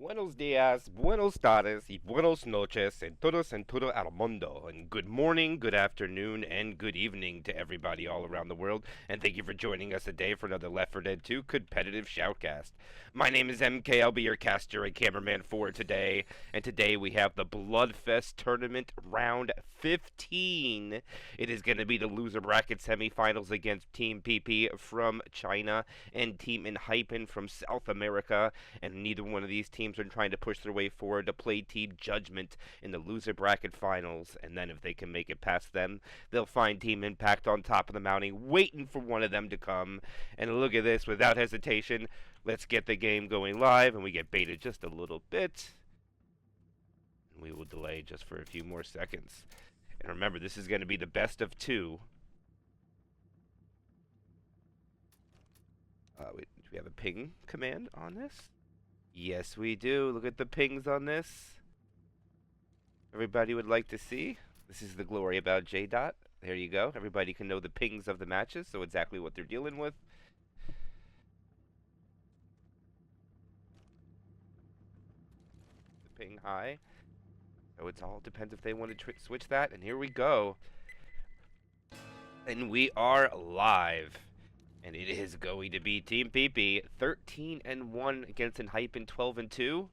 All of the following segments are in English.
Buenos dias, buenos tardes, y buenos noches, and todo el mundo. And good morning, good afternoon, and good evening to everybody all around the world. And thank you for joining us today for another Left 4 Dead 2 competitive shoutcast. My name is MK. I'll be your caster and cameraman for today. And today we have the BloodFest tournament round 15. It is going to be the loser bracket semifinals against Team PP from China and Team Enhypen from South America. And neither one of these teams are trying to push their way forward to play Team Judgment in the loser bracket finals. And then if they can make it past them, they'll find Team Impact on top of the mounting, waiting for one of them to come. And look at this, without hesitation, let's get the game going live. And we get baited just a little bit. And we will delay just for a few more seconds. And remember, this is going to be the best of two. Do we have a ping command on this? Yes, we do. Look at the pings on this. Everybody would like to see. This is the glory about J-Dot. There you go. Everybody can know the pings of the matches, so exactly what they're dealing with. The ping high. So it all depends if they want to switch that. And here we go. And we are live. And it is going to be Team PP 13-1 against Enhypen 12-2.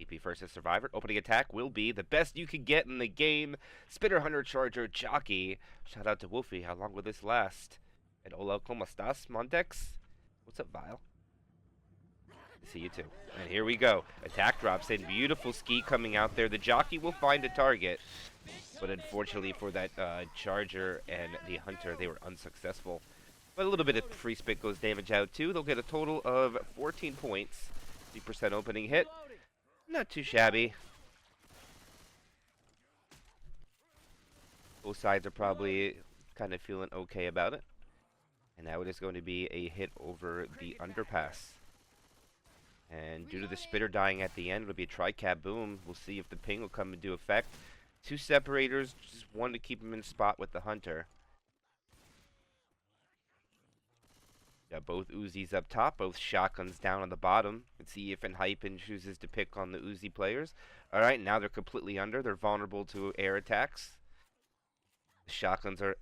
PP versus Survivor. Opening attack will be the best you can get in the game. Spitter Hunter Charger Jockey. Shout out to Wolfie. How long will this last? And hola, ¿cómo estás, Montex? What's up, Vile? See you too. And here we go. Attack drops in. Beautiful ski coming out there. The Jockey will find a target. But unfortunately for that Charger and the Hunter, they were unsuccessful. But a little bit of free spit goes damage out too. They'll get a total of 14 points. 3% opening hit. Not too shabby. Both sides are probably kind of feeling okay about it. And now it is going to be a hit over the underpass. And due to the spitter dying at the end, it'll be a tri-cap boom. We'll see if the ping will come into effect. Two separators, just one to keep him in spot with the Hunter. Got both Uzis up top, both shotguns down on the bottom. Let's see if Enhypen chooses to pick on the Uzi players. Alright, now they're completely under. They're vulnerable to air attacks. The shotguns are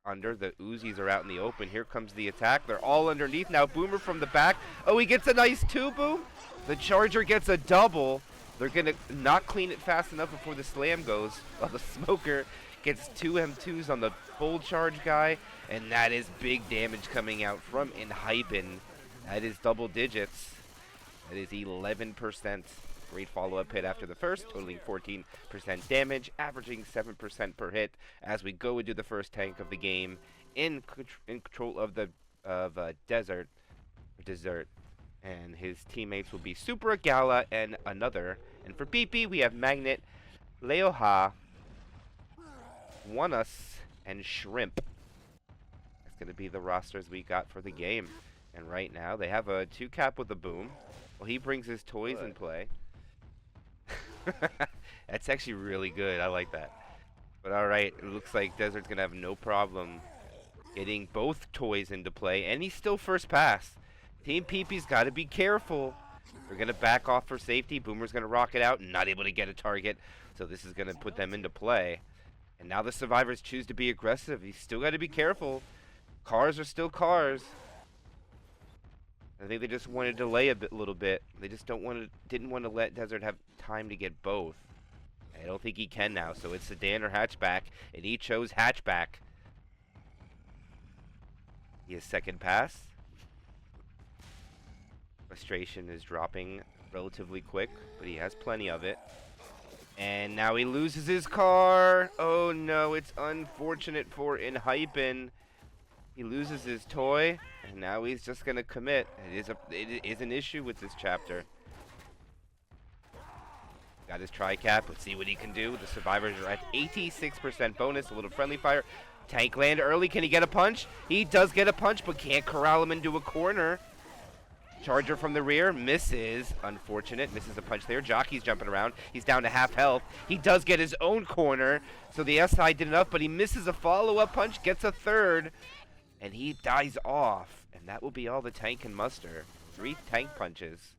under. The Uzis are out in the open. Here comes the attack. They're all underneath. Now Boomer from the back. Oh, he gets a nice two-boom. The Charger gets a double. They're going to not clean it fast enough before the slam goes. While the Smoker gets two M2s on the full charge guy, and that is big damage coming out from Enhypen. That is double digits. That is 11%. Great follow-up hit after the first, totaling 14% damage, averaging 7% per hit as we go into the first tank of the game in control of the Desert. And his teammates will be Super Gala and another. And for PP, we have Magnet, Leoha, Onus, and Shrimp. That's going to be the rosters we got for the game. And right now, they have a 2-cap with a boom. Well, he brings his toys in play. That's actually really good. I like that. But alright, it looks like Desert's going to have no problem getting both toys into play. And he's still first pass. Team PP's got to be careful. They're going to back off for safety. Boomer's going to rock it out. Not able to get a target. So this is going to put them into play. And now the Survivors choose to be aggressive. He's still got to be careful. Cars are still cars. I think they just wanted to delay a little bit. They just didn't want to let Desert have time to get both. I don't think he can now. So it's sedan or hatchback, and he chose hatchback. He has second pass. Frustration is dropping relatively quick, but he has plenty of it. And now he loses his car. Oh no, it's unfortunate for Enhypen. He loses his toy, and now he's just gonna commit. It is an issue with this chapter. Got his tri-cap. Let's see what he can do. The Survivors are at 86% bonus. A little friendly fire. Tank land early. Can he get a punch? He does get a punch, but can't corral him into a corner. Charger from the rear, misses. Unfortunate, misses a punch there. Jockey's jumping around. He's down to half health. He does get his own corner, so the SI did enough, but he misses a follow-up punch, gets a third, and he dies off. And that will be all the tank can muster. 3 tank punches.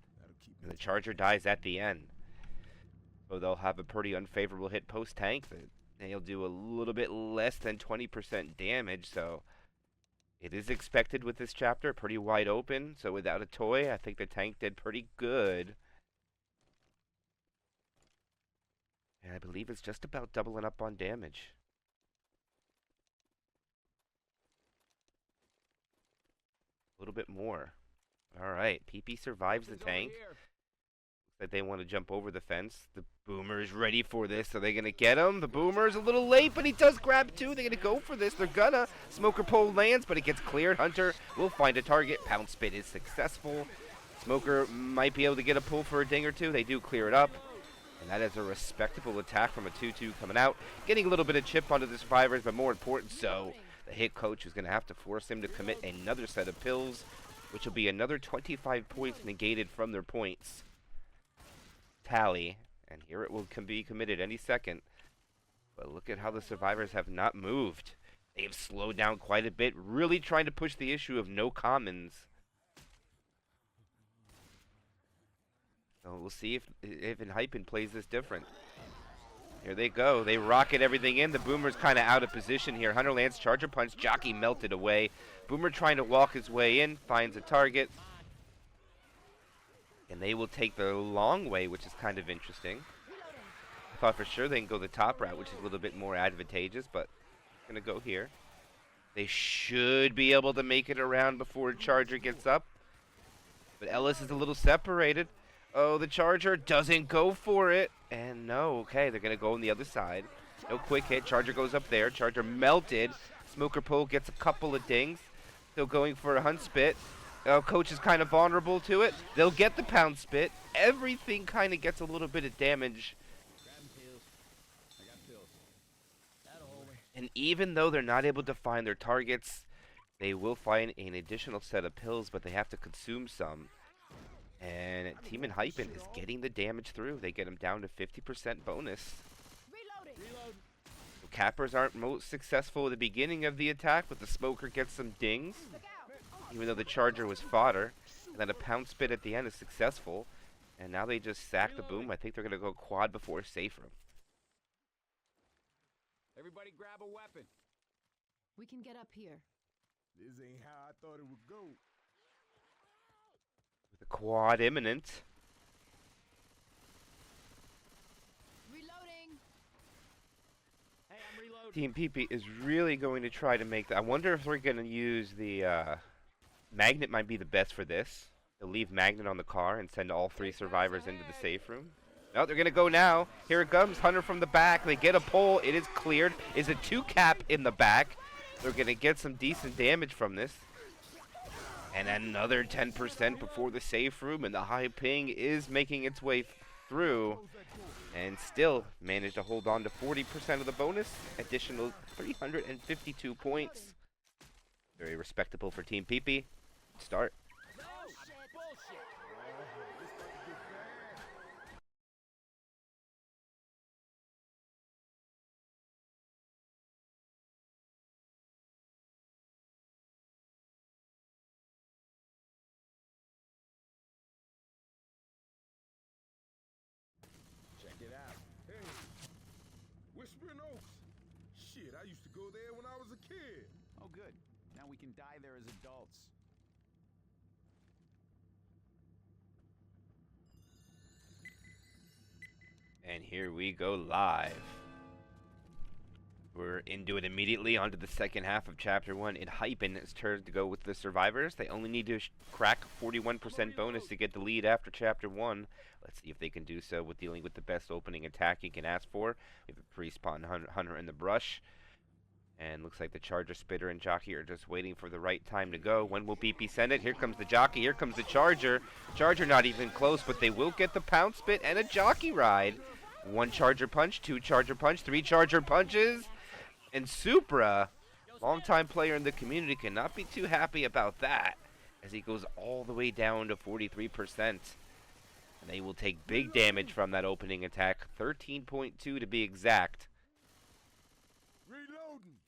And the charger dies at the end. So they'll have a pretty unfavorable hit post-tank. They'll do a little bit less than 20% damage, so it is expected with this chapter. Pretty wide open, so without a toy, I think the tank did pretty good. And I believe it's just about doubling up on damage. A little bit more. Alright, PP survives the tank. Looks like they want to jump over the fence. The Boomer is ready for this. Are they going to get him? The Boomer's a little late, but he does grab two. They're going to go for this. They're gonna. Smoker pole lands, but it gets cleared. Hunter will find a target. Pound Spit is successful. Smoker might be able to get a pull for a ding or two. They do clear it up. And that is a respectable attack from a 2-2 coming out. Getting a little bit of chip onto the survivors, but more important so, the hit coach is going to have to force him to commit another set of pills, which will be another 25 points negated from their points tally. And here it will be committed any second. But look at how the survivors have not moved. They've slowed down quite a bit, really trying to push the issue of no commons. So we'll see if Enhypen plays this different. Here they go. They rocket everything in. The Boomer's kind of out of position here. Hunter lands Charger Punch. Jockey melted away. Boomer trying to walk his way in. Finds a target. And they will take the long way, which is kind of interesting. I thought for sure they can go the top route, which is a little bit more advantageous, but going to go here. They should be able to make it around before Charger gets up. But Ellis is a little separated. Oh, the Charger doesn't go for it. And no, okay, they're going to go on the other side. No quick hit. Charger goes up there. Charger melted. Smoker Pole gets a couple of dings. Still going for a Hunt Spit. Oh, Coach is kind of vulnerable to it. They'll get the Pound Spit. Everything kind of gets a little bit of damage. And even though they're not able to find their targets, they will find an additional set of pills, but they have to consume some. And Team Enhypen is getting the damage through. They get him down to 50% bonus. So Cappers aren't most successful at the beginning of the attack, but the Smoker gets some dings, even though the Charger was fodder. And then a Pound Spit at the end is successful. And now they just sack the Boom. I think they're going to go quad before safe room. Everybody grab a weapon. We can get up here. This ain't how I thought it would go. With a quad imminent. Reloading. Hey, I'm reloading. Team PP is really going to try to make that. I wonder if they're going to use the Magnet might be the best for this. They'll leave Magnet on the car and send all three survivors into the safe room. No, they're going to go now. Here it comes. Hunter from the back. They get a pull. It is cleared. Is a 2-cap in the back. They're going to get some decent damage from this. And another 10% before the safe room. And the high ping is making its way through. And still managed to hold on to 40% of the bonus. Additional 352 points. Very respectable for Team PP. Start. Whispering Oaks. Shit, I used to go there when I was a kid. Oh, good. Now we can die there as adults. And here we go live. We're into it immediately, onto the second half of Chapter 1. Enhypen is turned to go with the survivors. They only need to crack 41% bonus to get the lead after Chapter 1. Let's see if they can do so with dealing with the best opening attack you can ask for. We have a pre-spawn Hunter in the brush. And looks like the Charger, Spitter, and Jockey are just waiting for the right time to go. When will BP send it? Here comes the Jockey. Here comes the Charger. Charger not even close, but they will get the Pound Spit and a Jockey ride. 1 Charger Punch, 2 Charger Punch, 3 Charger Punches. And Supra, longtime player in the community, cannot be too happy about that, as he goes all the way down to 43%. And they will take big damage from that opening attack, 13.2 to be exact. Reloading.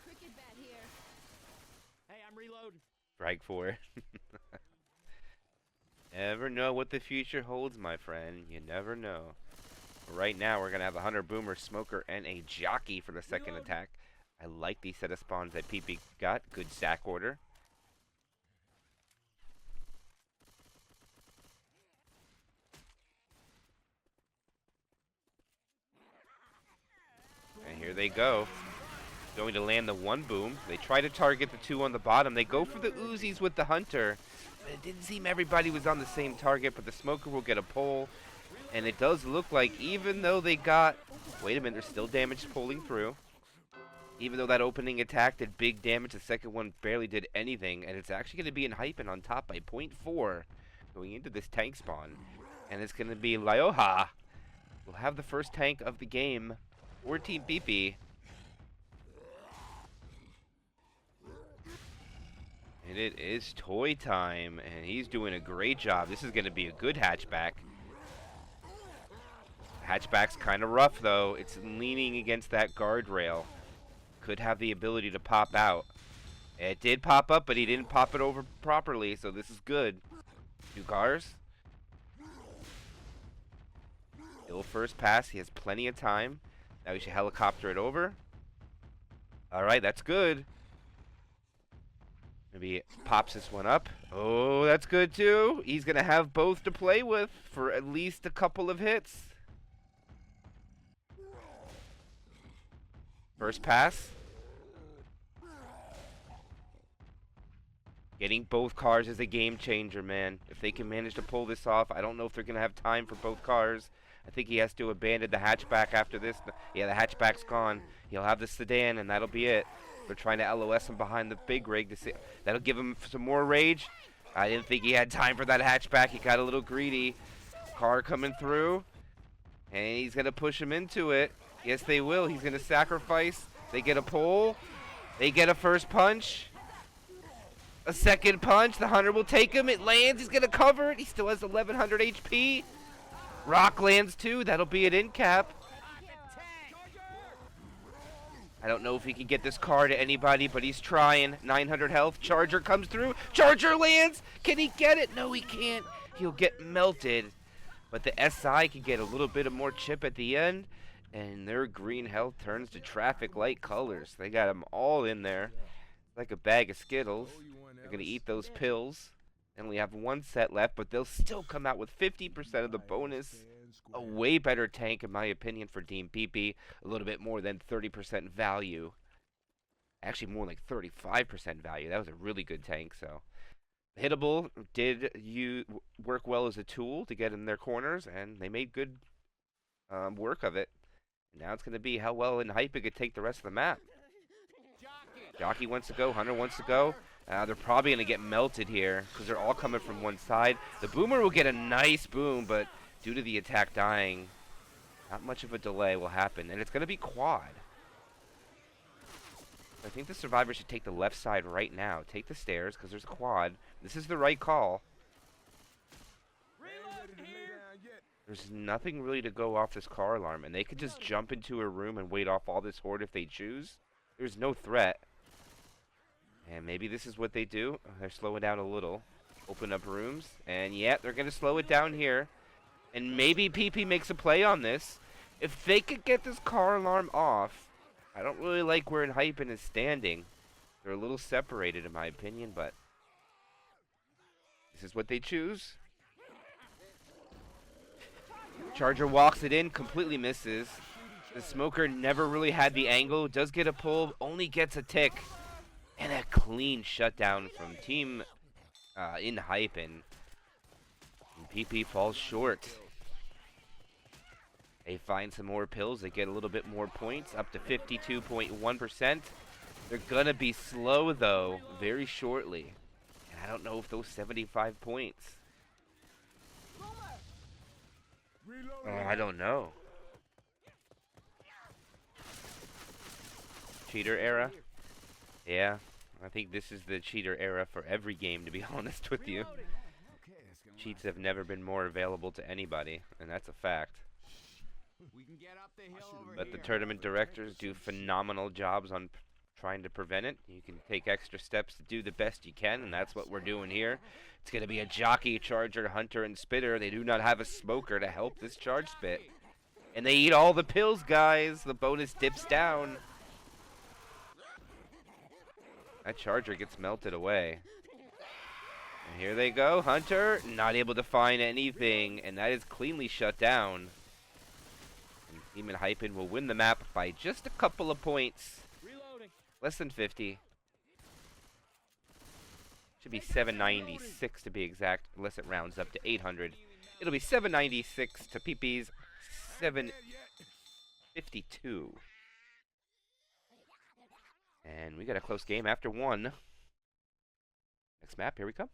Cricket bat here. Hey, I'm reloading. Strike 4. Never know what the future holds, my friend. You never know. Right now, we're going to have a Hunter, Boomer, Smoker, and a Jockey for the second attack. I like these set of spawns that PP got. Good sack order. And here they go. Going to land the one boom. They try to target the two on the bottom. They go for the Uzis with the Hunter. It didn't seem everybody was on the same target, but the Smoker will get a pull. And it does look like even though they got... Wait a minute, there's still damage pulling through. Even though that opening attack did big damage, the second one barely did anything. And it's actually going to be Enhypen on top by 0.4 going into this tank spawn. And it's going to be Lyoha. We'll have the first tank of the game for Team PP. And it is toy time, and he's doing a great job. This is going to be a good hatchback. Hatchback's kind of rough, though. It's leaning against that guardrail. Could have the ability to pop out. It did pop up, but he didn't pop it over properly, so this is good. 2 cars. Still first pass. He has plenty of time. Now we should helicopter it over. All right, that's good. Maybe it pops this one up. Oh, that's good too. He's going to have both to play with for at least a couple of hits. First pass. Getting both cars is a game changer, man. If they can manage to pull this off, I don't know if they're going to have time for both cars. I think he has to abandon the hatchback after this. Yeah, the hatchback's gone. He'll have the sedan, and that'll be it. They're trying to LOS him behind the big rig to see. That'll give him some more rage. I didn't think he had time for that hatchback. He got a little greedy. Car coming through. And he's going to push him into it. Yes, they will. He's going to sacrifice. They get a pull. They get a first punch. A second punch. The Hunter will take him. It lands. He's going to cover it. He still has 1100 HP. Rock lands too. That'll be an end cap. I don't know if he can get this car to anybody, but he's trying. 900 health. Charger comes through. Charger lands. Can he get it? No, he can't. He'll get melted. But the SI can get a little bit of more chip at the end. And their green health turns to traffic light colors. They got them all in there. Like a bag of Skittles. They're going to eat those pills. And we have one set left, but they'll still come out with 50% of the bonus. A way better tank, in my opinion, for Team PP. A little bit more than 30% value. Actually, more like 35% value. That was a really good tank, so. Hittable did work well as a tool to get in their corners, and they made good work of it. Now it's going to be how well Enhypen could take the rest of the map. Jockey wants to go. Hunter wants to go. They're probably going to get melted here because they're all coming from one side. The Boomer will get a nice boom, but due to the attack dying, not much of a delay will happen. And it's going to be quad. I think the survivor should take the left side right now. Take the stairs because there's a quad. This is the right call. There's nothing really to go off this car alarm, and they could just jump into a room and wait off all this horde if they choose. There's no threat. And maybe this is what they do. They're slowing down a little. Open up rooms. And yeah, they're going to slow it down here. And maybe PP makes a play on this. If they could get this car alarm off, I don't really like where Enhypen is standing. They're a little separated in my opinion, but this is what they choose. Charger walks it in, completely misses. The Smoker never really had the angle. Does get a pull, only gets a tick. And a clean shutdown from Team Enhypen. PP falls short. They find some more pills. They get a little bit more points, up to 52.1%. They're going to be slow, though, very shortly. And I don't know if those 75 points. I don't know. Cheater era? Yeah, I think this is the cheater era for every game, to be honest with you. Cheats have never been more available to anybody, and that's a fact. We can get up the hill over But the here. tournament directors do phenomenal jobs on trying to prevent it. You can take extra steps to do the best you can, and that's what we're doing here. It's going to be a jockey, charger, hunter, and spitter. They do not have a smoker to help this charge spit. And they eat all the pills, guys. The bonus dips down. That charger gets melted away. And here they go. Hunter, not able to find anything, and that is cleanly shut down. And Team Enhypen will win the map by just a couple of points. Reloading. Less than 50. Should be 796 to be exact, unless it rounds up to 800. It'll be 796 to PP's 752. And we got a close game after one. Next map, here we come.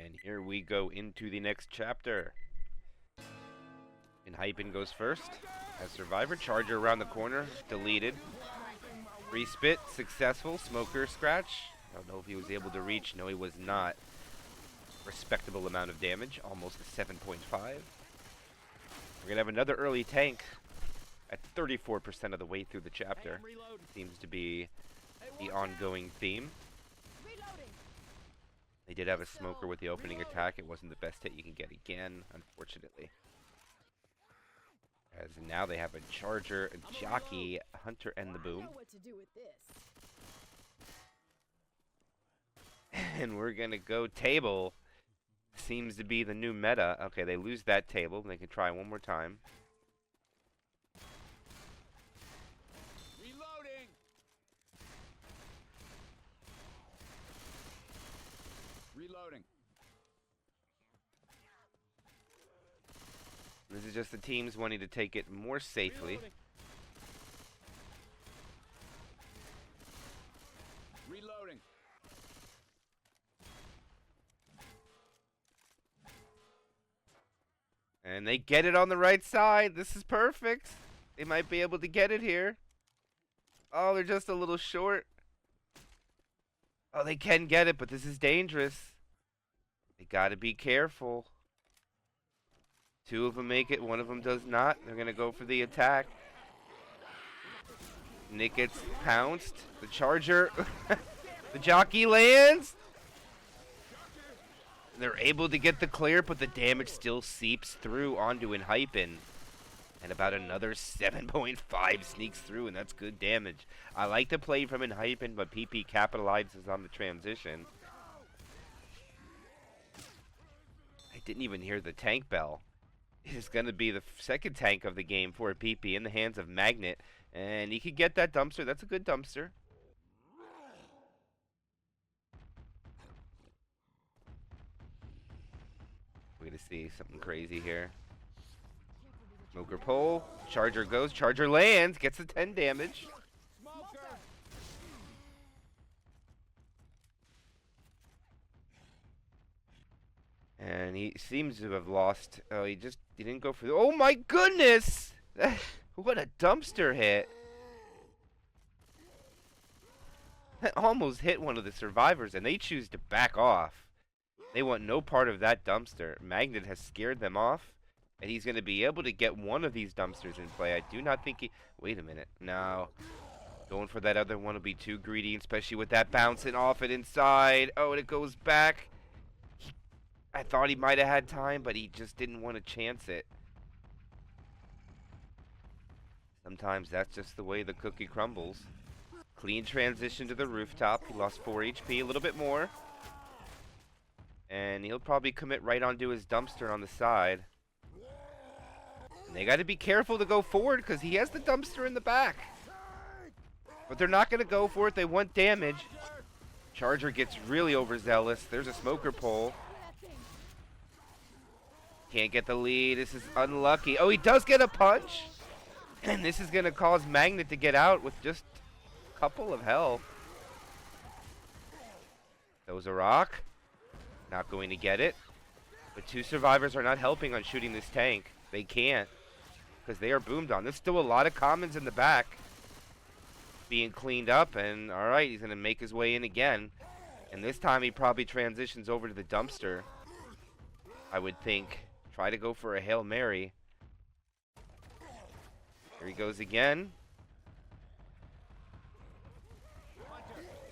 And here we go into the next chapter. Enhypen goes first. As Survivor, Charger around the corner, deleted. Respit, successful. Smoker scratch. I don't know if he was able to reach. No, he was not. Respectable amount of damage, almost a 7.5. We're gonna have another early tank at 34% of the way through the chapter. Seems to be the ongoing theme. They did have a smoker with the opening attack. It wasn't the best hit you can get again, unfortunately. As now they have a charger, a jockey, a hunter, and the boom. And we're gonna go table. Seems to be the new meta. Okay, they lose that table. They can try one more time. Reloading. This is just the teams wanting to take it more safely. Reloading. And they get it on the right side. This is perfect. They might be able to get it here. Oh, they're just a little short. Oh, they can get it, but this is dangerous. They gotta be careful. Two of them make it, one of them does not. They're gonna go for the attack. Nick gets pounced. The charger. The jockey lands. They're able to get the clear, but the damage still seeps through onto Enhypen. And about another 7.5 sneaks through, and that's good damage. I like to play from Enhypen, but PP capitalizes on the transition. I didn't even hear the tank bell. It is going to be the second tank of the game for PP in the hands of Magnet. And he could get that dumpster. That's a good dumpster. We're going to see something crazy here. Smoker pole. Charger goes. Charger lands. Gets a 10 damage. And he seems to have lost. Oh, he didn't go for the. Oh my goodness! What a dumpster hit. That almost hit one of the survivors, and they choose to back off. They want no part of that dumpster. Magnet has scared them off, and he's going to be able to get one of these dumpsters in play. I do not think he... Wait a minute. No. Going for that other one will be too greedy, especially with that bouncing off it inside. Oh, and it goes back. I thought he might have had time, but he just didn't want to chance it. Sometimes that's just the way the cookie crumbles. Clean transition to the rooftop. He lost 4 HP, a little bit more. And he'll probably commit right onto his dumpster on the side. And they got to be careful to go forward because he has the dumpster in the back. But they're not going to go for it. They want damage. Charger gets really overzealous. There's a smoker pole. Can't get the lead. This is unlucky. Oh, he does get a punch. And this is going to cause Magnet to get out with just a couple of health. Throws a rock. Not going to get it. But 2 survivors are not helping on shooting this tank. They can't. Because they are boomed on. There's still a lot of commons in the back. Being cleaned up. And alright, he's going to make his way in again. And this time he probably transitions over to the dumpster. I would think. Try to go for a Hail Mary. Here he goes again.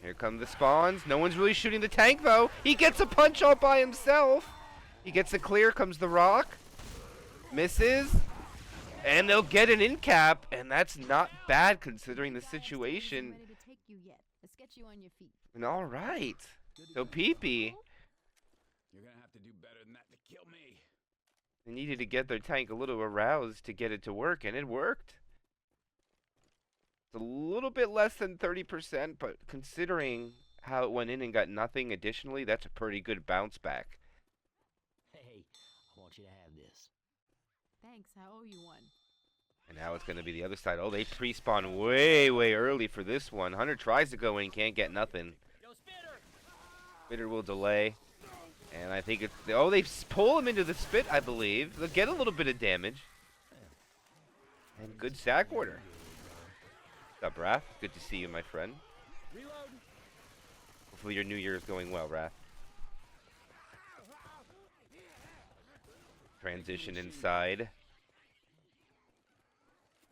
Here come the spawns. No one's really shooting the tank, though. He gets a punch all by himself. He gets a clear. Comes the rock. Misses. And they'll get an in cap. And that's not bad considering the situation. Ready to take you yet. Let's get you on your feet. And all right. So Pee-Pee. You're gonna have to do better than that to kill me. They needed to get their tank a little aroused to get it to work, and it worked. It's a little bit less than 30%, but considering how it went in and got nothing additionally, that's a pretty good bounce back. Hey, I want you to have this. Thanks, I owe you one. And now it's going to be the other side. Oh, they pre-spawn way, way early for this one. Hunter tries to go in, can't get nothing. Spitter will delay. And I think it's... Oh, they pull him into the spit, I believe. They'll get a little bit of damage. And good sack order. What's up, Raph? Good to see you, my friend. Hopefully your new year is going well, Raph. Transition inside.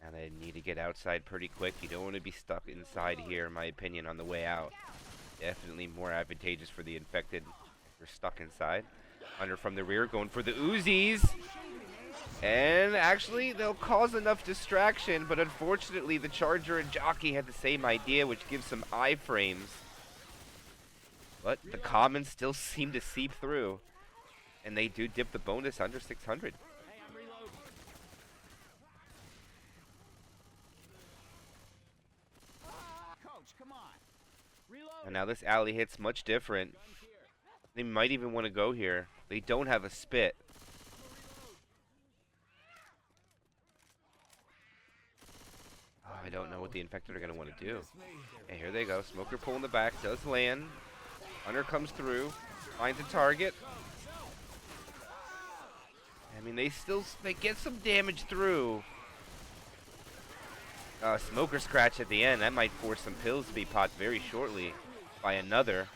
Now they need to get outside pretty quick. You don't want to be stuck inside here, in my opinion, on the way out. Definitely more advantageous for the infected. We're stuck inside. Hunter from the rear going for the Uzis. And actually, they'll cause enough distraction, but unfortunately, the Charger and Jockey had the same idea, which gives some iframes. But the commons still seem to seep through. And they do dip the bonus under 600. Coach, come on. Reload. And now this alley hit's much different. They might even want to go here. They don't have a spit. Oh, I don't know what the infected are going to want to do. And here they go. Smoker pull in the back. Does land. Hunter comes through. Finds a target. I mean, they get some damage through. Smoker scratch at the end. That might force some pills to be popped very shortly by another.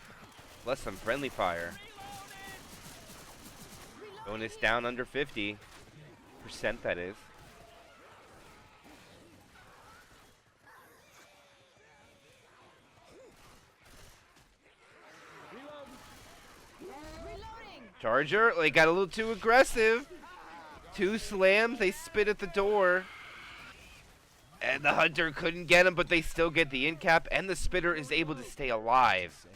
Plus some friendly fire. Bonus down under 50%, that is. Charger, they got a little too aggressive. 2 slams, they spit at the door. And the Hunter couldn't get him, but they still get the in cap, and the Spitter is able to stay alive.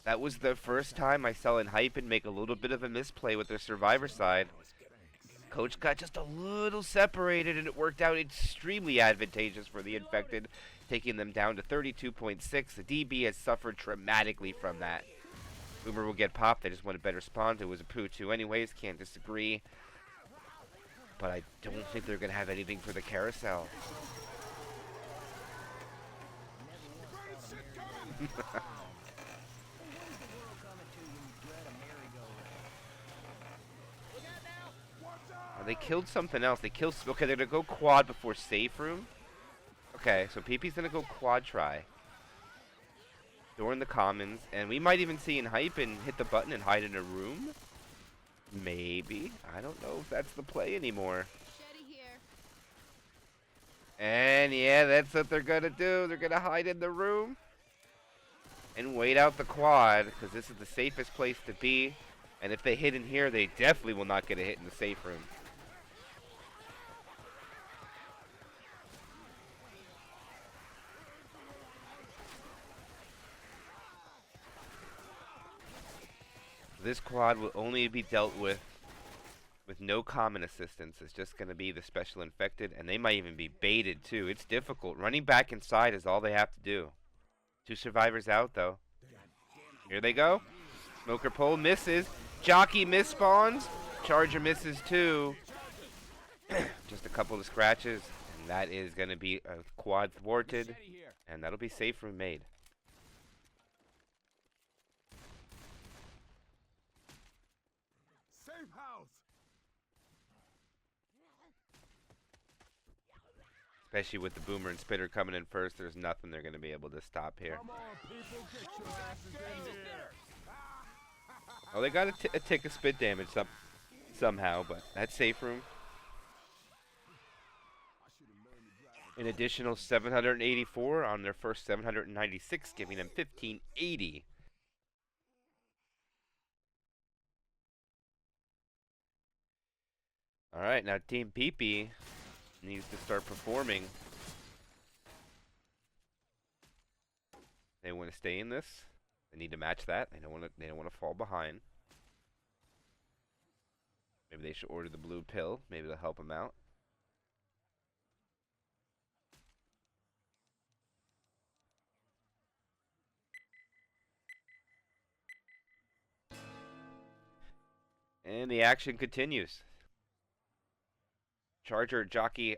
That was the first time I saw Enhypen make a little bit of a misplay with their survivor side. Coach got just a little separated, and it worked out extremely advantageous for the infected, taking them down to 32.6. The DB has suffered dramatically from that. Boomer will get popped. They just want a better spawn. It was a poo 2 anyways. Can't disagree. But I don't think they're going to have anything for the carousel. They killed something else. They killed... Okay, they're going to go quad before safe room. Okay, so PP is going to go quad try. during the commons, and we might even see Enhypen hit the button and hide in a room. Maybe. I don't know if that's the play anymore. Shetty here. And yeah, that's what they're gonna do. They're gonna hide in the room and wait out the quad, because this is the safest place to be. And if they hit in here, they definitely will not get a hit in the safe room. This quad will only be dealt with no common assistance. It's just going to be the special infected, and they might even be baited too. It's difficult. Running back inside is all they have to do. 2 survivors out though. Here they go. Smoker pole misses. Jockey misspawns. Charger misses too. Just a couple of scratches, and that is going to be a quad thwarted, and that'll be safe room made. Safe house. Especially with the boomer and spitter coming in first, there's nothing they're going to be able to stop here. Come on, people, get your asses in here. Oh, they got a tick of spit damage somehow, but that's safe room. An additional 784 on their first 796, giving them 1580. All right, now Team PP needs to start performing. They want to stay in this. They need to match that. They don't want to fall behind. Maybe they should order the blue pill. Maybe they'll help them out. And the action continues. Charger, Jockey,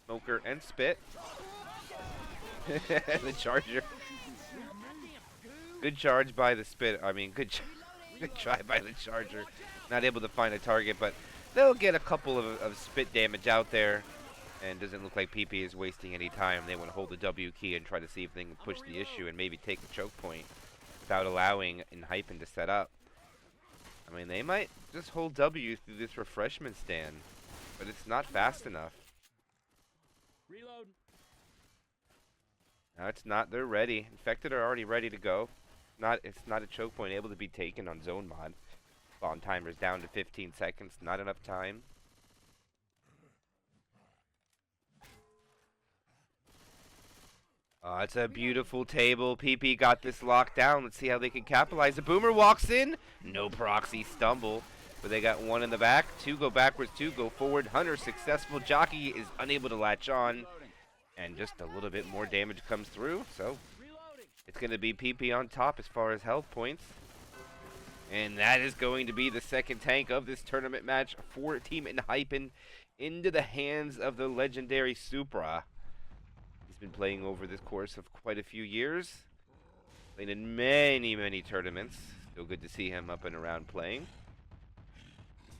Smoker, and Spit. The Charger. Good charge by the Spit. I mean, good try by the Charger. Not able to find a target, but they'll get a couple of Spit damage out there. And doesn't look like PP is wasting any time. They want to hold the W key and try to see if they can push the issue and maybe take the choke point without allowing Enhypen to set up. I mean, they might just hold W through this refreshment stand, but it's not fast enough. Reload. No, it's not. They're ready. Infected are already ready to go. It's not a choke point able to be taken on zone mod. Spawn timer's down to 15 seconds. Not enough time. Oh, it's a beautiful table. PP got this locked down. Let's see how they can capitalize. The boomer walks in. No proxy stumble. But they got 1 in the back. 2 go backwards, 2 go forward. Hunter successful. Jockey is unable to latch on. And just a little bit more damage comes through. So it's going to be PP on top as far as health points. And that is going to be the second tank of this tournament match for Team Enhypen into the hands of the legendary Supra. He's been playing over this course of quite a few years. Played in many, many tournaments. Still good to see him up and around playing.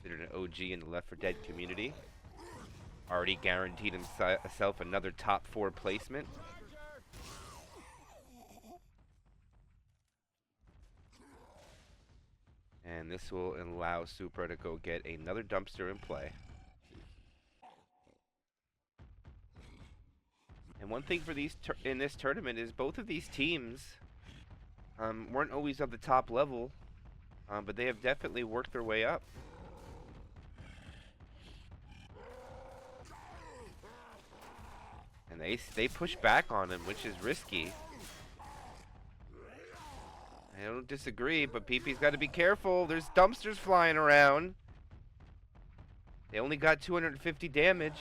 Considered an OG in the Left 4 Dead community. Already guaranteed himself another top 4 placement. And this will allow Supra to go get another dumpster in play. And one thing for these in this tournament is both of these teams weren't always at the top level, but they have definitely worked their way up. And they push back on him, which is risky. I don't disagree, but PP's got to be careful. There's dumpsters flying around. They only got 250 damage.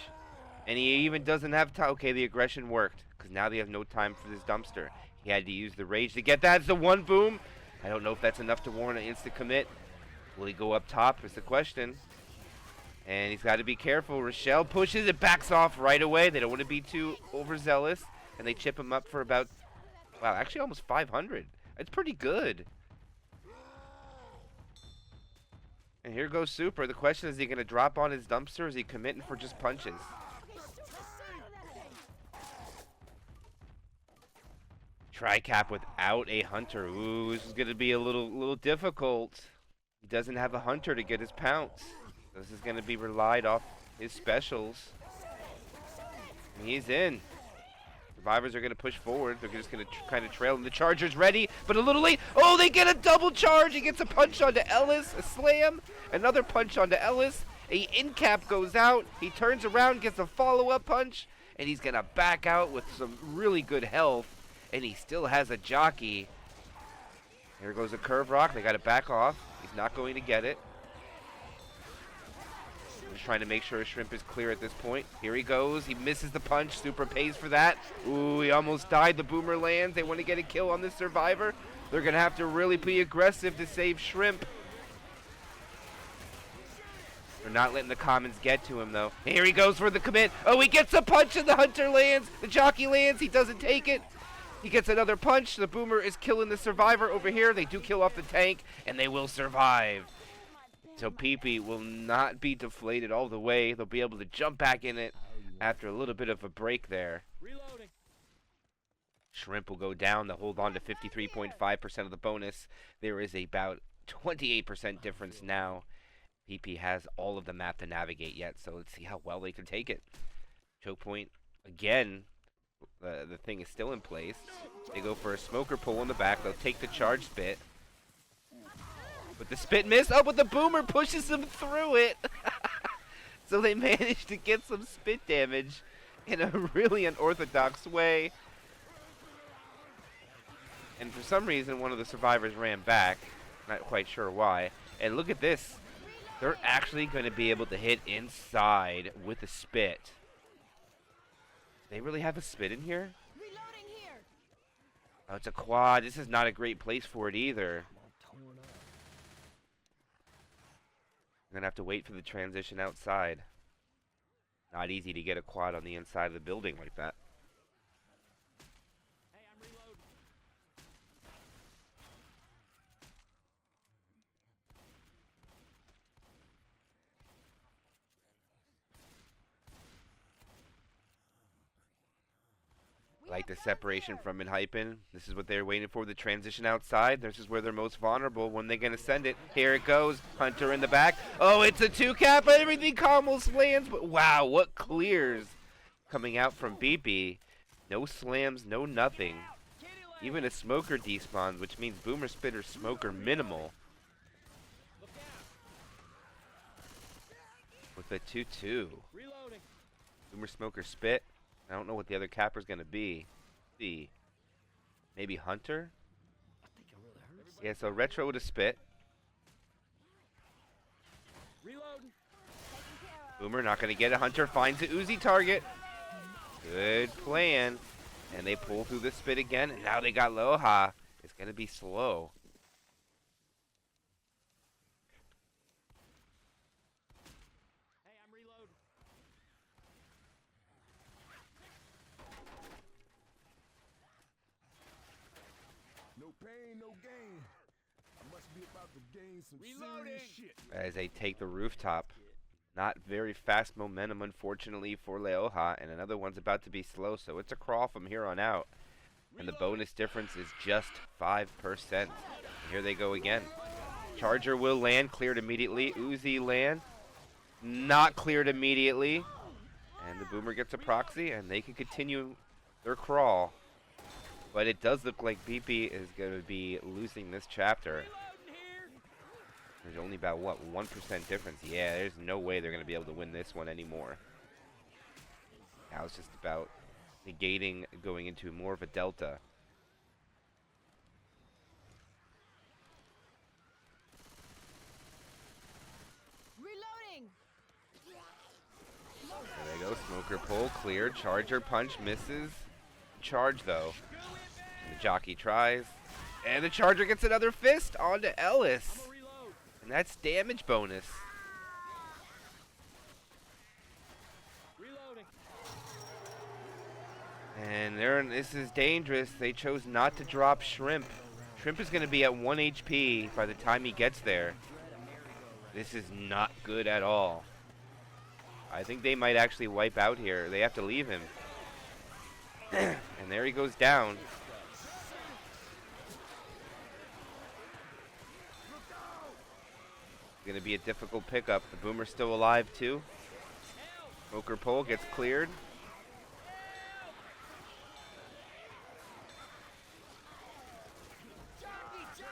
And he even doesn't have time. Okay, the aggression worked. Because now they have no time for this dumpster. He had to use the rage to get that. It's the 1 boom. I don't know if that's enough to warrant an instant commit. Will he go up top is the question. And he's got to be careful. Rochelle pushes it, backs off right away. They don't want to be too overzealous. And they chip him up for about, wow, actually almost 500. It's pretty good. And here goes Super. The question is he going to drop on his dumpster or is he committing for just punches? Tri-cap without a hunter. Ooh, this is going to be a little difficult. He doesn't have a hunter to get his pounce. This is going to be relied off his specials. And he's in. Survivors are going to push forward. They're just going to kind of trail. And the Charger's ready, but a little late. Oh, they get a double charge. He gets a punch onto Ellis, a slam, another punch onto Ellis. A in-cap goes out. He turns around, gets a follow-up punch, and he's going to back out with some really good health. And he still has a jockey. Here goes a curve rock. They got to back off. He's not going to get it. Just trying to make sure his shrimp is clear at this point. Here he goes. He misses the punch. Super pays for that. Ooh, he almost died. The boomer lands. They want to get a kill on this survivor. They're going to have to really be aggressive to save shrimp. They're not letting the commons get to him, though. Here he goes for the commit. Oh, he gets a punch and the hunter lands. The jockey lands. He doesn't take it. He gets another punch. The boomer is killing the survivor over here. They do kill off the tank, and they will survive. So PP will not be deflated all the way. They'll be able to jump back in it after a little bit of a break there. Reloading. Shrimp will go down to hold on to 53.5% of the bonus. There is about 28% difference now. PP has all of the map to navigate yet, so let's see how well they can take it. Choke point again. The thing is still in place. They go for a smoker pull in the back. They'll take the charge spit. But the spit miss. Oh, but the boomer pushes them through it. So they managed to get some spit damage in a really unorthodox way. And for some reason, one of the survivors ran back. Not quite sure why. And look at this. They're actually going to be able to hit inside with a spit. They really have a spit in here? Reloading here. Oh, it's a quad. This is not a great place for it either. I'm going to have to wait for the transition outside. Not easy to get a quad on the inside of the building like that. Hey, I'm reloading. Like the separation from Enhypen. This is what they're waiting for, the transition outside. This is where they're most vulnerable. When they're going to send it. Here it goes. Hunter in the back. Oh, it's a 2-cap. Everything almost lands. But wow, what clears coming out from BP. No slams, no nothing. Even a smoker despawns, which means boomer, spitter, smoker minimal. With a 2-2. Reloading. Boomer, smoker, spit. I don't know what the other capper's going to be. See. Maybe Hunter? I think it really hurts. Yeah, so Retro with a spit. Reloading. Boomer not going to get a Hunter. Finds the Uzi target. Good plan. And they pull through the spit again. And now they got Loha. It's going to be slow. Hey, I'm reloading. No pain, no gain. I must be about to gain some Reloading. serious shit. As they take the rooftop. Not very fast momentum, unfortunately, for Leoha. And another one's about to be slow. So it's a crawl from here on out. And the bonus difference is just 5%. And here they go again. Charger will land, cleared immediately. Uzi land, not cleared immediately. And the Boomer gets a proxy, and they can continue their crawl. But it does look like BP is going to be losing this chapter. There's only about, what, 1% difference? Yeah, there's no way they're going to be able to win this one anymore. Now it's just about negating going into more of a delta. Reloading. There they go. Smoker pull, clear. Charger punch misses. Charge, though. And the jockey tries. And the Charger gets another fist onto Ellis. And that's damage bonus. Reloading. And this is dangerous. They chose not to drop Shrimp. Shrimp is going to be at 1 HP by the time he gets there. This is not good at all. I think they might actually wipe out here. They have to leave him. And there he goes down. Gonna be a difficult pickup. The Boomer's still alive too. Smoker pole gets cleared.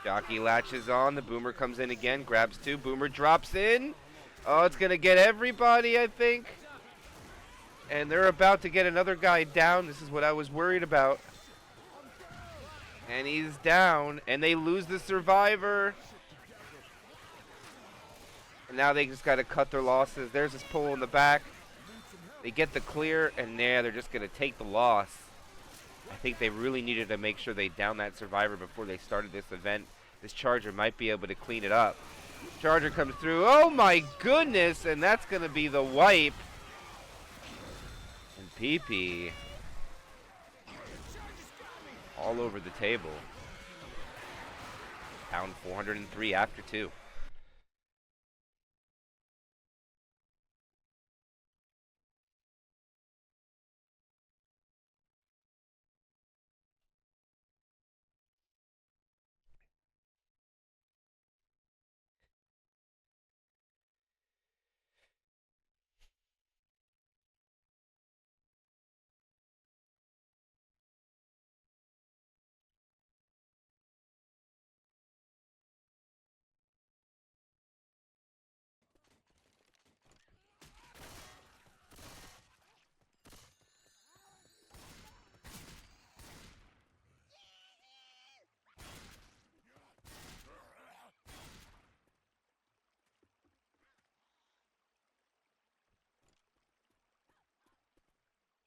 Jockey latches on. The Boomer comes in again, grabs two. Boomer drops in. Oh, it's gonna get everybody, I think. And they're about to get another guy down. This is what I was worried about. And he's down, and they lose the survivor. And now they just got to cut their losses. There's this pole in the back. They get the clear, and there they're just going to take the loss. I think they really needed to make sure they down that survivor before they started this event. This Charger might be able to clean it up. Charger comes through. Oh my goodness, and that's going to be the wipe. And PP all over the table. Down 403 after 2.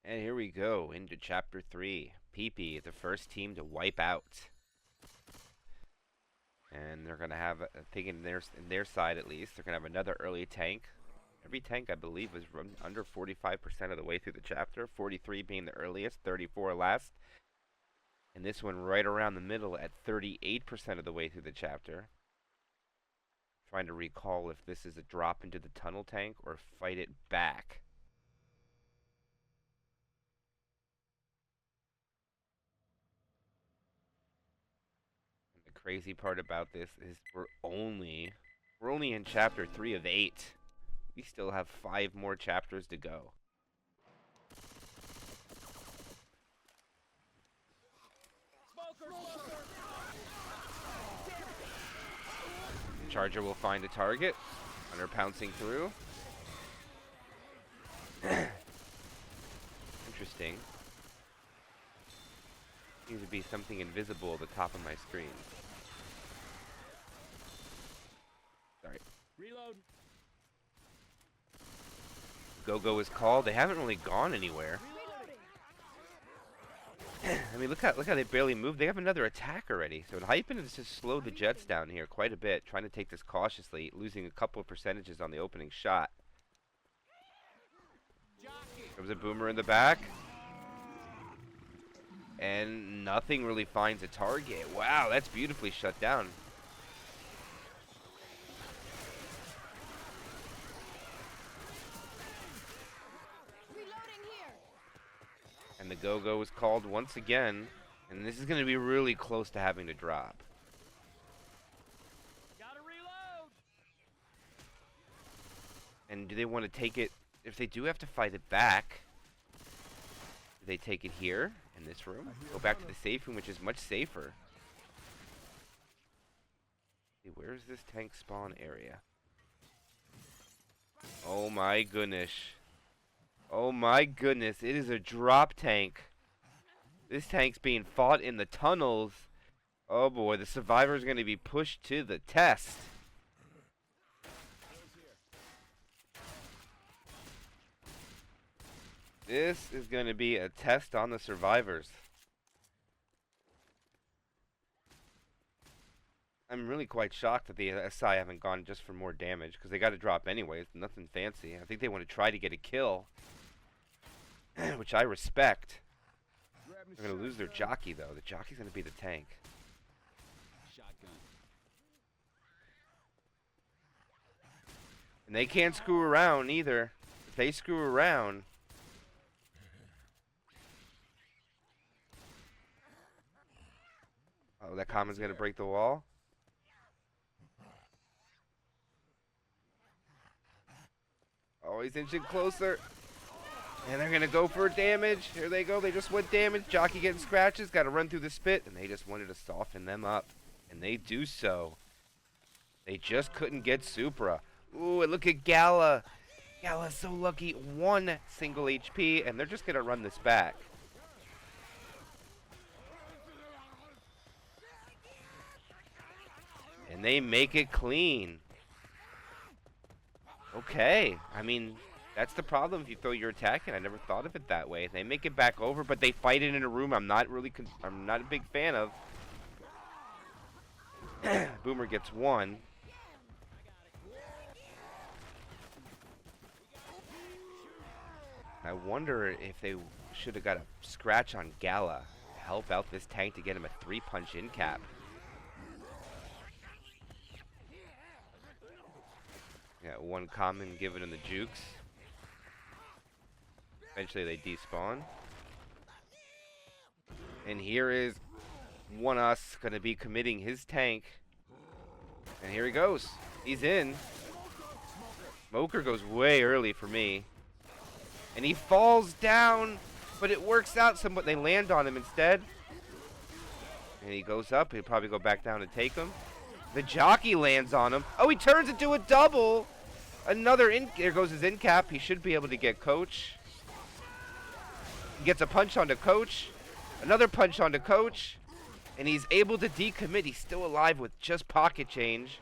And here we go into Chapter 3. PP, the first team to wipe out. And they're going to have, I think in their side at least, they're going to have another early tank. Every tank, I believe, was under 45% of the way through the chapter. 43 being the earliest, 34 last. And this one right around the middle at 38% of the way through the chapter. Trying to recall if this is a drop into the tunnel tank or fight it back. Crazy part about this is we're only in chapter 3 of 8. We still have 5 more chapters to go. Charger will find a target. Hunter pouncing through. Interesting. Seems to be something invisible at the top of my screen. Sorry. Reload. Go-Go is called. They haven't really gone anywhere. I mean, look how they barely moved. They have another attack already. So Enhypen has just slowed the Jets down here quite a bit, trying to take this cautiously, losing a couple of percentages on the opening shot. There's a Boomer in the back. And nothing really finds a target. Wow, that's beautifully shut down. And the Go-Go is called once again. And this is going to be really close to having to drop. Gotta reload. And do they want to take it? If they do have to fight it back, do they take it here in this room? Go back to the safe room, which is much safer. See, where's this tank spawn area? Oh my goodness. Oh my goodness, it is a drop tank. This tank's being fought in the tunnels. Oh boy, the survivor's going to be pushed to the test. This is going to be a test on the survivors. I'm really quite shocked that the SI haven't gone just for more damage, because they got to drop anyways. Nothing fancy. I think they want to try to get a kill, which I respect. They're going to lose their jockey, though. The jockey's going to be the tank. Shotgun. And they can't screw around either. If they screw around... Oh, that common's going to break the wall? Oh, he's inching closer. And they're going to go for damage. Here they go. They just went damage. Jockey getting scratches. Got to run through the spit. And they just wanted to soften them up. And they do so. They just couldn't get Supra. Ooh, and look at Gala. Gala's so lucky. 1 single HP. And they're just going to run this back. And they make it clean. Okay. I mean, that's the problem if you throw your attack in. I never thought of it that way. They make it back over, but they fight it in a room I'm not a big fan of. Boomer gets 1. I wonder if they should have got a scratch on Gala to help out this tank to get him a 3-punch in cap. Got 1 common given in the jukes. Eventually they despawn. And here is One Us going to be committing his tank. And here he goes. He's in. Smoker goes way early for me. And he falls down, but it works out somewhat. They land on him instead. And he goes up. He'll probably go back down and take him. The jockey lands on him. Oh, he turns into a double. Another in. There goes his in cap. He should be able to get Coach. He gets a punch onto Coach. Another punch onto Coach. And he's able to decommit. He's still alive with just pocket change.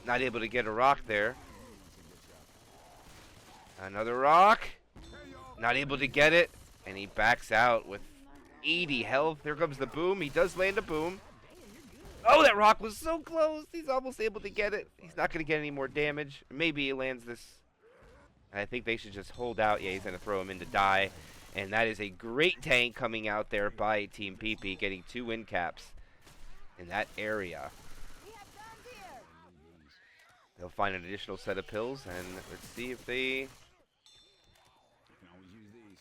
Not able to get a rock there. Another rock. Not able to get it. And he backs out with 80 health. Here comes the boom. He does land a boom. Oh, that rock was so close. He's almost able to get it. He's not going to get any more damage. Maybe he lands this. I think they should just hold out. Yeah, he's going to throw him in to die. And that is a great tank coming out there by Team PP, getting 2 win caps in that area. They'll find an additional set of pills, and let's see if they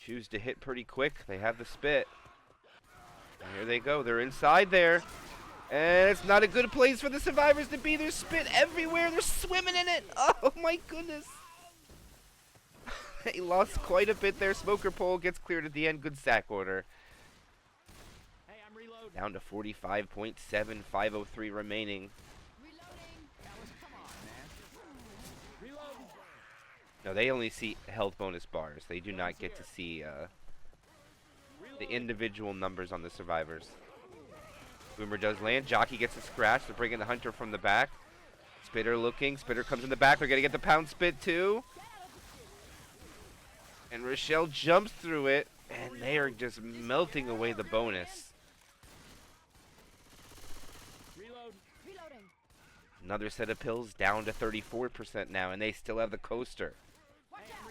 choose to hit pretty quick. They have the spit. And here they go. They're inside there. And it's not a good place for the survivors to be. There's spit everywhere. They're swimming in it. Oh, my goodness. He lost quite a bit there. Smoker pole gets cleared at the end. Good sack order. Hey, I'm reloading. Down to 45.7, 503 remaining. No, they only see health bonus bars. They do not get to see the individual numbers on the survivors. Boomer does land. Jockey gets a scratch. They're bringing the Hunter from the back. Spitter looking. Spitter comes in the back. They're going to get the pound spit too. And Rochelle jumps through it. And they are just melting away the bonus. Reloading. Another set of pills down to 34% now. And they still have the coaster. Watch out.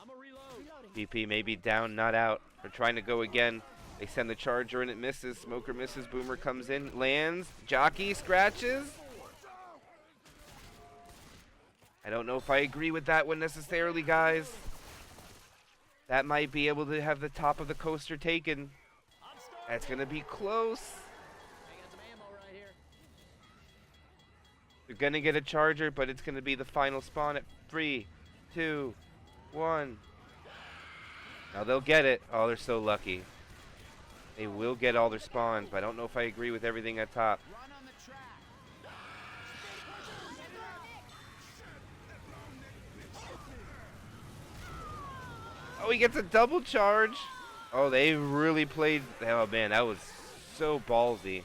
I'm a reload. PP may be down, not out. They're trying to go again. They send the charger and it misses. Smoker misses. Boomer comes in, lands. Jockey scratches. I don't know if I agree with that one necessarily, guys. That might be able to have the top of the coaster taken. That's going to be close. I got some ammo right here. They're going to get a charger, but it's going to be the final spawn at 3, 2, 1. Now they'll get it. Oh, they're so lucky. They will get all their spawns, but I don't know if I agree with everything at top. Run on the track. Oh, he gets a double charge. Oh, they really played. Oh, man, that was so ballsy.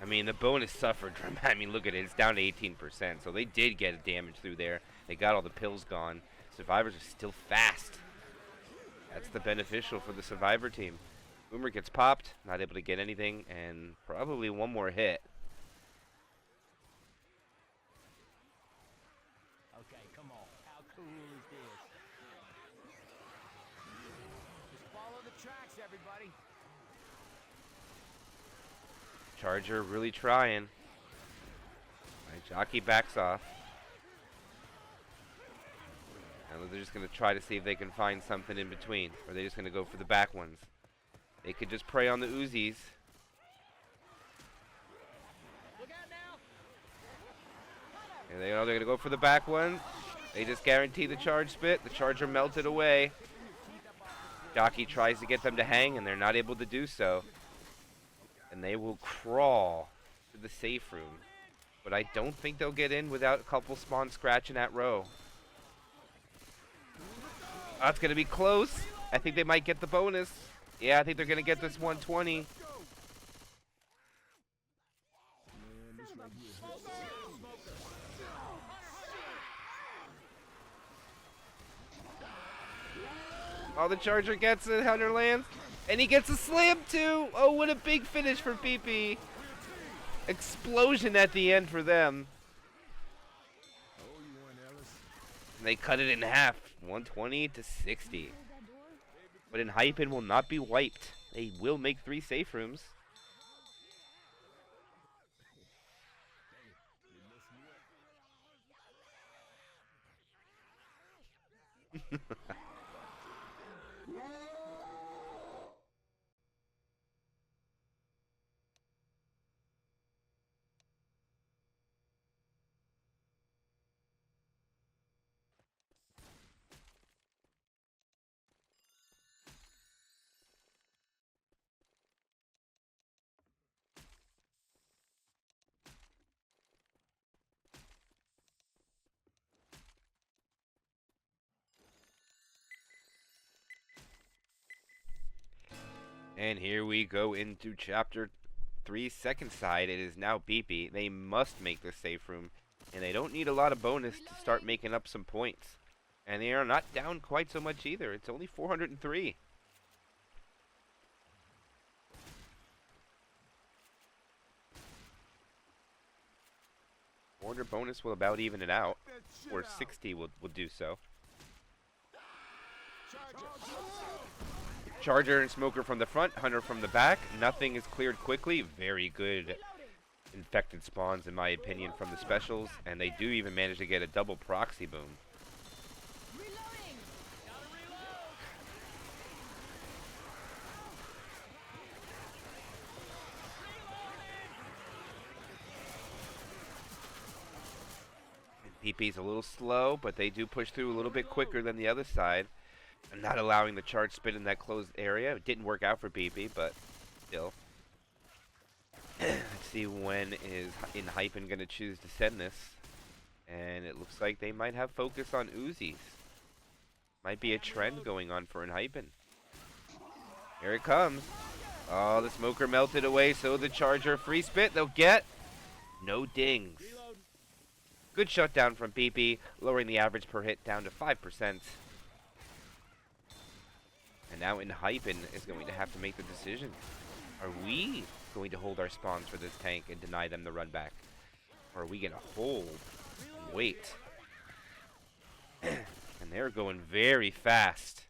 I mean, the bonus suffered. I mean, look at it. It's down to 18%. So they did get damage through there. They got all the pills gone. Survivors are still fast. That's the beneficial for the Survivor team. Boomer gets popped. Not able to get anything. And probably one more hit. Okay, come on. How cool is this? Just follow the tracks, everybody. Charger really trying. Right, Jockey backs off. And they're just going to try to see if they can find something in between. Or are they just going to go for the back ones? They could just prey on the Uzis. And they know they're gonna go for the back one. They just guarantee the charge spit. The charger melted away. Jockey tries to get them to hang, and they're not able to do so. And they will crawl to the safe room. But I don't think they'll get in without a couple spawns scratching that row. That's gonna be close. I think they might get the bonus. Yeah, I think they're gonna get this 120. Oh, the charger gets it. Hunter lands. And he gets a slam too. Oh, what a big finish for PP. Explosion at the end for them. And they cut it in half. 120 to 60. But Enhypen will not be wiped. They will make 3 safe rooms. And here we go into chapter 3, second side. It is now BP. They must make the safe room, and they don't need a lot of bonus to start making up some points. And they are not down quite so much either. It's only 403. Order bonus will about even it out, or 60 will do so. Charger and Smoker from the front, Hunter from the back. Nothing is cleared quickly. Very good infected spawns, in my opinion, from the specials. And they do even manage to get a double proxy boom. PP's a little slow, but they do push through a little bit quicker than the other side. And not allowing the charge spit in that closed area. It didn't work out for PP, but still. Let's see when is Enhypen going to choose to send this. And it looks like they might have focus on Uzis. Might be a trend going on for Enhypen. Here it comes. Oh, the Smoker melted away, so the Charger free spit. They'll get no dings. Good shutdown from PP, lowering the average per hit down to 5%. And now Enhypen is going to have to make the decision. Are we going to hold our spawns for this tank and deny them the run back? Or are we going to hold and wait? And they're going very fast.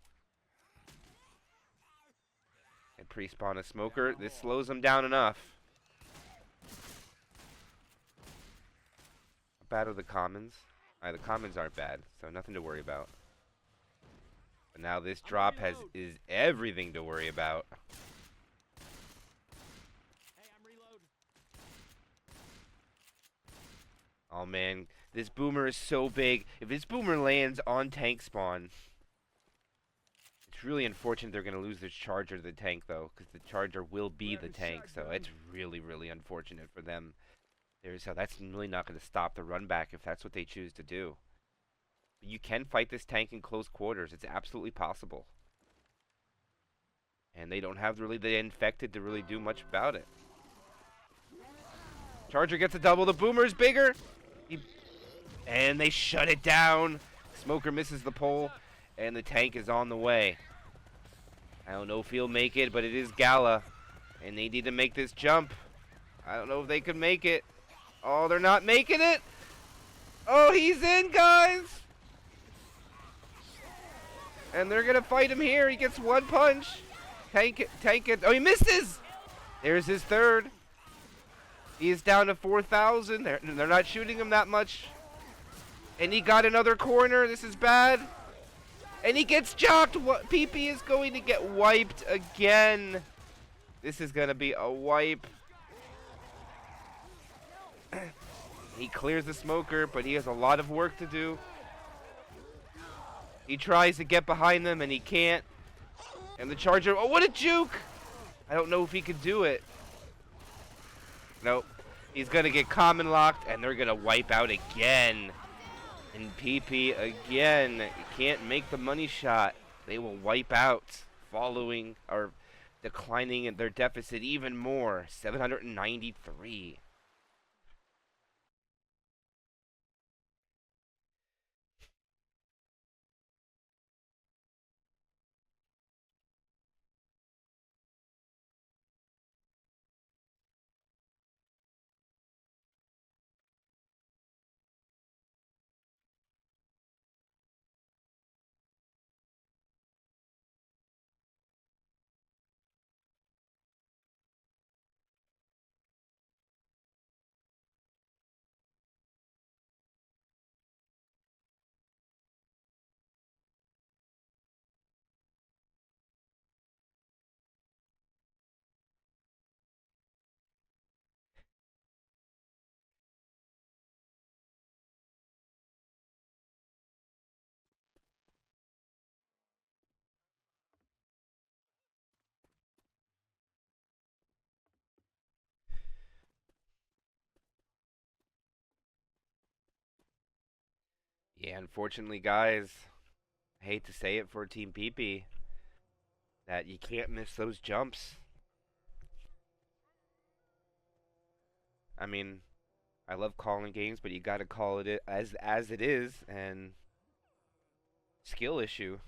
And pre-spawn a Smoker. This slows them down enough. How bad are the commons? The commons aren't bad, so nothing to worry about. But now this drop is everything to worry about. Hey, I'm reloading. Oh man, this boomer is so big. If this boomer lands on tank spawn, it's really unfortunate they're going to lose this charger to the tank though, because the charger will be the tank, so it's really, really unfortunate for them. That's really not going to stop the run back if that's what they choose to do. You can fight this tank in close quarters. It's absolutely possible. And they don't have really the infected to really do much about it. Charger gets a double. The boomer's bigger. And they shut it down. Smoker misses the pole. And the tank is on the way. I don't know if he'll make it, but it is Gala. And they need to make this jump. I don't know if they can make it. Oh, they're not making it. Oh, he's in, guys. And they're going to fight him here. He gets one punch. Tank it. Oh, he misses. There's his third. He is down to 4,000. They're not shooting him that much. And he got another corner. This is bad. And he gets jocked. PP is going to get wiped again. This is gonna be a wipe. He clears the smoker, but he has a lot of work to do. He tries to get behind them, and he can't. And the Charger, oh, what a juke! I don't know if he could do it. Nope. He's gonna get common locked, and they're gonna wipe out again. And PP again. You can't make the money shot. They will wipe out, following or declining their deficit even more. 793. Yeah, unfortunately, guys, I hate to say it for Team PP, that you can't miss those jumps. I mean, I love calling games, but you got to call it as it is, and skill issue.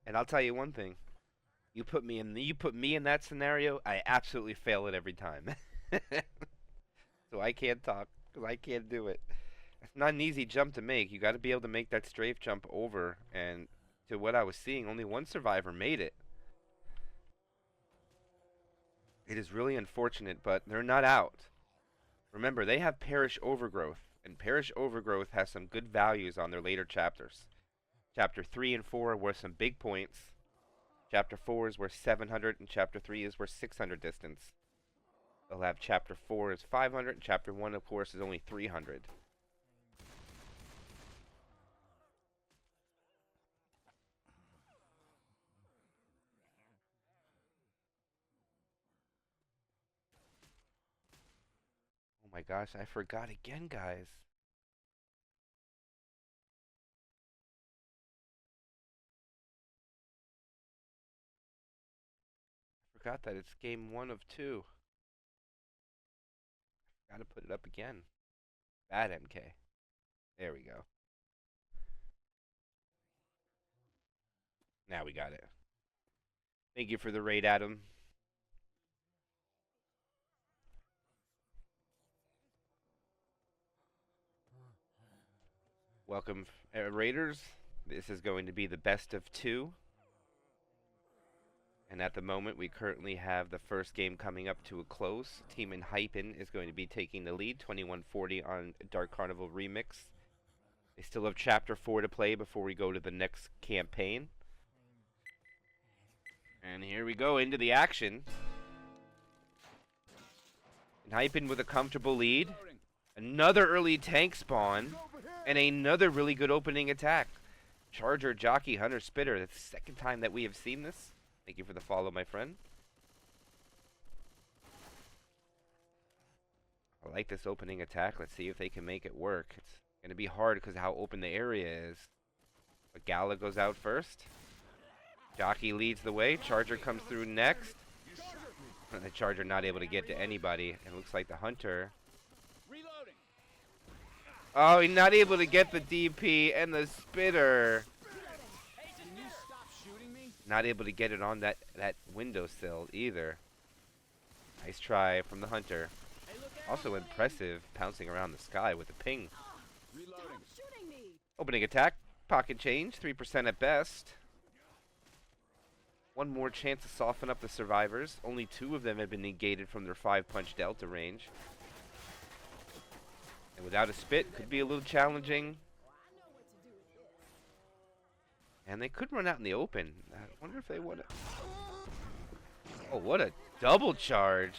And I'll tell you one thing: you put me in that scenario, I absolutely fail it every time. So I can't talk because I can't do it. It's not an easy jump to make. You got to be able to make that strafe jump over, and to what I was seeing, only one survivor made it. It is really unfortunate, but they're not out. Remember, they have Parish Overgrowth, and Parish Overgrowth has some good values on their later chapters. Chapter 3 and 4 were some big points. Chapter 4 is worth 700, and Chapter 3 is worth 600 distance. They'll have Chapter 4 is 500, and Chapter 1, of course, is only 300. Oh my gosh, I forgot again, guys. I forgot that it's game 1 of 2. Gotta put it up again. Bad MK. There we go. Now we got it. Thank you for the raid, Adam. Welcome, Raiders. This is going to be the best of 2. And at the moment, we currently have the first game coming up to a close. Team Enhypen is going to be taking the lead, 2140 on Dark Carnival Remix. They still have Chapter 4 to play before we go to the next campaign. And here we go into the action. Enhypen with a comfortable lead. Another early tank spawn. And another really good opening attack. Charger, Jockey, Hunter, Spitter. That's the second time that we have seen this. Thank you for the follow, my friend. I like this opening attack. Let's see if they can make it work. It's going to be hard because of how open the area is. But Gala goes out first. Jockey leads the way. Charger comes through next. And the Charger not able to get to anybody. And it looks like the Hunter. Reloading. Oh, he's not able to get the DP and the Spitter. Can you stop shooting me? Not able to get it on that windowsill either. Nice try from the Hunter. Also impressive, pouncing around the sky with the ping. Reloading. Shooting me. Opening attack, pocket change, 3% at best. One more chance to soften up the survivors. Only 2 of them have been negated from their 5-punch delta range. And without a spit, could be a little challenging. And they could run out in the open. I wonder if they would. Oh, what a double charge.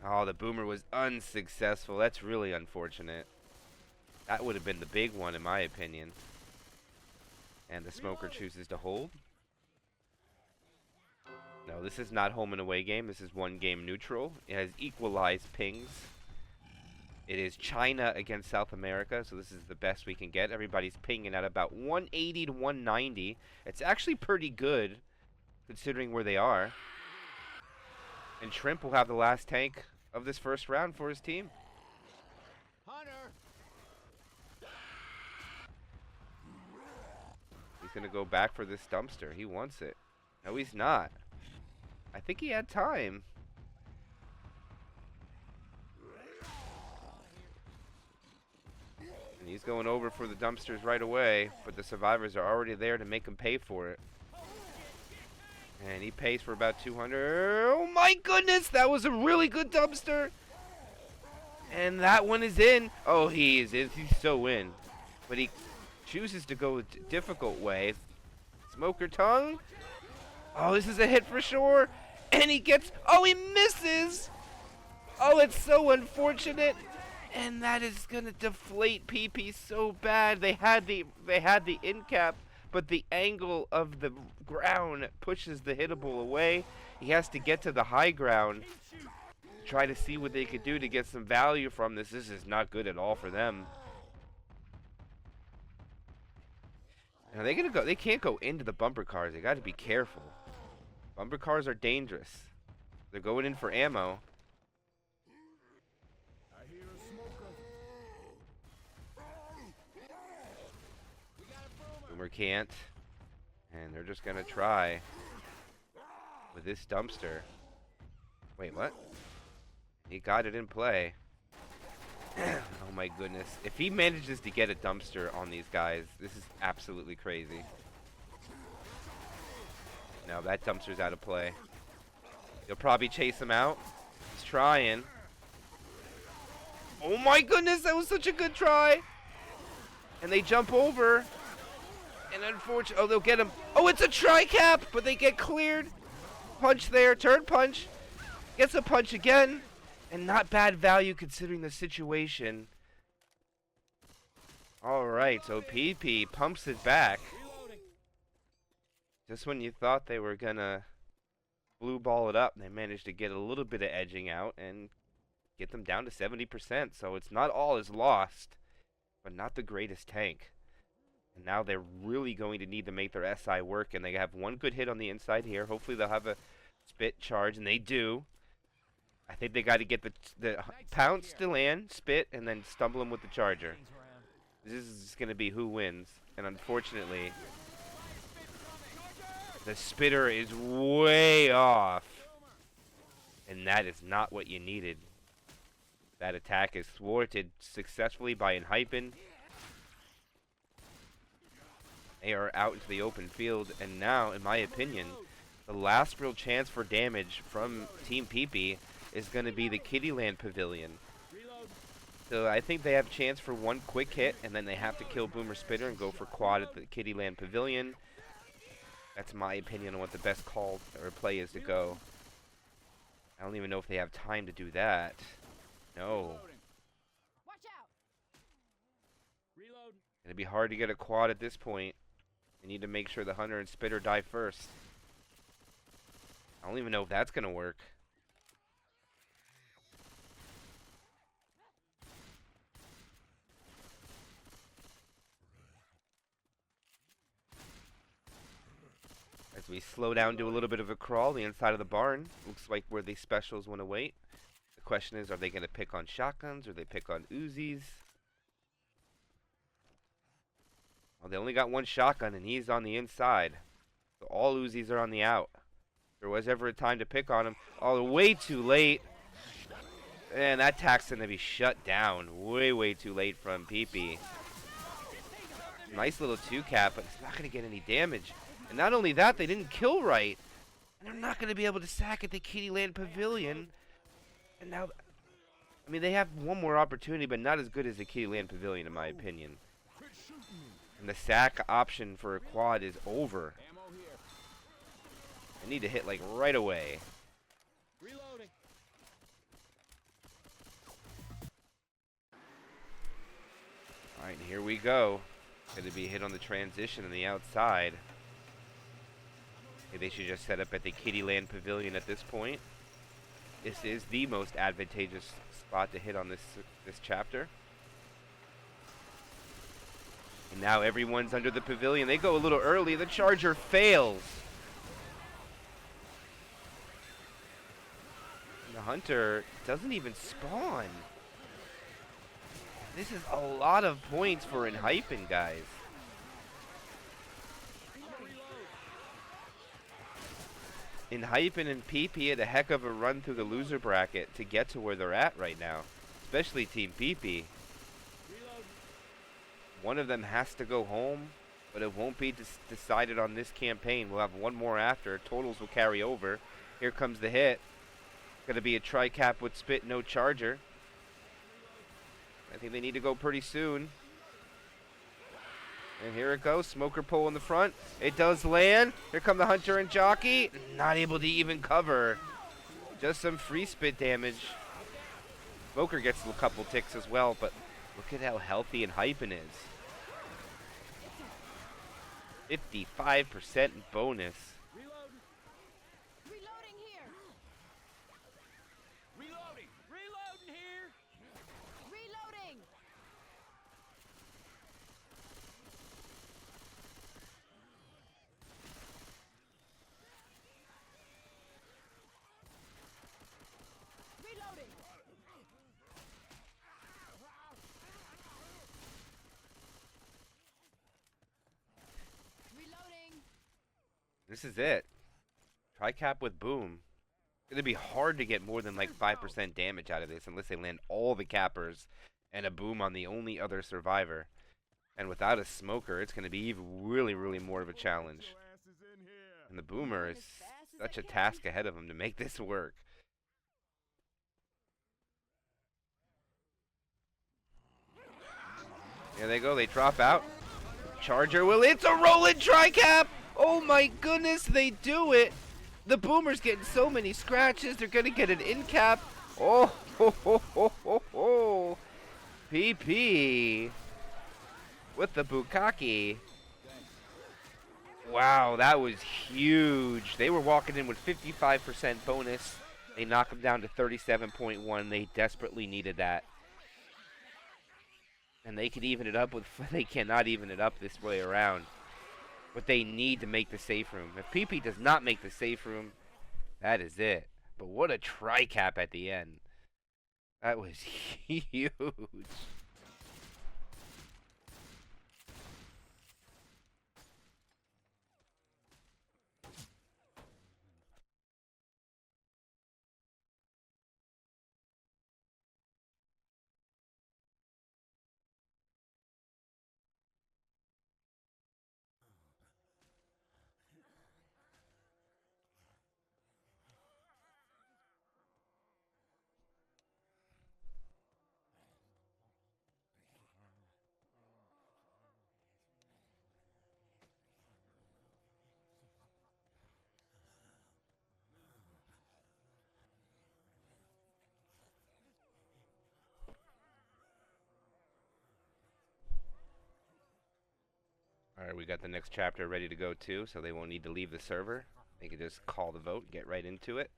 Oh, the boomer was unsuccessful. That's really unfortunate. That would have been the big one, in my opinion. And the smoker chooses to hold. No, this is not home and away game. This is one game neutral. It has equalized pings. It is China against South America, so this is the best we can get. Everybody's pinging at about 180 to 190. It's actually pretty good, considering where they are. And Shrimp will have the last tank of this first round for his team. Hunter! He's going to go back for this dumpster. He wants it. No, he's not. I think he had time. And he's going over for the dumpsters right away, but the survivors are already there to make him pay for it. And he pays for about 200. Oh my goodness, that was a really good dumpster. And that one is in. Oh, he is in. He's so in. But he chooses to go a difficult way. Smoker tongue. Oh, this is a hit for sure. And he gets. Oh, he misses. Oh, it's so unfortunate. And that is gonna deflate PP so bad. They had the in cap, but the angle of the ground pushes the hittable away. He has to get to the high ground, try to see what they could do to get some value from this. This is not good at all for them. Now they're gonna go. They can't go into the bumper cars. They got to be careful. Bumper cars are dangerous. They're going in for ammo. I hear a smoker. Boomer can't. And they're just gonna try with this dumpster. Wait, what? He got it in play. Oh my goodness. If he manages to get a dumpster on these guys, this is absolutely crazy. No, that dumpster's out of play. He'll probably chase him out. He's trying. Oh my goodness, that was such a good try. And they jump over. And unfortunately, oh, they'll get him. Oh, it's a tri-cap, but they get cleared. Punch there, turn punch. Gets a punch again. And not bad value considering the situation. Alright, so PP pumps it back. Just when you thought they were gonna blue ball it up, they managed to get a little bit of edging out and get them down to 70%. So it's not all is lost, but not the greatest tank. And now they're really going to need to make their SI work, and they have one good hit on the inside here. Hopefully they'll have a spit charge, and they do. I think they got to get the pounce to land, spit, and then stumble him with the charger. This is going to be who wins. And unfortunately, the spitter is way off. And that is not what you needed. That attack is thwarted successfully by Enhypen. They are out into the open field. And now, in my opinion, the last real chance for damage from Team PP is going to be the Kittyland Pavilion. So I think they have a chance for one quick hit, and then they have to kill Boomer Spitter and go for quad at the Kittyland Pavilion. That's my opinion on what the best call or play is to go. I don't even know if they have time to do that. No. Watch out! Reload. It'd be hard to get a quad at this point. They need to make sure the Hunter and Spitter die first. I don't even know if that's going to work. As we slow down to a little bit of a crawl, the inside of the barn looks like where the specials want to wait. The question is, are they going to pick on shotguns or they pick on Uzis? Well, they only got one shotgun and he's on the inside. So all Uzis are on the out. If there was ever a time to pick on him, oh, way too late. And that attack's going to be shut down way too late from PP. Nice little 2-cap, but it's not going to get any damage. And not only that, they didn't kill right. And they're not going to be able to sack at the Kittyland Pavilion. And now, I mean, they have one more opportunity, but not as good as the Kittyland Pavilion, in my opinion. And the sack option for a quad is over. Ammo here. I need to hit like right away. Reloading. Alright, here we go. Gonna be hit on the transition on the outside. Maybe they should just set up at the Kittyland Pavilion at this point. This is the most advantageous spot to hit on this chapter. And now everyone's under the pavilion. They go a little early. The charger fails. And the hunter doesn't even spawn. This is a lot of points for Enhypen, guys. Enhypen and PP had a heck of a run through the loser bracket to get to where they're at right now. Especially Team PP. One of them has to go home, but it won't be decided on this campaign. We'll have one more after. Totals will carry over. Here comes the hit. Gonna be a tri-cap with spit, no charger. I think they need to go pretty soon. And here it goes. Smoker pole in the front. It does land. Here come the hunter and jockey. Not able to even cover. Just some free spit damage. Smoker gets a couple ticks as well, but look at how healthy Enhypen is. 55% bonus. Reloading here. Reloading. Reloading here. Reloading. Reloading. Reloading. This is it. Tri-cap with boom. It'd be hard to get more than like 5% damage out of this unless they land all the cappers and a boom on the only other survivor. And without a smoker, it's going to be even really, really more of a challenge. And the boomer is such a task ahead of him to make this work. There they go. They drop out. Charger will. It's a rolling tri-cap. Oh my goodness, they do it. The boomer's getting so many scratches. They're going to get an in cap. Oh, ho, ho, ho, ho, ho. PP with the bukkake. Wow, that was huge. They were walking in with 55% bonus. They knock them down to 37.1. They desperately needed that. And they could even it up with... They cannot even it up this way around. But they need to make the safe room. If PP does not make the safe room, that is it. But what a tri-cap at the end. That was huge. Alright, we got the next chapter ready to go too, so they won't need to leave the server. They can just call the vote, get right into it.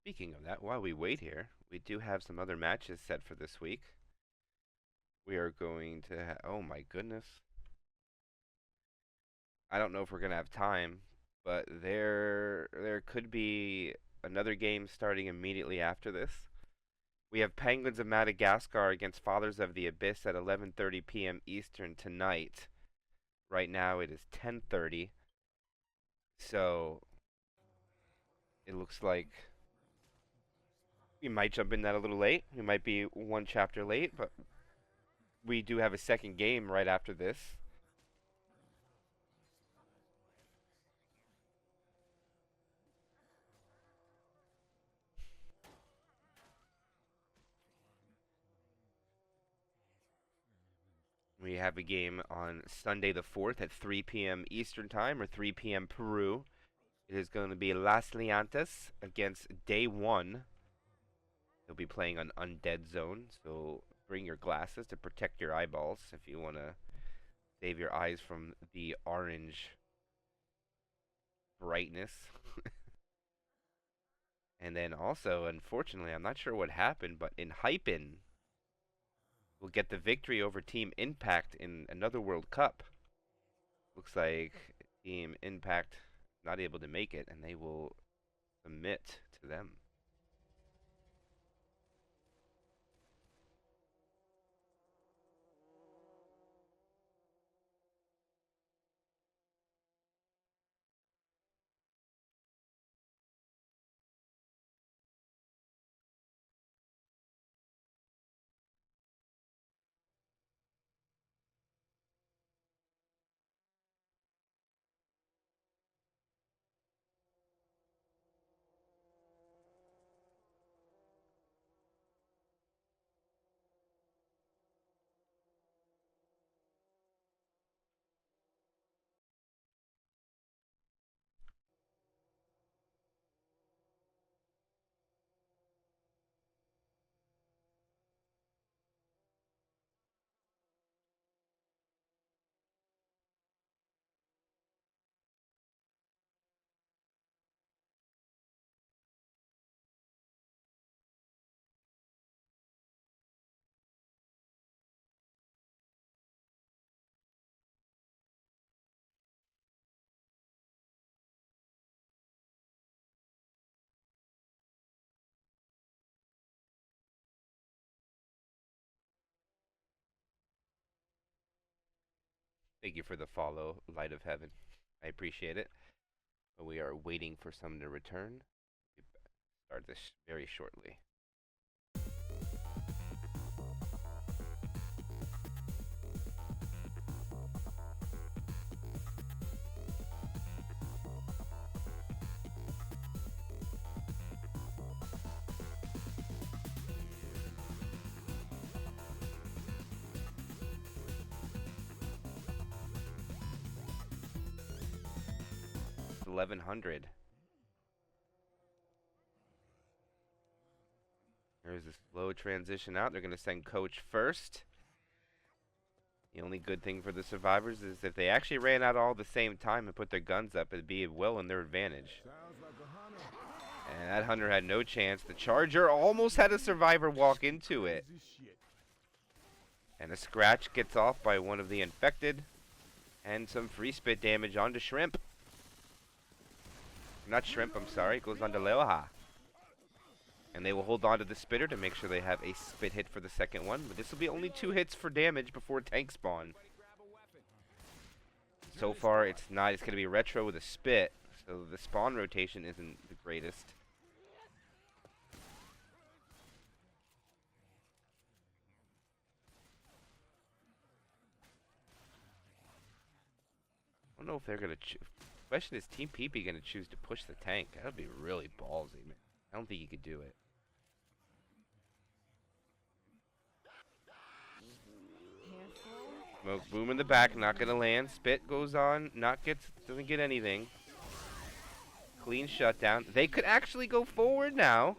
Speaking of that, while we wait here, we do have some other matches set for this week. We are going to oh my goodness. I don't know if we're going to have time, but there could be another game starting immediately after this. We have Penguins of Madagascar against Fathers of the Abyss at 11:30 p.m. Eastern tonight. Right now it is 10:30. So it looks like we might jump in that a little late. We might be one chapter late, but we do have a second game right after this. We have a game on Sunday the 4th at 3 p.m. Eastern Time or 3 p.m. Peru. It is going to be Las Liantas against Day 1. They'll be playing on Undead Zone, so bring your glasses to protect your eyeballs if you want to save your eyes from the orange brightness. And then also, unfortunately, I'm not sure what happened, but Enhypen will get the victory over Team Impact in another World Cup. Looks like Team Impact not able to make it, and they will submit to them. Thank you for the follow, Light of Heaven. I appreciate it. But we are waiting for someone to return. We start this very shortly. It's 1100. There's a slow transition out. They're going to send coach first. The only good thing for the survivors is if they actually ran out all the same time and put their guns up, it'd be well in their advantage. And that hunter had no chance. The charger almost had a survivor walk into it. And a scratch gets off by one of the infected. And some free spit damage onto Shrimp. Not Shrimp, I'm sorry. It goes onto Leoha. And they will hold on to the spitter to make sure they have a spit hit for the second one. But this will be only 2 hits for damage before tank spawn. So far, it's not. It's going to be retro with a spit. So the spawn rotation isn't the greatest. I don't know if they're going to... Question is, Team PP going to choose to push the tank? That would be really ballsy, man. I don't think he could do it. Smoke boom in the back, not gonna land. Spit goes on, doesn't get anything. Clean shutdown. They could actually go forward now.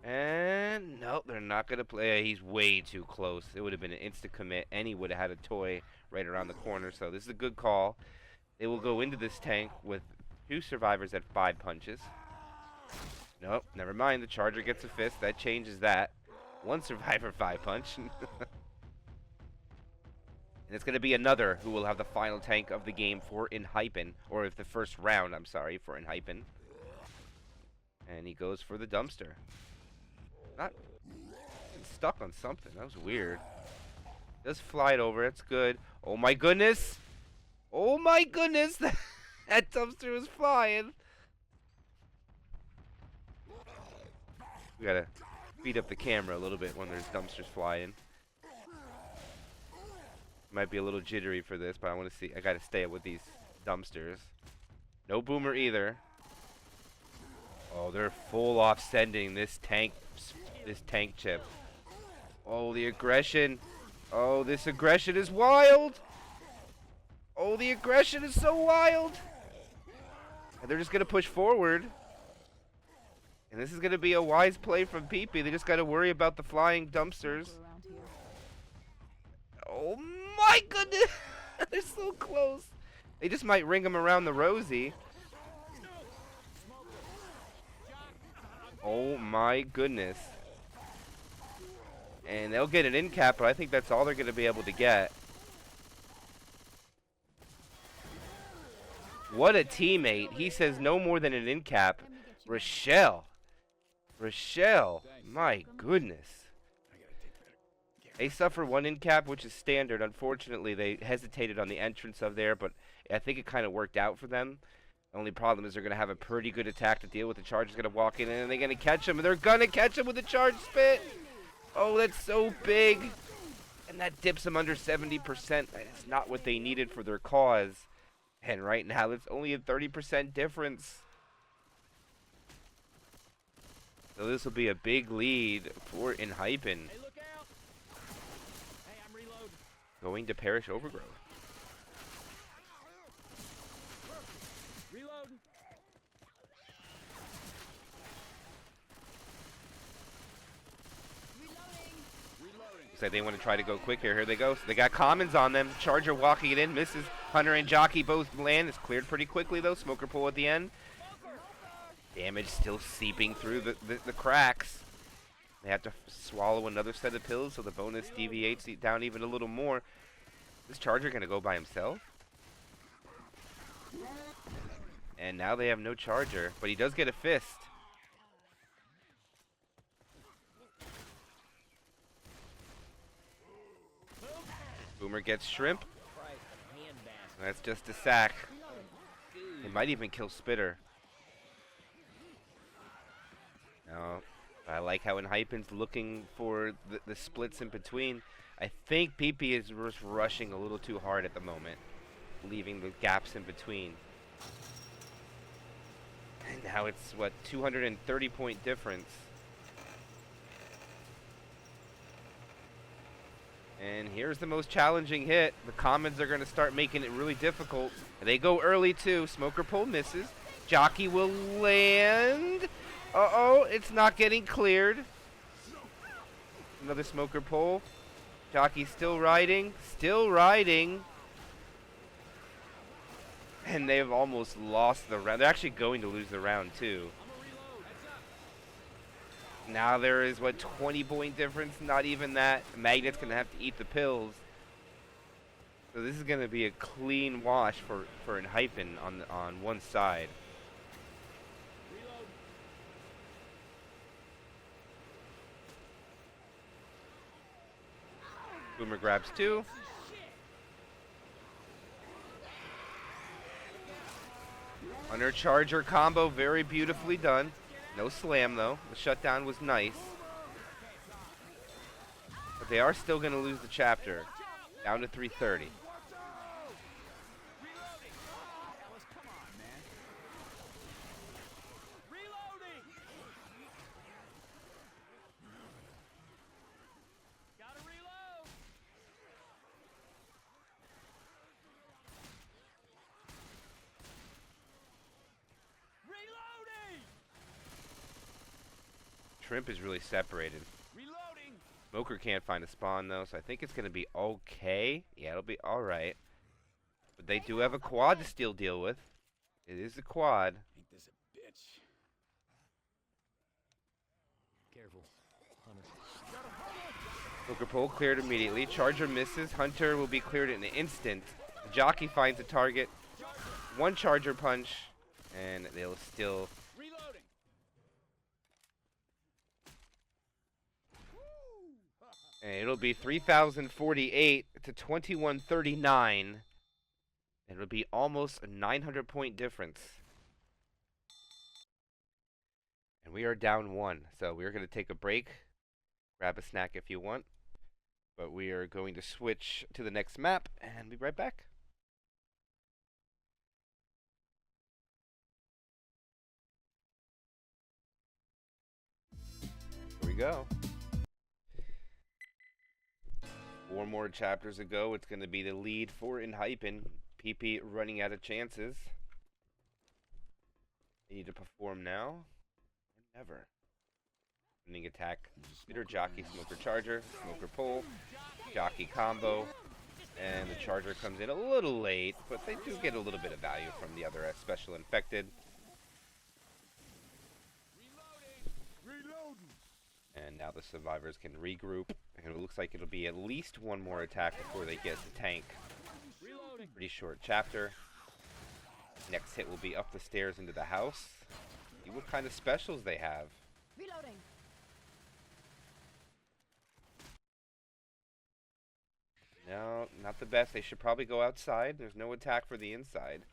And nope, they're not gonna play. He's way too close. It would have been an instant commit, and he would have had a toy right around the corner. So this is a good call. They will go into this tank with 2 survivors at 5 punches. Nope, never mind. The charger gets a fist. That changes that. 1 survivor, 5 punch. And it's going to be another who will have the final tank of the game for Enhypen. Or if the first round, I'm sorry, for Enhypen. And he goes for the dumpster. Not stuck on something. That was weird. Just fly it over. It's good. Oh my goodness. Oh my goodness. That dumpster was flying. We gotta speed up the camera a little bit when there's dumpsters flying. Might be a little jittery for this, but I want to see. I gotta stay up with these dumpsters. No boomer either. Oh, they're full off sending this tank chip. Oh, the aggression. Oh, this aggression is wild. Oh, the aggression is so wild. And they're just gonna push forward. And this is gonna be a wise play from Pee-Pee. They just gotta worry about the flying dumpsters. Oh my goodness! They're so close. They just might ring them around the rosy. Oh my goodness. And they'll get an end cap, but I think that's all they're gonna be able to get. What a teammate. He says no more than an end cap. Rochelle. My goodness. They suffer 1 end cap, which is standard. Unfortunately, they hesitated on the entrance of there, but I think it kind of worked out for them. The only problem is they're going to have a pretty good attack to deal with. The Charger's going to walk in, and they're going to catch him. And they're going to catch him with the charge spit. Oh, that's so big. And that dips them under 70%. That is not what they needed for their cause. And right now, it's only a 30% difference. So this will be a big lead for Enhypen. Hey, look out! Hey, I'm reloading. Going to Parish Overgrowth. Reloading. Reloading. Looks like they want to try to go quick here. Here they go. So they got commons on them. Charger walking it in. Misses. Hunter and Jockey both land. It's cleared pretty quickly, though. Smoker pull at the end. Damage still seeping through the cracks. They have to swallow another set of pills, so the bonus deviates down even a little more. Is Charger going to go by himself? And now they have no Charger, but he does get a fist. Boomer gets shrimp. That's just a sack. He might even kill Spitter. No, I like how Enhypen's looking for the splits in between. I think PP is just rushing a little too hard at the moment, leaving the gaps in between. And now it's, what, 230 point difference. And here's the most challenging hit. The commons are going to start making it really difficult. They go early, too. Smoker pull misses. Jockey will land. Uh-oh, it's not getting cleared. Another smoker pull. Jockey still riding. Still riding. And they've almost lost the round. They're actually going to lose the round, too. Now there is, what, 20 point difference? Not even that. Magnet's going to have to eat the pills. So this is going to be a clean wash for Enhypen on one side. Boomer grabs 2. Under Charger combo, very beautifully done. No slam, though. The shutdown was nice. But they are still going to lose the chapter. Down to 330. Shrimp is really separated. Reloading. Smoker can't find a spawn, though, so I think it's going to be okay. Yeah, it'll be alright. But they do have a quad to still deal with. It is a quad. Ain't this a bitch? Careful, Hunter. Smoker pole cleared immediately. Charger misses. Hunter will be cleared in an instant. Jockey finds a target. One charger punch, and they'll still. Reloading. And it'll be 3,048 to 2,139. And it'll be almost a 900-point difference. And we are down one. So we're going to take a break. Grab a snack if you want. But we are going to switch to the next map and be right back. Here we go. 4 more chapters ago, it's going to be the lead for Enhypen. PP running out of chances. They need to perform now or never. Running attack, Spitter Jockey, Smoker Charger, Smoker Pull, Jockey Combo, and the Charger comes in a little late, but they do get a little bit of value from the other Special Infected. And now the survivors can regroup, and it looks like it'll be at least one more attack before they get the tank. Pretty short chapter. Next hit will be up the stairs into the house. See what kind of specials they have. Reloading. No, not the best. They should probably go outside. There's no attack for the inside.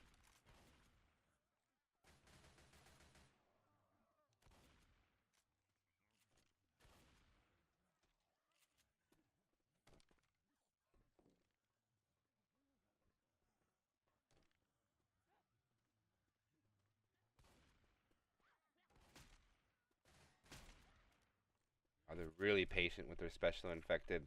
Oh, they're really patient with their Special Infected.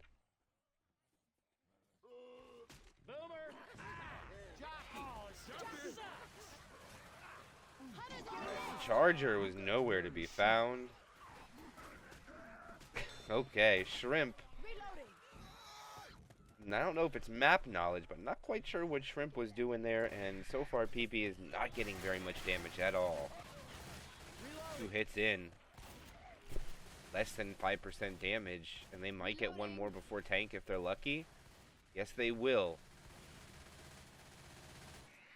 Charger was nowhere to be found. Okay, Shrimp. And I don't know if it's map knowledge, but I'm not quite sure what Shrimp was doing there, and so far PP is not getting very much damage at all. 2 hits in. Less than 5% damage, and they might get one more before tank if they're lucky. Yes, they will.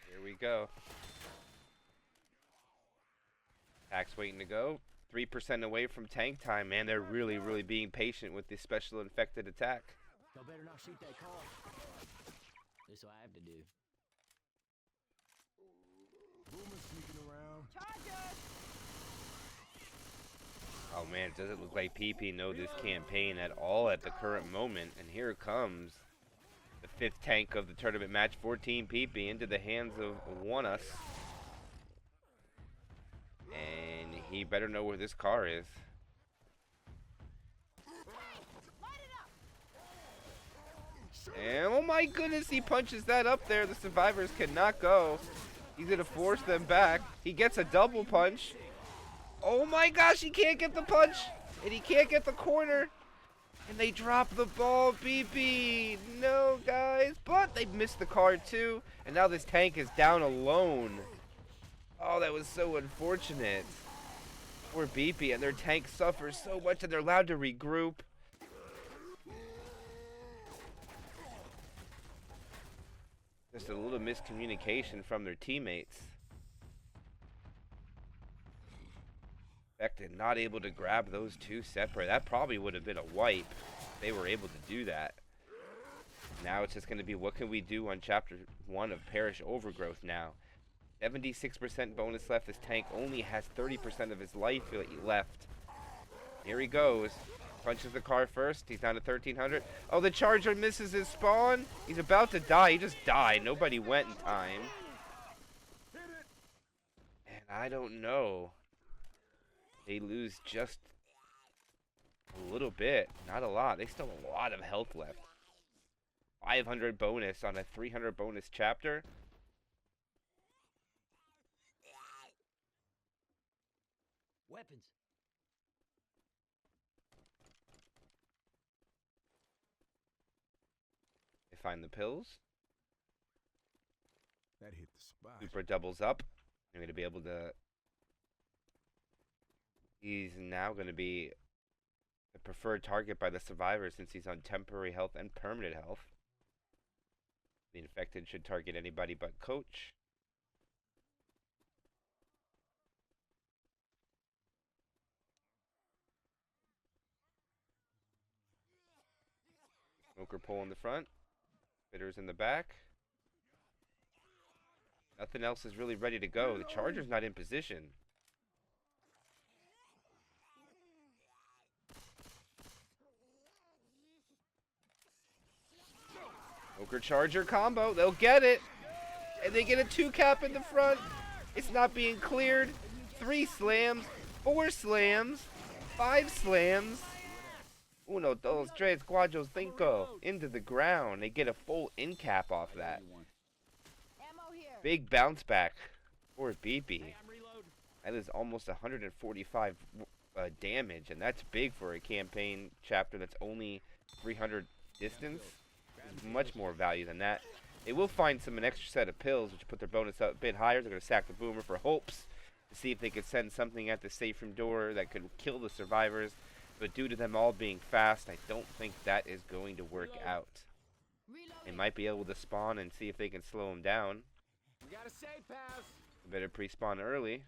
Here we go. Attack's waiting to go. 3% away from tank time, man. They're really, really being patient with this Special Infected attack. Y'all better not shoot that car. This what I have to do. Boomer sneaking around. Charger. Oh man, it doesn't look like PP know this campaign at all at the current moment. And here comes the 5th tank of the tournament match, 14 PP, into the hands of Onus. And he better know where this car is. And oh my goodness, he punches that up there. The survivors cannot go. He's going to force them back. He gets a double punch. Oh my gosh, he can't get the punch. And he can't get the corner. And they drop the ball, BP. No, guys. But they missed the car too. And now this tank is down alone. Oh, that was so unfortunate. Poor BP, and their tank suffers so much that they're allowed to regroup. Just a little miscommunication from their teammates. Infected not able to grab those 2 separate. That probably would have been a wipe if they were able to do that. Now it's just going to be what can we do on chapter 1 of Parish Overgrowth now. 76% bonus left. This tank only has 30% of his life left. Here he goes. Punches the car first. He's down to 1,300. Oh, the Charger misses his spawn. He's about to die. He just died. Nobody went in time. And I don't know. They lose just a little bit. Not a lot. They still have a lot of health left. 500 bonus on a 300 bonus chapter. Weapons. They find the pills. That hit the spot. Super doubles up. I'm going to be able to... He's now going to be the preferred target by the survivor since he's on temporary health and permanent health. The infected should target anybody but Coach. Smoker pole in the front. Spitters in the back. Nothing else is really ready to go. The Charger's not in position. Smoker Charger combo. They'll get it. And they get a 2-cap in the front. It's not being cleared. 3 slams. 4 slams. 5 slams. Uno, dos, tres, cuatro, cinco. Into the ground. They get a full in-cap off that. Ammo here. Big bounce back for BB. That is almost 145 damage, and that's big for a campaign chapter that's only 300 distance. There's much more value than that. They will find an extra set of pills, which put their bonus up a bit higher. They're going to sack the boomer for hopes to see if they could send something at the safe room door that could kill the survivors. But due to them all being fast, I don't think that is going to work out. They might be able to spawn and see if they can slow them down. We got a safe pass. Better pre-spawn early.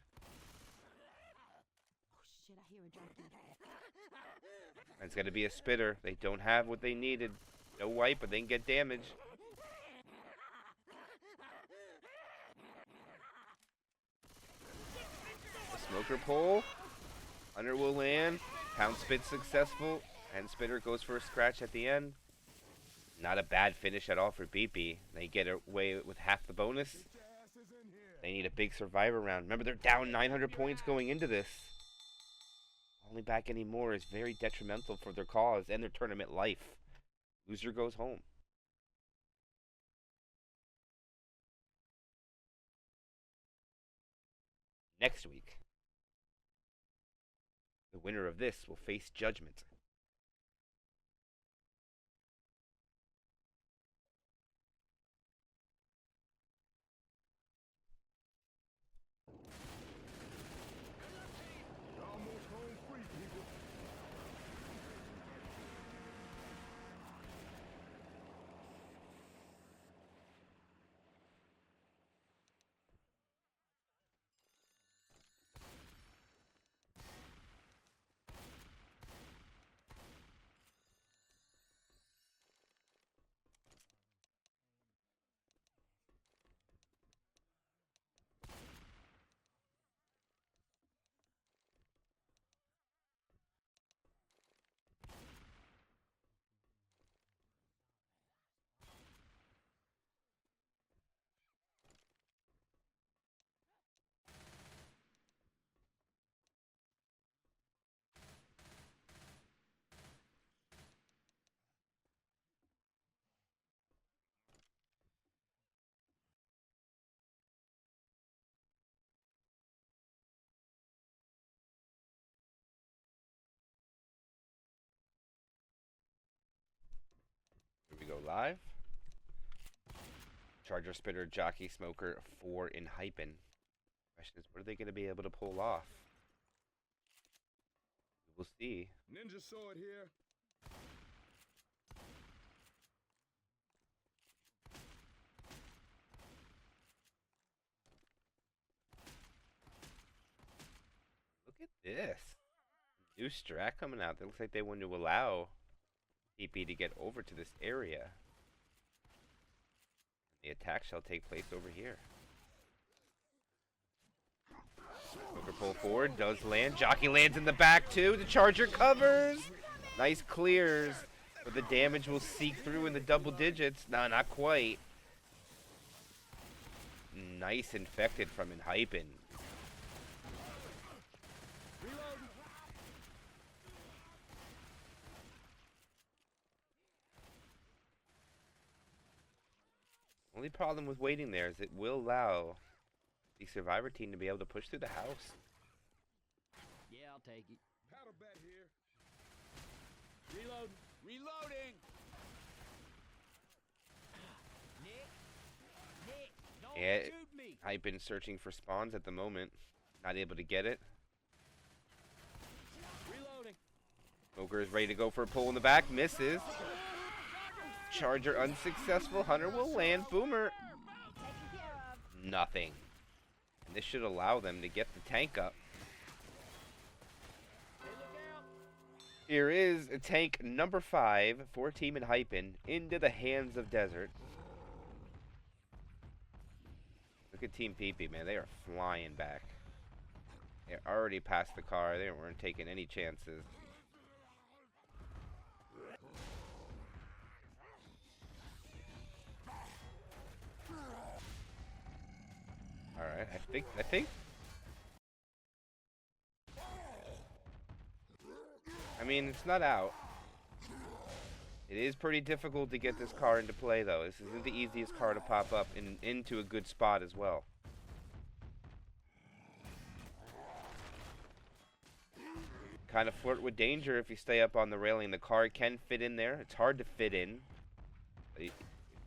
Oh shit, I hear a drop dead. It's going to be a spitter. They don't have what they needed. No wipe, but they can get damage. A smoker pole. Hunter will land. Pound spit successful. And spitter goes for a scratch at the end. Not a bad finish at all for BP. They get away with half the bonus. They need a big survivor round. Remember, they're down 900 points going into this. Only back anymore is very detrimental for their cause and their tournament life. Loser goes home. Next week, the winner of this will face judgment. Almost home free, people. Here we go live. Charger, Spitter, Jockey, Smoker, 4 Enhypen. Question is, what are they going to be able to pull off? We'll see. Ninja sword here. Look at this. New strat coming out. That looks like they want to allow TP to get over to this area. The attack shall take place over here. Smoker pull forward, does land. Jockey lands in the back too. The Charger covers. Nice clears. But the damage will seek through in the double digits. No, not quite. Nice infected from Enhypen. Only problem with waiting there is it will allow the survivor team to be able to push through the house. Yeah, I'll take it. Paddle bat here. Reload. Reloading. Nick, don't Yeah. shoot me. Enhypen searching for spawns at the moment. Not able to get it. Reloading. Smoker is ready to go for a pull in the back. Misses. Charger unsuccessful. Hunter will land. Boomer. Nothing. And this should allow them to get the tank up. Here is a tank number 5 for Team Enhypen into the hands of Desert. Look at Team PP, man. They are flying back. They're already past the car. They weren't taking any chances. Alright, I think. I mean, it's not out. It is pretty difficult to get this car into play, though. This isn't the easiest car to pop up into a good spot as well. Kind of flirt with danger if you stay up on the railing. The car can fit in there. It's hard to fit in,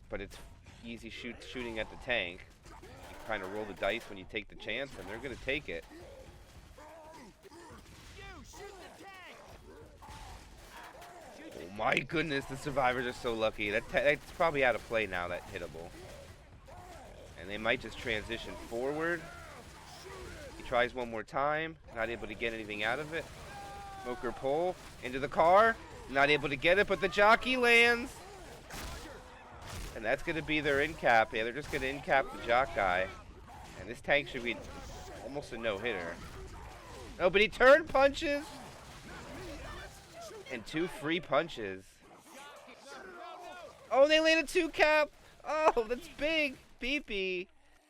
but it's easy shooting at the tank. You kind of roll the dice when you take the chance, and they're going to take it. Oh my goodness, the survivors are so lucky. That's probably out of play now, that hittable. And they might just transition forward. He tries one more time, not able to get anything out of it. Smoker pull into the car, not able to get it, but the jockey lands. And that's going to be their in cap. Yeah, they're just going to in cap the jock guy. And this tank should be almost a no-hitter. Oh, but he turn punches. And 2 free punches. Oh, they landed 2 cap. Oh, that's big. PP.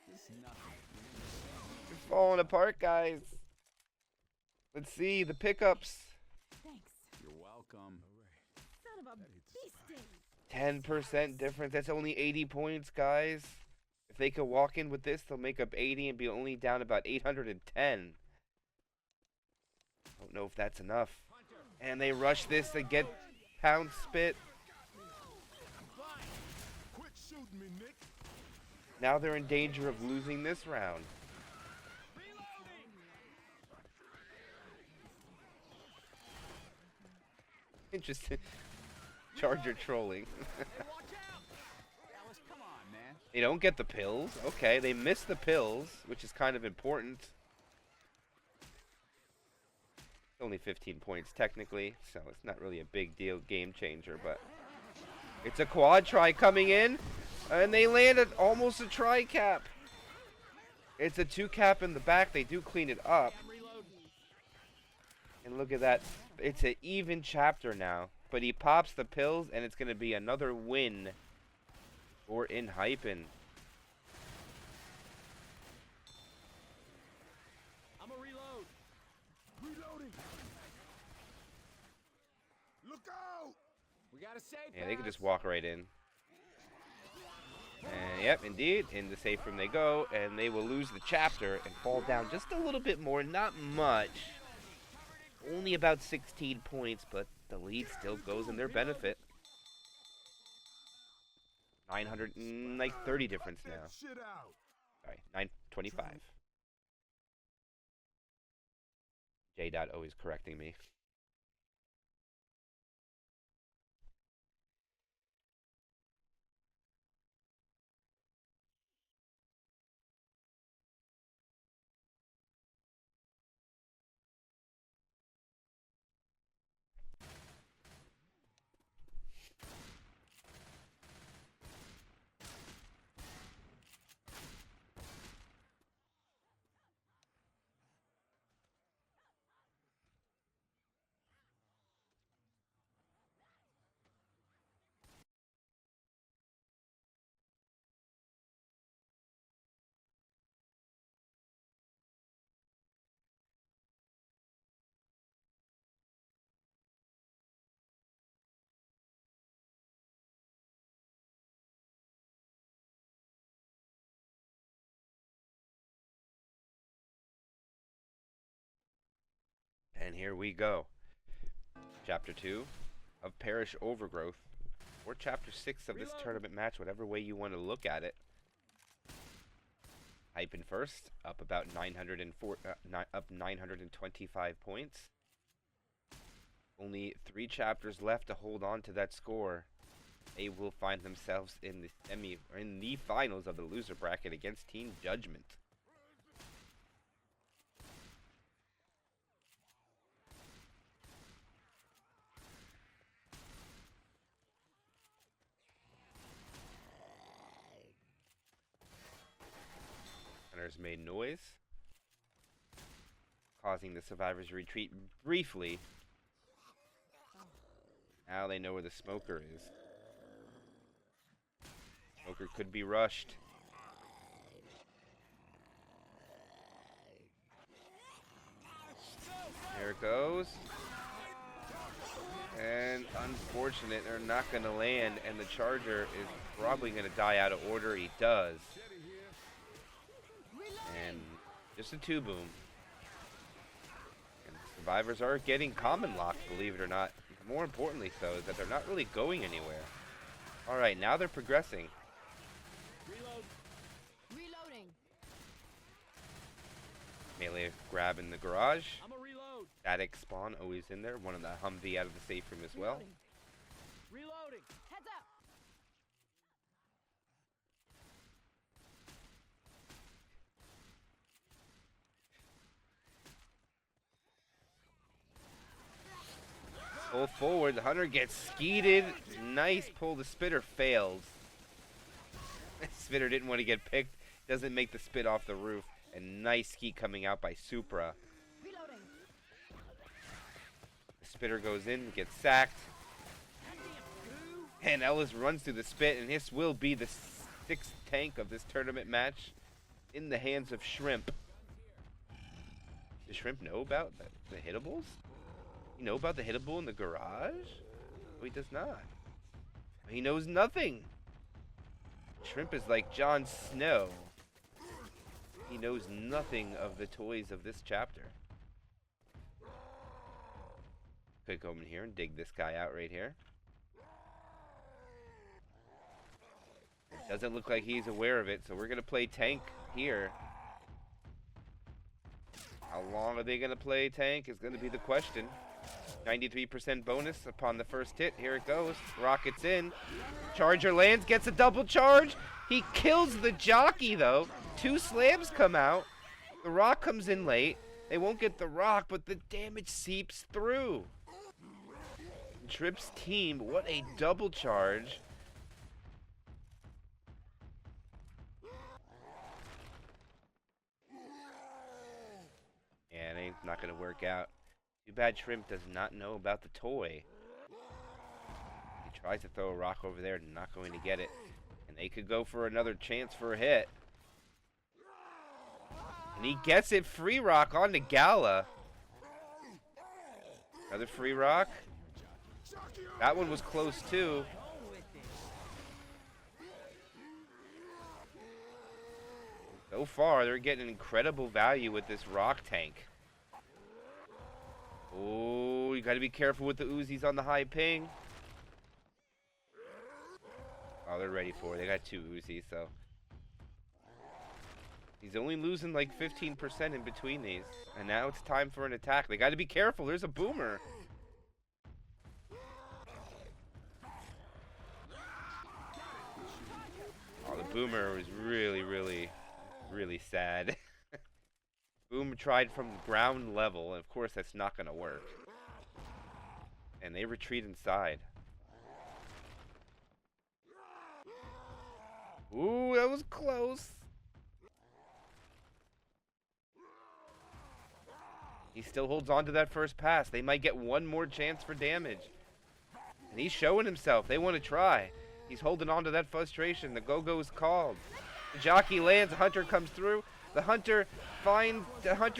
You're falling apart, guys. Let's see the pickups. Thanks. You're welcome. Son of a beastie. 10% difference. That's only 80 points, guys. If they could walk in with this, they'll make up 80 and be only down about 810. Don't know if that's enough. And they rush this to get pound spit. Quit shooting me, Nick. Now they're in danger of losing this round. Interesting. Charger trolling. Come on, man. They don't get the pills. Okay, they miss the pills, which is kind of important. It's only 15 points technically, so it's not really a big deal game changer, but it's a quad try coming in, and they landed almost a tri cap. It's a 2 cap in the back. They do clean it up. And look at that. It's an even chapter now. But he pops the pills, and it's going to be another win for Enhypen. I'm a reload. Reloading. Look out! We got a safe. Yeah, they can just walk right in. And yep, indeed, in the safe room they go, and they will lose the chapter and fall down just a little bit more, not much. Only about 16 points, but the lead still goes in their benefit. 930 difference now. That shit out. Sorry, 925. J. always correcting me. And here we go. Chapter 2 of Parish Overgrowth. Or Chapter 6 of this tournament match, whatever way you want to look at it. Hypen first, up about 925 points. Only 3 chapters left to hold on to that score. They will find themselves in the finals of the loser bracket against Team Judgment. Hunters made noise, causing the survivors to retreat briefly. Now they know where the smoker is. Smoker could be rushed. There it goes. And unfortunate, they're not going to land, and the charger is probably going to die out of order. He does. And just a 2-boom. And survivors are getting common locked, believe it or not. More importantly, so, is that they're not really going anywhere. Alright, now they're progressing. Reloading. Melee grab in the garage. I'm a reload. Static spawn always in there. One of the Humvee out of the safe room as well. Reloading. Heads up. Pull forward. The hunter gets skeeted. Nice pull. The spitter fails. Spitter didn't want to get picked. Doesn't make the spit off the roof. And nice skeet coming out by Supra. Reloading. The spitter goes in, gets sacked. And Ellis runs through the spit, and this will be the 6th tank of this tournament match in the hands of Shrimp. Does Shrimp know about the hittables? You know about the hittable in the garage? No, he does not. He knows nothing. Shrimp is like Jon Snow. He knows nothing of the toys of this chapter. Could go in here and dig this guy out right here. It doesn't look like he's aware of it, so we're going to play tank here. How long are they going to play tank is going to be the question. 93% bonus upon the first hit. Here it goes. Rockets in. Charger lands, gets a double charge. He kills the jockey, though. 2 slams come out. The rock comes in late. They won't get the rock, but the damage seeps through. Trip's team, what a double charge. And it's not going to work out. Too bad Shrimp does not know about the toy. He tries to throw a rock over there, not going to get it. And they could go for another chance for a hit. And he gets it. Free rock onto Gala. Another free rock. That one was close too. So far, they're getting incredible value with this rock tank. Oh, you got to be careful with the Uzis on the high ping. Oh, they're ready for it. They got 2 Uzis, so. He's only losing like 15% in between these. And now it's time for an attack. They got to be careful. There's a boomer. Oh, the boomer was really sad. Boom tried from ground level, and of course that's not going to work. And they retreat inside. Ooh, that was close. He still holds on to that first pass. They might get one more chance for damage. And he's showing himself. They want to try. He's holding on to that frustration. The go-go is called. The jockey lands. The hunter comes through. The hunter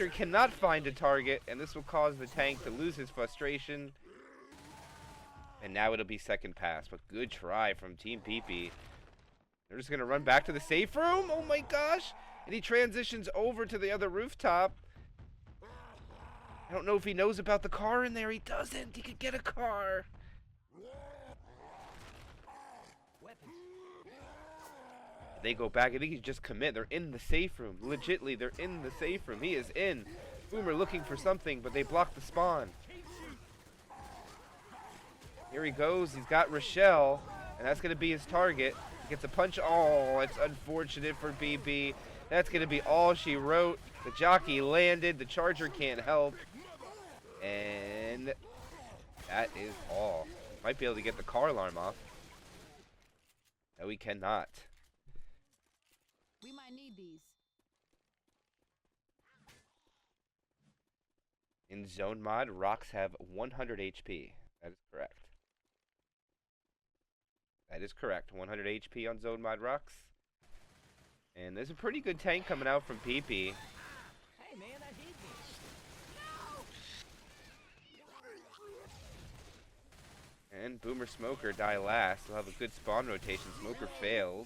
cannot find a target, and this will cause the tank to lose his frustration. And now it'll be second pass, but good try from Team PP. They're just gonna run back to the safe room. Oh my gosh! And he transitions over to the other rooftop. I don't know if he knows about the car in there. He doesn't. He could get a car. They go back. I think he's just commit. They're in the safe room. Legitly, they're in the safe room. He is in. Boomer looking for something, but they block the spawn. Here he goes. He's got Rochelle, and that's going to be his target. He gets a punch. Oh, it's unfortunate for BB. That's going to be all she wrote. The jockey landed. The charger can't help. And that is all. Might be able to get the car alarm off. No, we cannot. We might need these. In zone mod, rocks have 100 HP. That is correct. That is correct. 100 HP on zone mod rocks. And there's a pretty good tank coming out from PP. Hey man, that hit me. And Boomer Smoker die last. They'll have a good spawn rotation. Smoker fails.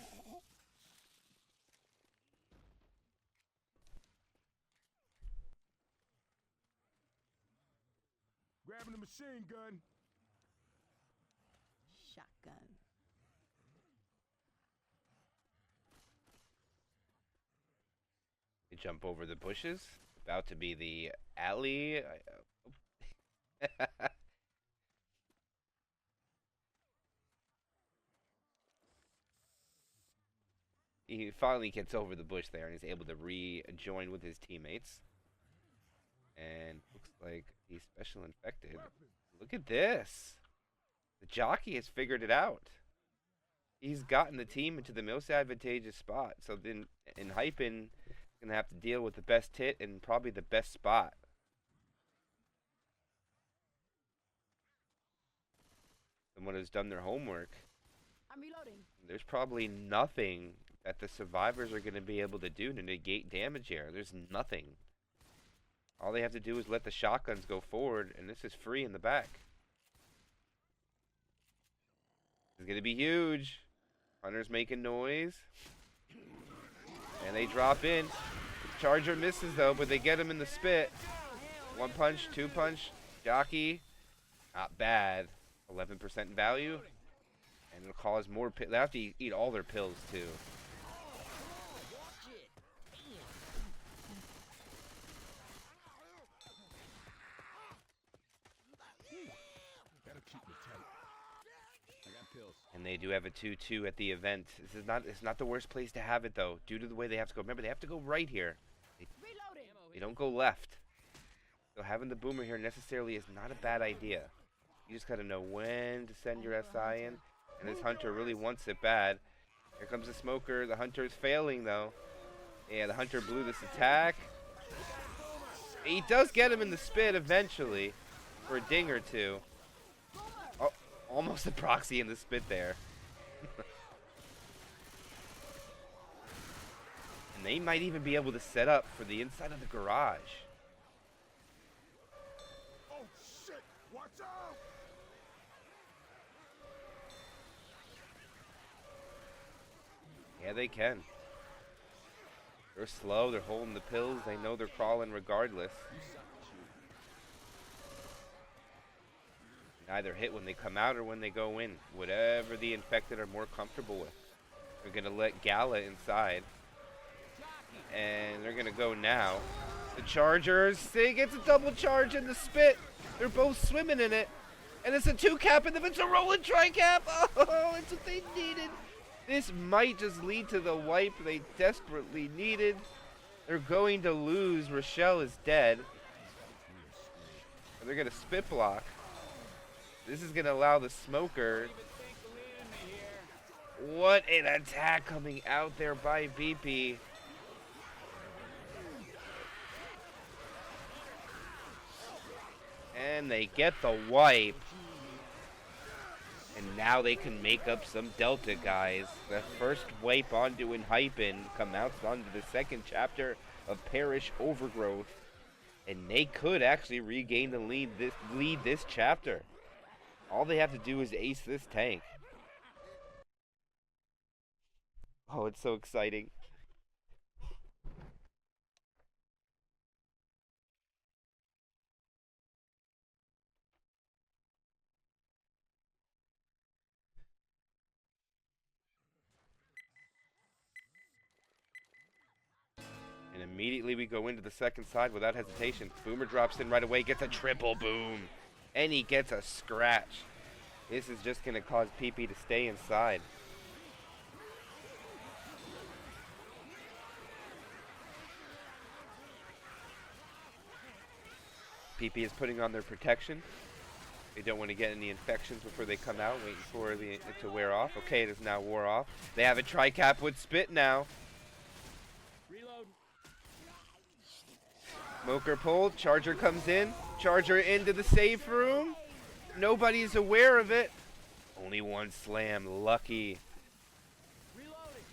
Grabbing the machine gun. Shotgun. They jump over the bushes. About to be the alley. He finally gets over the bush there and he's able to rejoin with his teammates. And looks like he's special infected. Look at this. The jockey has figured it out. He's gotten the team into the most advantageous spot. So then Enhypen is going to have to deal with the best hit and probably the best spot. Someone has done their homework. I'm reloading. There's probably nothing that the survivors are going to be able to do to negate damage here. There's nothing. All they have to do is let the shotguns go forward, and this is free in the back. It's going to be huge. Hunter's making noise. And they drop in. Charger misses, though, but they get him in the spit. One punch, two punch. Jockey. Not bad. 11% value. And it'll cause more pills. They have to eat all their pills, too. That'll keep me tight. I got pills. And they do have a 2-2 at the event. It's not the worst place to have it, though, due to the way they have to go. Remember, they have to go right here. Reloading. They don't go left. So having the boomer here necessarily is not a bad idea. You just gotta know when to send your SI in. And this hunter really wants it bad. Here comes the smoker. The hunter is failing, though. Yeah, the hunter blew this attack. He does get him in the spit eventually for a ding or two. Oh, almost a proxy in the spit there. And they might even be able to set up for the inside of the garage. Oh shit! Watch out! Yeah, they can. They're slow, they're holding the pills, they know they're crawling regardless. Neither hit when they come out or when they go in. Whatever the infected are more comfortable with. They're going to let Gala inside. And they're going to go now. The Chargers, they get a double charge in the spit. They're both swimming in it. And it's a 2-cap and then it's a rolling tri-cap. Oh, it's what they needed. This might just lead to the wipe they desperately needed. They're going to lose. Rochelle is dead. And they're going to spit block. This is going to allow the smoker. What an attack coming out there by BP. And they get the wipe. And now they can make up some Delta, guys. The first wipe onto Enhypen comes out onto the second chapter of Parish Overgrowth. And they could actually regain the lead this chapter. All they have to do is ace this tank. Oh, it's so exciting. Immediately we go into the second side without hesitation. Boomer drops in right away, gets a triple boom. And he gets a scratch. This is just going to cause PP to stay inside. PP is putting on their protection. They don't want to get any infections before they come out, waiting for it to wear off. Okay, it is now wore off. They have a tri-cap with spit now. Reload. Smoker pulled, Charger comes in. Charger into the safe room. Nobody's aware of it. Only one slam, lucky. Reloading.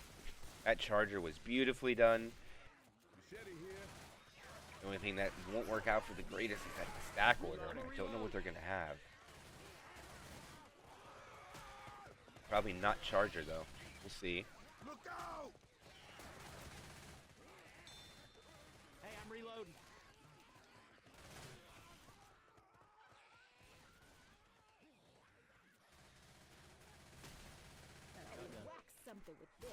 That Charger was beautifully done. Machete here. The only thing that won't work out for the greatest is that stack order, and I don't know what they're going to have. Probably not Charger, though. We'll see. Look out! Hey, I'm reloading. Whack something with this.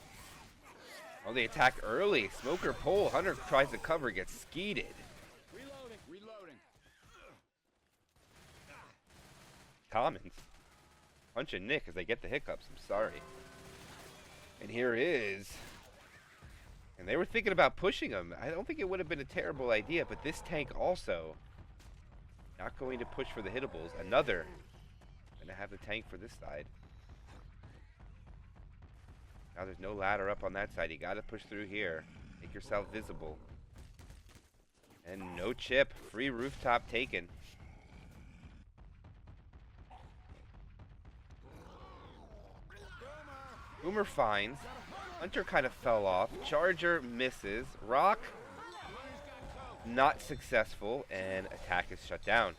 Oh, they attack early. Smoker pole. Hunter tries to cover, gets skeeted. Reloading. Reloading. Commons. Punching Nick as they get the hiccups. I'm sorry. And here is. And they were thinking about pushing him. I don't think it would have been a terrible idea, but this tank also not going to push for the hittables. Another. Gonna have the tank for this side. Now there's no ladder up on that side. You gotta push through here. Make yourself visible. And no chip. Free rooftop taken. Boomer finds. Hunter kind of fell off. Charger misses. Rock not successful. And attack is shut down.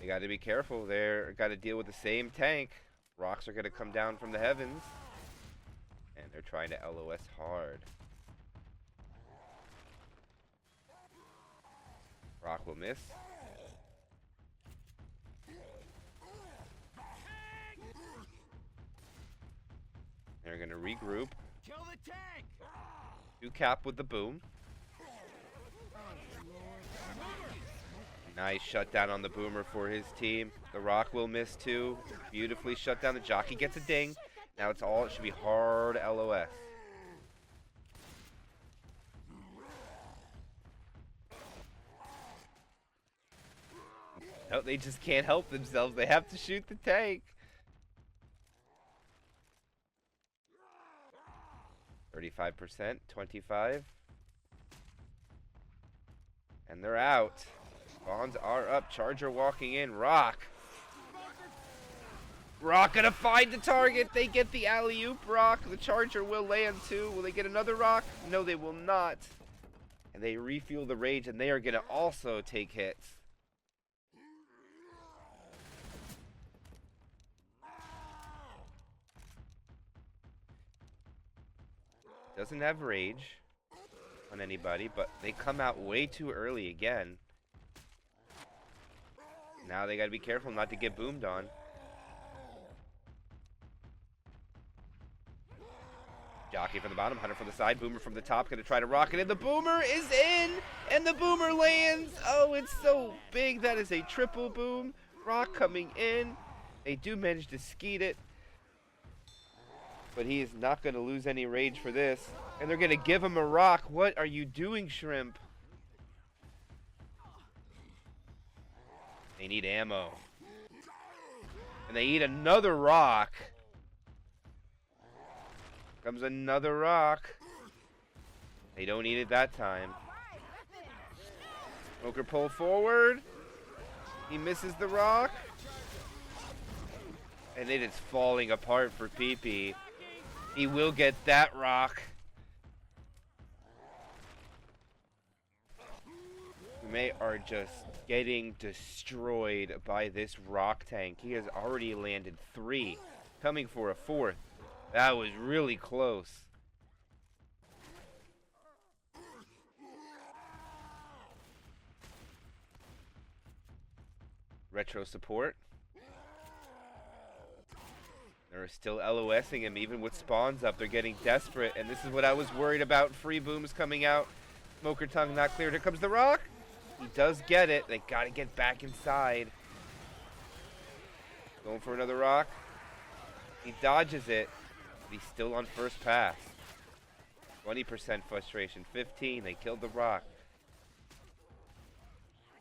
They got to be careful. They're got to deal with the same tank. Rocks are going to come down from the heavens. And they're trying to LOS hard. Rock will miss. They're going to regroup. Kill the tank. Do cap with the boom. Nice shutdown on the Boomer for his team. The Rock will miss too. Beautifully shut down. The Jockey gets a ding. Now it's all, it should be hard LOS. No, they just can't help themselves. They have to shoot the tank. 35%, 25. And they're out. Spawns are up. Charger walking in. Rock. Rock gonna find the target. They get the alley-oop. Rock. The Charger will land too. Will they get another Rock? No, they will not. And they refuel the rage, and they are gonna also take hits. Doesn't have rage on anybody, but they come out way too early again. Now they gotta be careful not to get boomed on. Jockey from the bottom, Hunter from the side, Boomer from the top, gonna try to rock it in. The Boomer is in, and the Boomer lands. Oh, it's so big. That is a triple boom. Rock coming in. They do manage to skeet it. But he is not going to lose any rage for this. And they're going to give him a rock. What are you doing, Shrimp? They need ammo. And they need another rock. Comes another rock. They don't need it that time. Smoker pull forward. He misses the rock. And it is falling apart for PP. He will get that rock. They are just getting destroyed by this rock tank. He has already landed 3, coming for a 4th. That was really close. Retro support. They're still LOSing him even with spawns up. They're getting desperate, and this is what I was worried about. Free booms coming out. Smoker tongue not cleared. Here comes the rock. He does get it. They gotta get back inside. Going for another rock. He dodges it. But he's still on first pass. 20% frustration. 15. They killed the rock.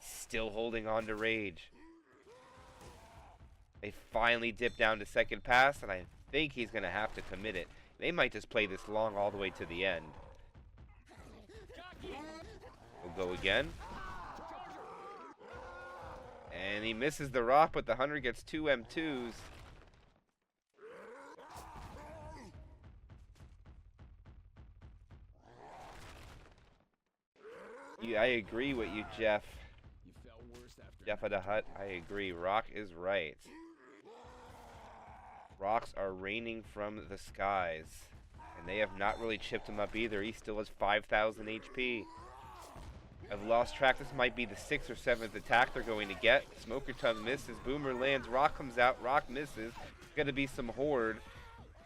Still holding on to rage. They finally dip down to second pass, and I think he's going to have to commit it. They might just play this long all the way to the end. We'll go again. And he misses the rock, but the hunter gets 2 M2s. I agree with you, Jeff. You felt worse after Jeff of the Hut, I agree. Rock is right. Rocks are raining from the skies. And they have not really chipped him up either. He still has 5,000 HP. I've lost track. This might be the 6th or 7th attack they're going to get. Smoker tongue misses. Boomer lands. Rock comes out. Rock misses. It's going to be some horde.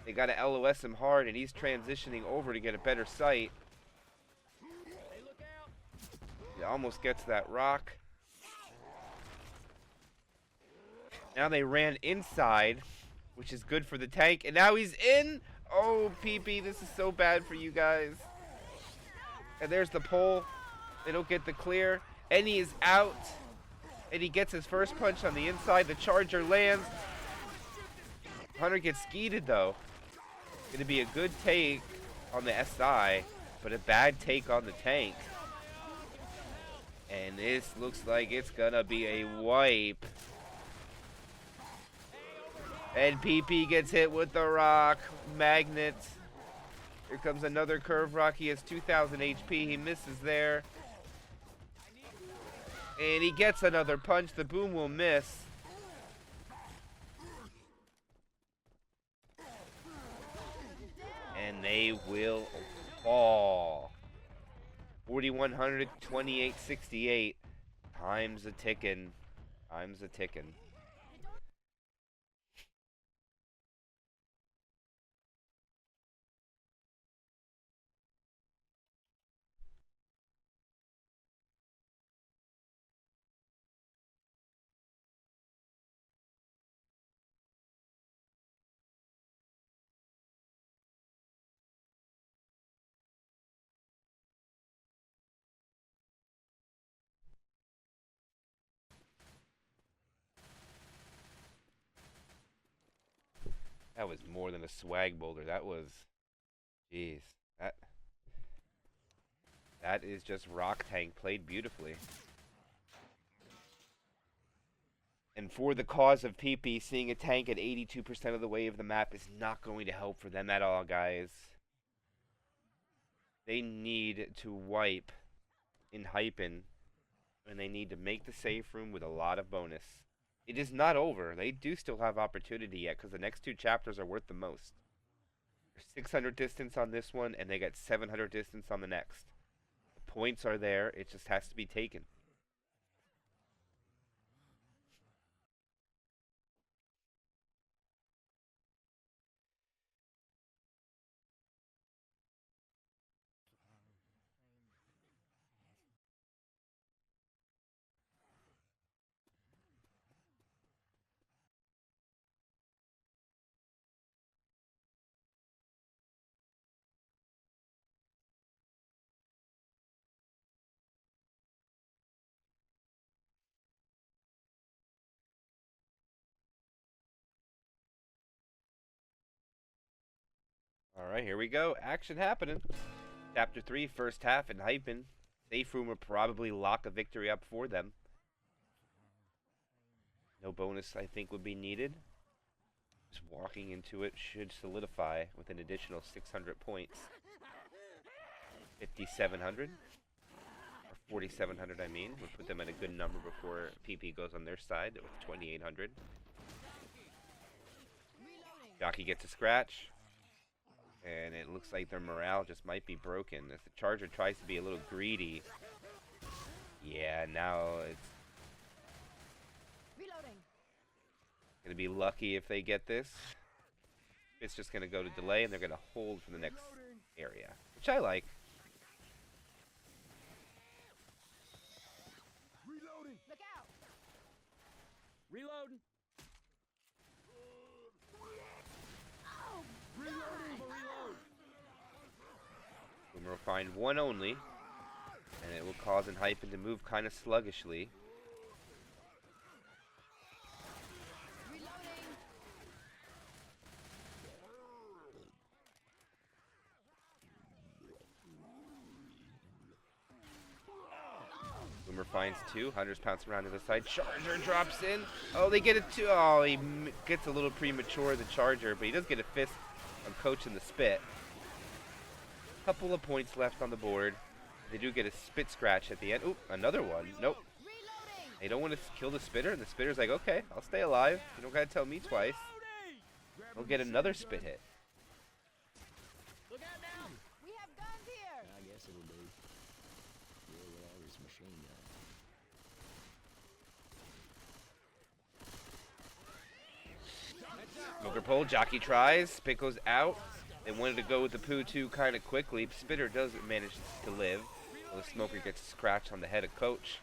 They got to LOS him hard, and he's transitioning over to get a better sight. He almost gets that rock. Now they ran inside, which is good for the tank, and now he's in. Oh, PP, this is so bad for you guys. And there's the pole. They don't get the clear. And he is out. And he gets his first punch on the inside. The charger lands. Hunter gets skeeted, though. Going to be a good take on the SI, but a bad take on the tank. And this looks like it's going to be a wipe. And PP gets hit with the rock. Magnet. Here comes another curve rock. He has 2,000 HP. He misses there. And he gets another punch. The boom will miss. And they will fall. 4,100, 2868. Time's a ticking. Time's a ticking. That was more than a swag boulder. That was, jeez, that is just Rock Tank played beautifully. And for the cause of PP, seeing a tank at 82% of the way of the map is not going to help for them at all, guys. They need to wipe Enhypen, and they need to make the safe room with a lot of bonus. It is not over. They do still have opportunity yet, because the next 2 chapters are worth the most. There's 600 distance on this one, and they got 700 distance on the next. The points are there. It just has to be taken. Alright, here we go. Action happening. Chapter 3, first half, Enhypen. Safe room will probably lock a victory up for them. No bonus, I think, would be needed. Just walking into it should solidify with an additional 600 points. 5,700. Or 4,700, I mean. Would put them at a good number before PP goes on their side with 2,800. Jockey gets a scratch. And it looks like their morale just might be broken. If the Charger tries to be a little greedy. Yeah, now it's going to be lucky if they get this. It's just going to go to delay, and they're going to hold for the next area, which I like. Reloading. Look out! Reloading. Reloading. Boomer will find one only, and it will cause Enhypen to move kind of sluggishly. Boomer finds two. Hunters pounce around to the side. Charger drops in. Oh, they get it too. Oh, he gets a little premature, the Charger, but he does get a fist on Coach in the spit. Couple of points left on the board. They do get a spit scratch at the end. Oop, another one. Nope. They don't want to kill the spitter, and the spitter's like, okay, I'll stay alive. You don't gotta tell me twice. They'll get another spit hit. Look out now! We have guns here! I guess it'll do. Yeah, whatever, it's a machine gun. Smoker pole, Jockey tries, spit goes out. They wanted to go with the poo 2 kind of quickly. Spitter does manage to live. Well, the Smoker gets scratched on the head of Coach.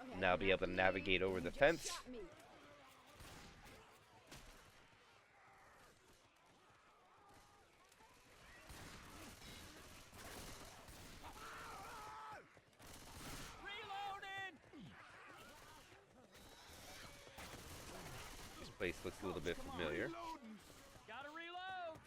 Okay. Now be able to navigate over the fence. Shot me. This place looks a little bit familiar. Gotta reload.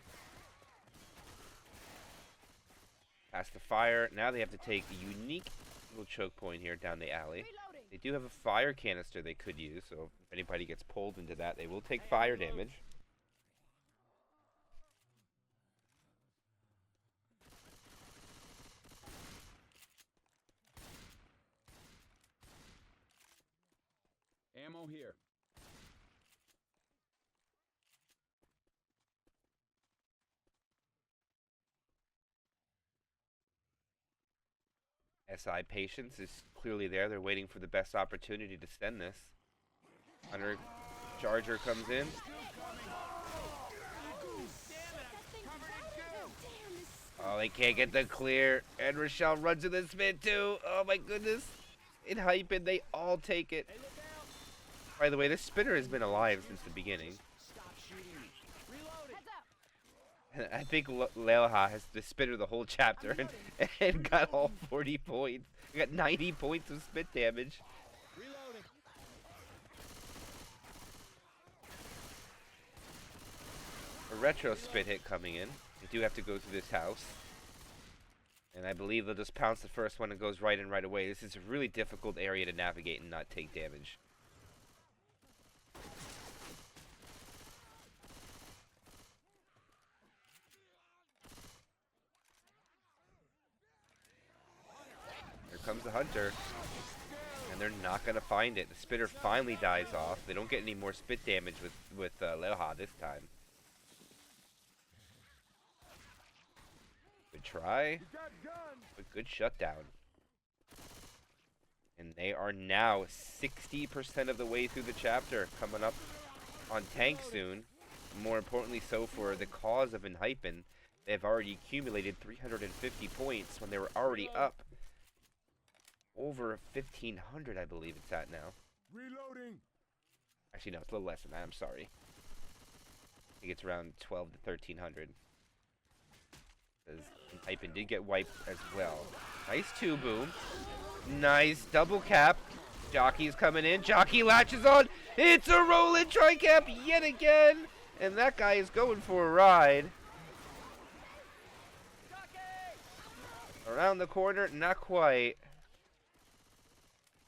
Past the fire. Now they have to take a unique little choke point here down the alley. Reloading. They do have a fire canister they could use, so if anybody gets pulled into that, they will take fire damage. Ammo here. SI patience is clearly there. They're waiting for the best opportunity to send this. Hunter Charger comes in. Oh, they can't get the clear. And Rochelle runs to the spin too. Oh my goodness. Enhypen, they all take it. By the way, this spinner has been alive since the beginning. Heads up! I think Leoha has the spinner the whole chapter and got all 40 points. He got 90 points of spit damage. Reloading. A retro spit hit coming in. They do have to go through this house. And I believe they'll just pounce the first one and goes right in right away. This is a really difficult area to navigate and not take damage. Here comes the Hunter. And they're not going to find it. The spitter finally dies off. They don't get any more spit damage with Leoha this time. Good try. But good shutdown. And they are now 60% of the way through the chapter. Coming up on tank soon. More importantly so for the cause of Enhypen. They've already accumulated 350 points when they were already up over 1,500, I believe it's at now. Reloading. Actually, no, it's a little less than that. I'm sorry. I think it's around 12 to 1,300. Because Enhypen did get wiped as well. Nice 2-boom. Nice double cap. Jockey's coming in. Jockey latches on. It's a rolling tri-cap yet again. And that guy is going for a ride. Around the corner, not quite.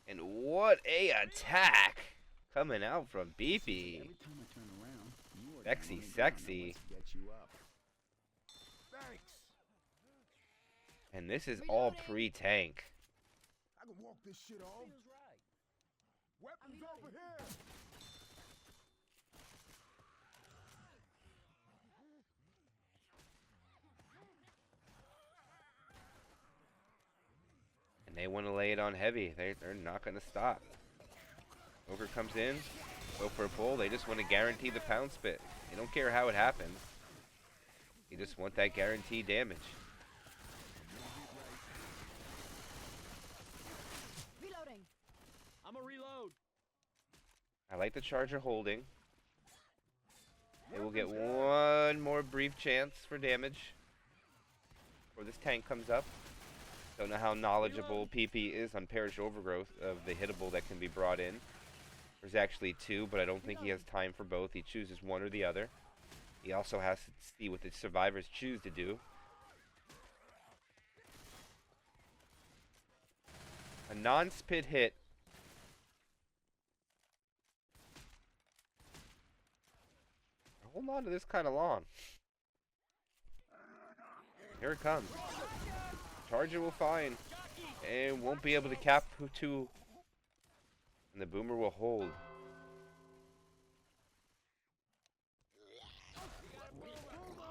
And what a attack coming out from Beefy. Every time I turn around, you are Sexy, down and sexy. down. Let's get you up. Thanks. And this is all pre-tank. I can walk this shit off. Feels right. Weapons over here. And they want to lay it on heavy. They're not going to stop. Ogre comes in. Go for a pull. They just want to guarantee the pound spit. They don't care how it happens. You just want that guaranteed damage. Reloading. I'm a reload. I like the charger holding. It will get one more brief chance for damage before this tank comes up. Don't know how knowledgeable PP is on Parish Overgrowth of the hittable that can be brought in. There's actually two, but I don't think he has time for both. He chooses one or the other. He also has to see what the survivors choose to do. A non-spit hit. Hold on to this kind of long. Here it comes. Charger will find and won't be able to cap two. And the boomer will hold.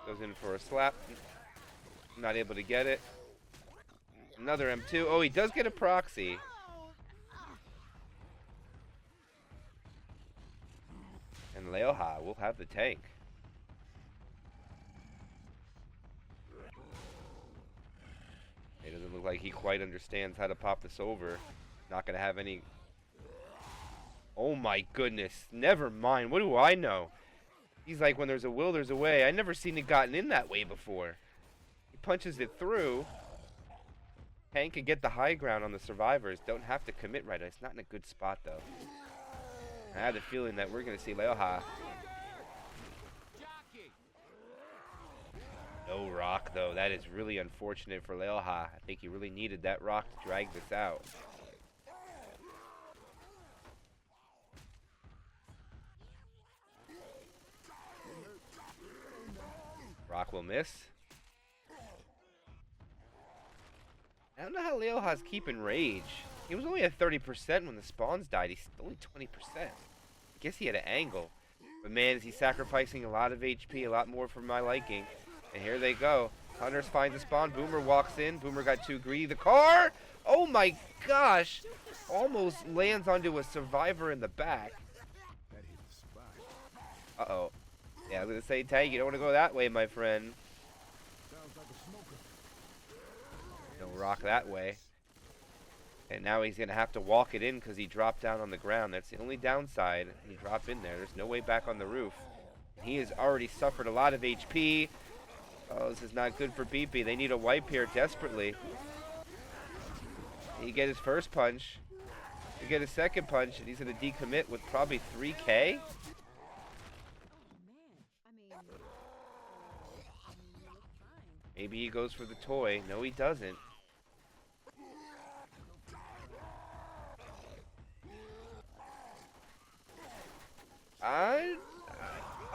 Goes in for a slap. Not able to get it. Another M2. Oh, he does get a proxy. And Leoha will have the tank. It doesn't look like he quite understands how to pop this over. Not going to have any... Oh my goodness. Never mind. What do I know? He's like, when there's a will, there's a way. I never seen it gotten in that way before. He punches it through. Tank can get the high ground on the survivors. Don't have to commit right. It's not in a good spot, though. I had a feeling that we're going to see Leoha. No rock, though. That is really unfortunate for Leoha. I think he really needed that rock to drag this out. Rock will miss. I don't know how Leoha's keeping rage. He was only at 30% when the spawns died. He's only 20%. I guess he had an angle. But man, is he sacrificing a lot of HP, a lot more for my liking. And here they go. Hunters finds the spawn. Boomer walks in. Boomer got too greedy. The car! Oh my gosh! Almost lands onto a survivor in the back. That hit the spot. Uh-oh. Yeah, I was going to say, Tank, you don't want to go that way, my friend. Sounds like a smoker. Don't rock that way. And now he's going to have to walk it in because he dropped down on the ground. That's the only downside. He dropped in there. There's no way back on the roof. He has already suffered a lot of HP. Oh, this is not good for BP. They need a wipe here desperately. He get his first punch. He get his second punch, and he's going to decommit with probably 3K. Maybe he goes for the toy. No, he doesn't.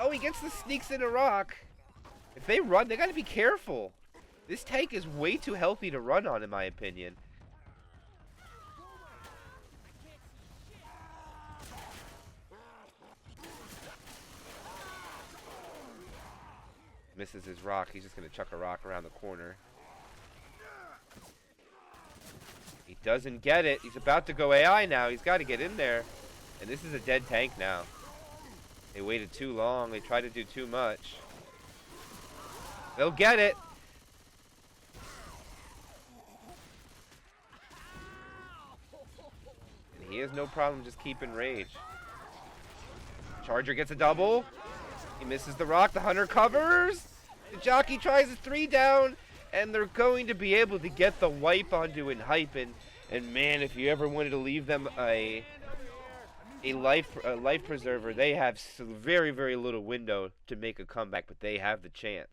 Oh, he gets the sneaks in a rock. If they run, they gotta be careful. This tank is way too healthy to run on, in my opinion. Misses his rock. He's just gonna chuck a rock around the corner. He doesn't get it. He's about to go AI now. He's got to get in there. And this is a dead tank now. They waited too long. They tried to do too much. They'll get it. And he has no problem just keeping rage. Charger gets a double. He misses the rock. The hunter covers. The jockey tries a 3 down. And they're going to be able to get the wipe onto Enhypen. And man, if you ever wanted to leave them a life preserver, they have very, very little window to make a comeback, but they have the chance.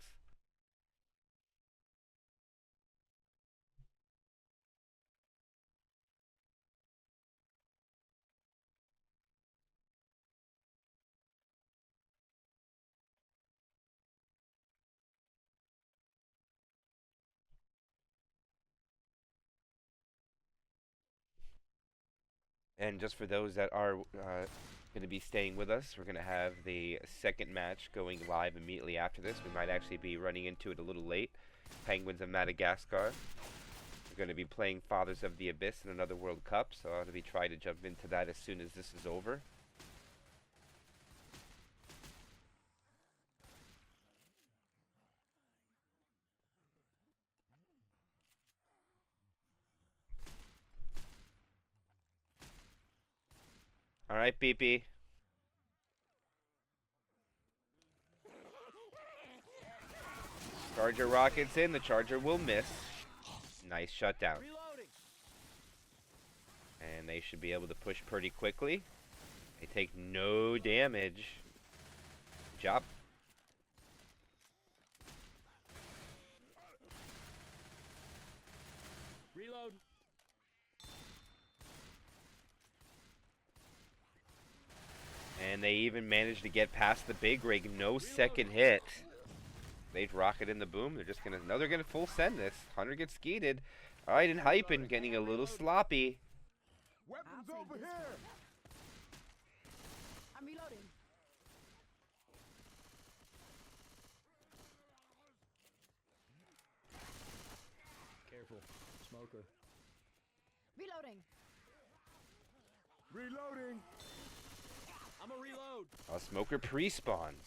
And just for those that are going to be staying with us, we're going to have the second match going live immediately after this. We might actually be running into it a little late. Penguins of Madagascar. We're going to be playing Fathers of the Abyss in another World Cup, so I'll be trying to jump into that as soon as this is over. Alright, PP. Charger rockets in. The charger will miss. Nice shutdown. Reloading. And they should be able to push pretty quickly. They take no damage. Good job. Reload. And they even managed to get past the big rig. No second hit. They'd rocket in the boom. They're just gonna. No, they're gonna full send this. Hunter gets skeeted. Alright, Enhypen getting a little sloppy. Weapons over here. I'm reloading. Careful. Smoker. Reloading. Reloading. I'm a reload. A smoker pre-spawns.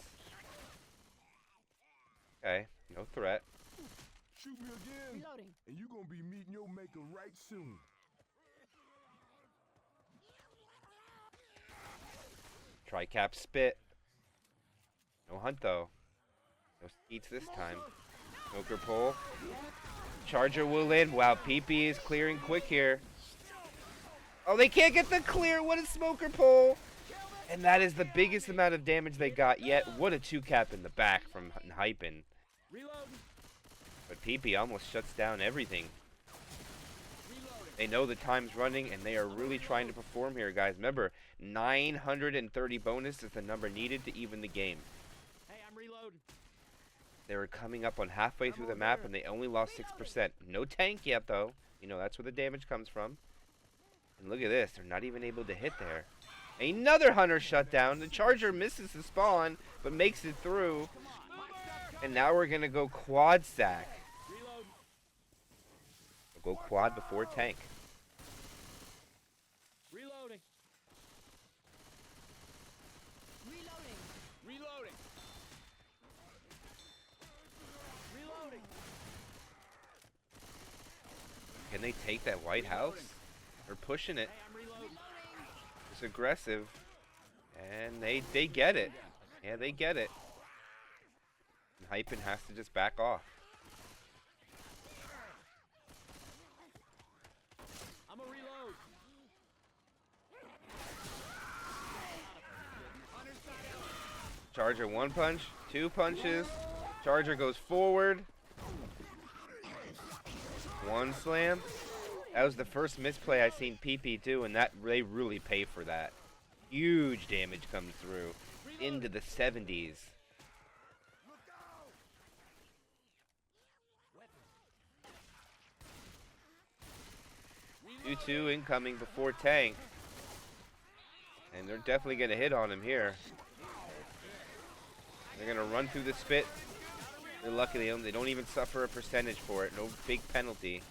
Okay, no threat. Shoot me again. Reloading. And you gonna be meeting your maker right soon. Tri-cap spit. No hunt though. No skeets this time. Smoker pull. Charger will in. Wow, PP is clearing quick here. Oh, they can't get the clear. What a smoker pull. And that is the biggest amount of damage they got yet. What a 2-cap in the back from Enhypen. Reload. But PP almost shuts down everything. They know the time's running, and they are really trying to perform here, guys. Remember, 930 bonus is the number needed to even the game. Hey, I'm reloading. They were coming up on halfway through the map, and they only lost 6%. No tank yet, though. You know, that's where the damage comes from. And look at this. They're not even able to hit there. Another Hunter shut down. The Charger misses the spawn, but makes it through. And now we're going to go quad sack. Reload. We'll go quad before tank. Reloading. Reloading. Reloading. Reloading. Can they take that White House? They're pushing it. Hey, I'm reloading. It's aggressive. And they get it. Yeah, they get it. And Hypen has to just back off. I'm a reload. Charger 1 punch, 2 punches. Charger goes forward. 1 slam. That was the first misplay I seen PP do, and that they really pay for that. Huge damage comes through into the 70s. 2-2 incoming before tank. And they're definitely going to hit on him here. They're going to run through the spit. They're lucky they don't even suffer a percentage for it. No big penalty.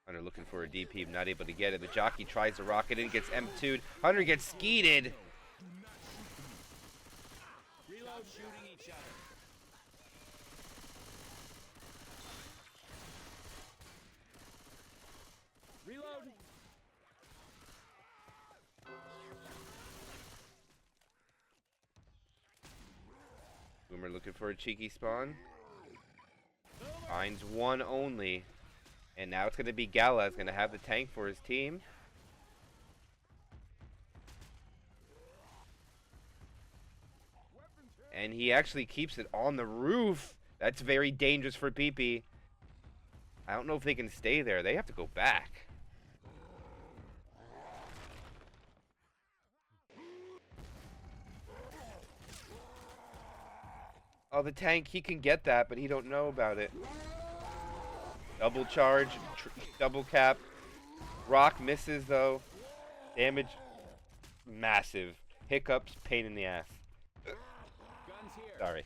Hunter looking for a DP, not able to get it. The jockey tries to rocket in, gets M2'd. Hunter gets skeeted. Reload, shooting each other. Reload. Boomer looking for a cheeky spawn. Finds one only. And now it's going to be Gala. Is going to have the tank for his team. And he actually keeps it on the roof. That's very dangerous for PP. I don't know if they can stay there. They have to go back. Oh, the tank, he can get that, but he don't know about it. Double charge, double cap. Rock misses, though. Damage, massive. Hiccups, pain in the ass. Guns here. Sorry.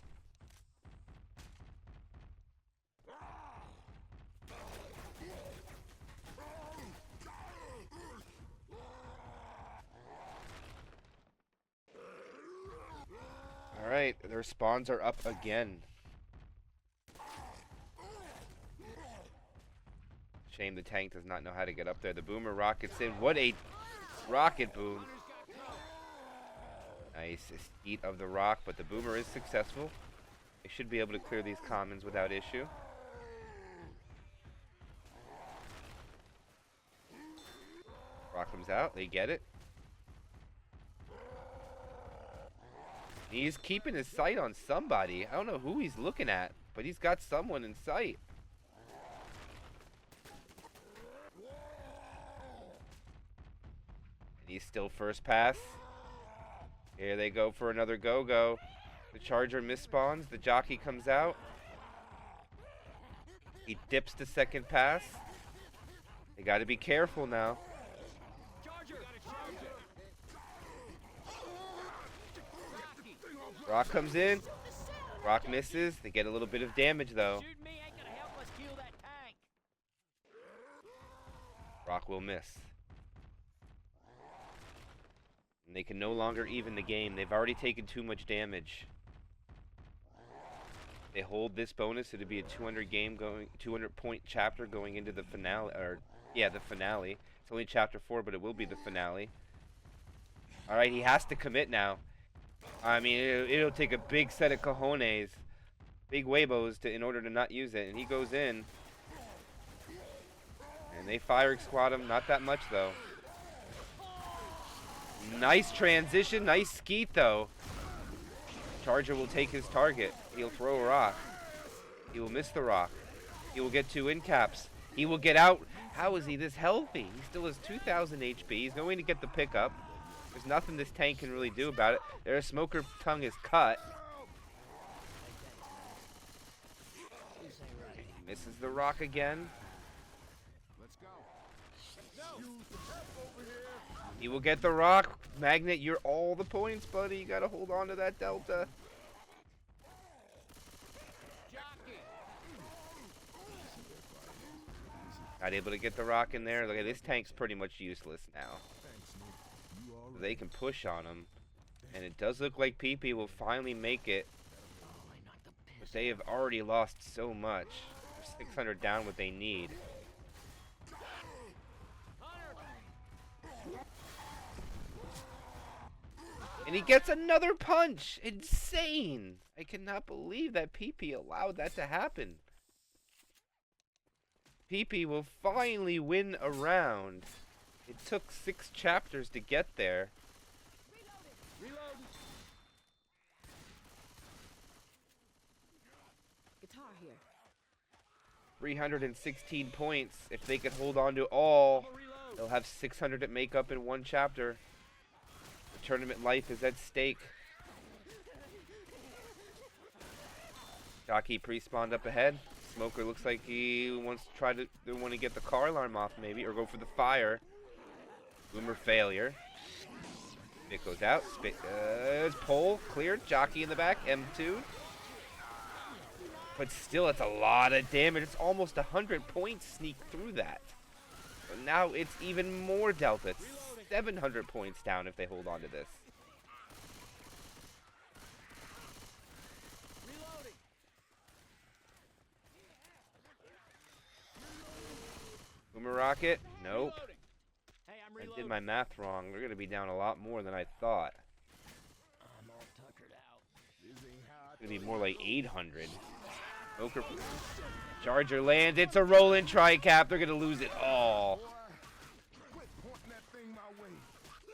Alright, their spawns are up again. Shame the tank does not know how to get up there. The boomer rockets in. What a rocket boom. Nice eat of the rock, but the boomer is successful. They should be able to clear these commons without issue. Rock comes out. They get it. He's keeping his sight on somebody. I don't know who he's looking at, but he's got someone in sight. And he's still first pass. Here they go for another go-go. The charger misspawns. The jockey comes out. He dips to second pass. They got to be careful now. Rock comes in. Rock misses. They get a little bit of damage though. Rock will miss. And they can no longer even the game. They've already taken too much damage. They hold this bonus. It'll be a 200 point chapter going into the finale, the finale. It's only chapter 4, but it will be the finale. All right, he has to commit now. I mean, it'll take a big set of cojones, big huevos in order to not use it. And he goes in. And they fire squad him. Not that much, though. Nice transition. Nice skeet, though. Charger will take his target. He'll throw a rock. He will miss the rock. He will get 2 in caps. He will get out. How is he this healthy? He still has 2,000 HP. He's going to get the pickup. There's nothing this tank can really do about it. Their smoker tongue is cut. He misses the rock again. Let's go. He will get the rock. Magnet, you're all the points, buddy. You gotta hold on to that delta. Not able to get the rock in there. Look at this tank's pretty much useless now. They can push on him. And it does look like PP will finally make it. But they have already lost so much. They're 600 down what they need. And he gets another punch. Insane. I cannot believe that PP allowed that to happen. PP will finally win a round. It took 6 chapters to get there. Reloading. Guitar here. 316 points. If they could hold on to all, they'll have 600 to make up in 1 chapter. The tournament life is at stake. Jockey pre-spawned up ahead. Smoker looks like he wants to try to get the car alarm off maybe, or go for the fire. Boomer failure. Spit goes out. Spit pole cleared. Jockey in the back. M2. But still, it's a lot of damage. It's almost 100 points sneak through that. But now it's even more delta. It's 700 points down if they hold on to this. Boomer rocket? Nope. I did my math wrong. We're going to be down a lot more than I thought. I'm all tuckered out. It's going to be more like 800. Smoker. Charger lands. It's a roll-in tri-cap. They're going to lose it all.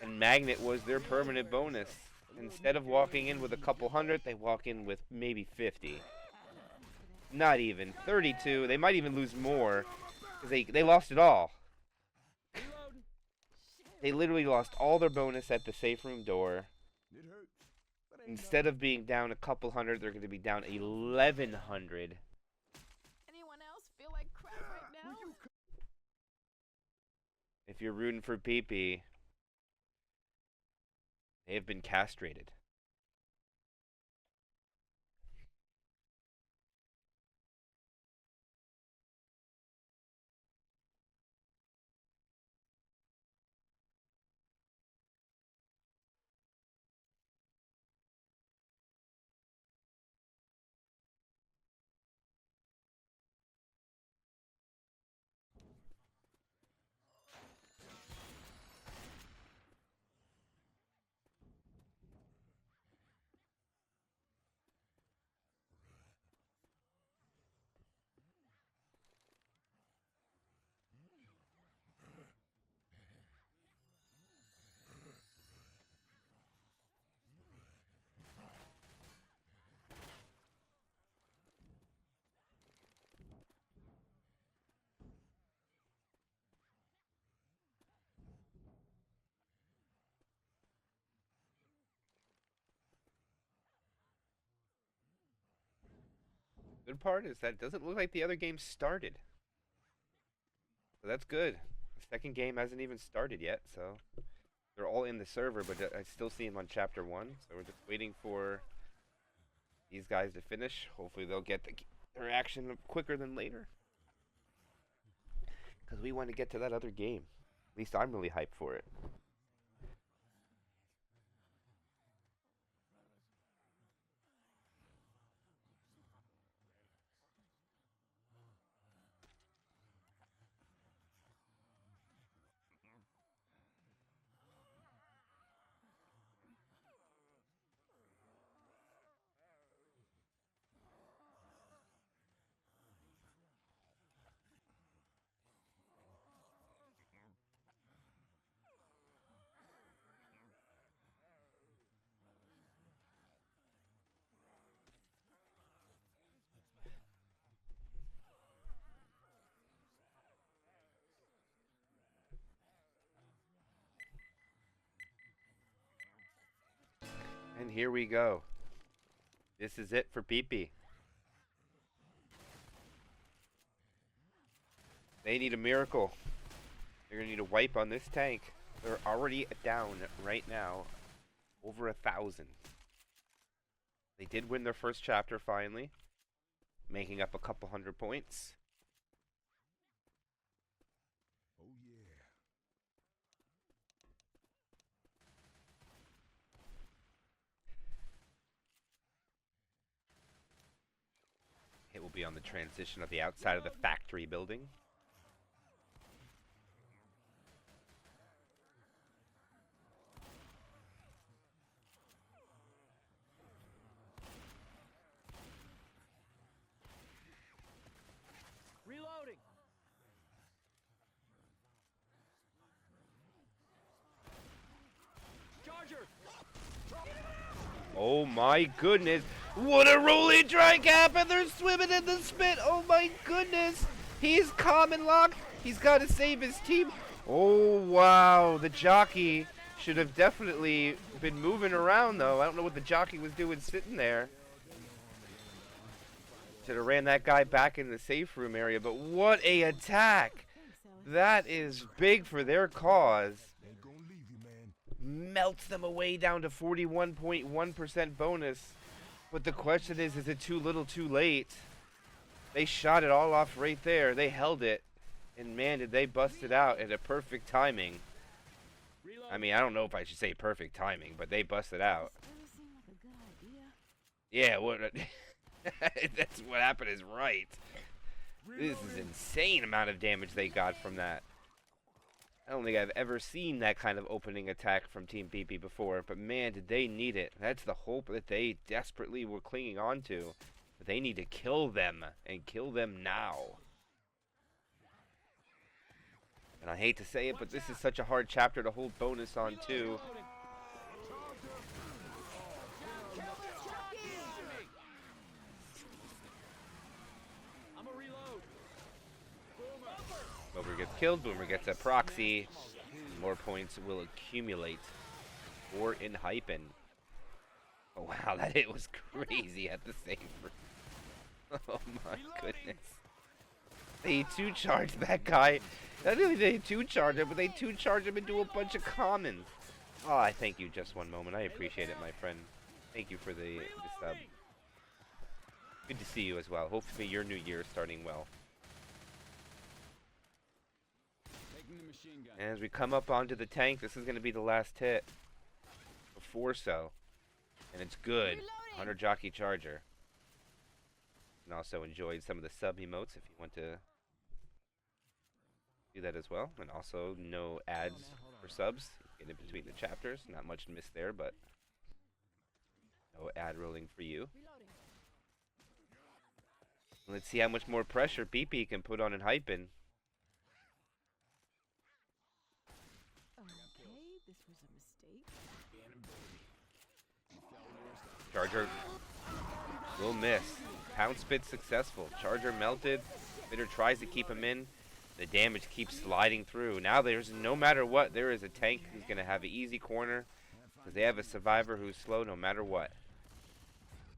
And Magnet was their permanent bonus. Instead of walking in with a couple hundred, they walk in with maybe 50. Not even. 32. They might even lose more. Because they lost it all. They literally lost all their bonus at the safe room door. Instead of being down a couple hundred, they're going to be down 1,100. Anyone else feel like crap right now? If you're rooting for PP, they have been castrated. Good part is that it doesn't look like the other game started. So that's good. The second game hasn't even started yet, so they're all in the server, but I still see them on chapter 1. So we're just waiting for these guys to finish. Hopefully they'll get their action quicker than later. Because we want to get to that other game. At least I'm really hyped for it. And here we go. This is it for PP. They need a miracle. They're going to need a wipe on this tank. They're already down right now. Over 1,000. They did win their first chapter finally. Making up a couple hundred points. Oh, yeah. It will be on the transition of the outside of the factory building. Reloading. Charger. Oh my goodness. What a rolling dry cap, and they're swimming in the spit. Oh my goodness. He's common locked. He's got to save his team. Oh wow. The jockey should have definitely been moving around though. I don't know what the jockey was doing sitting there. Should have ran that guy back in the safe room area, but what a attack. That is big for their cause. Ain't gonna leave you, man. Melts them away down to 41.1% bonus. But the question is it too little too late? They shot it all off right there. They held it. And man, did they bust it out at a perfect timing. I mean, I don't know if I should say perfect timing, but they busted out. Yeah, what? That's what happened is right. This is insane amount of damage they got from that. I don't think I've ever seen that kind of opening attack from Team PP before, but man, did they need it. That's the hope that they desperately were clinging on to. But they need to kill them, and kill them now. And I hate to say it, but this is such a hard chapter to hold bonus on too. Boomer gets killed, Boomer gets a proxy. More points will accumulate for Enhypen. Oh wow, that hit was crazy at the same time. Oh my goodness. They two-charged that guy. Not only did they two-charge him, but they two-charged him into a bunch of commons. Oh, I thank you just one moment. I appreciate it, my friend. Thank you for the sub. Good to see you as well. Hopefully your new year is starting well. And as we come up onto the tank, this is going to be the last hit. Before so. And it's good. 100 jockey charger. And also enjoyed some of the sub emotes if you want to do that as well. And also no ads for subs. Get in between the chapters. Not much to miss there, but no ad rolling for you. Let's see how much more pressure PP can put on Enhypen. This was a mistake. Charger will miss. Pound spit successful. Charger melted. Spitter tries to keep him in. The damage keeps sliding through. Now there's, no matter what, there is a tank who's going to have an easy corner. Because they have a survivor who's slow no matter what.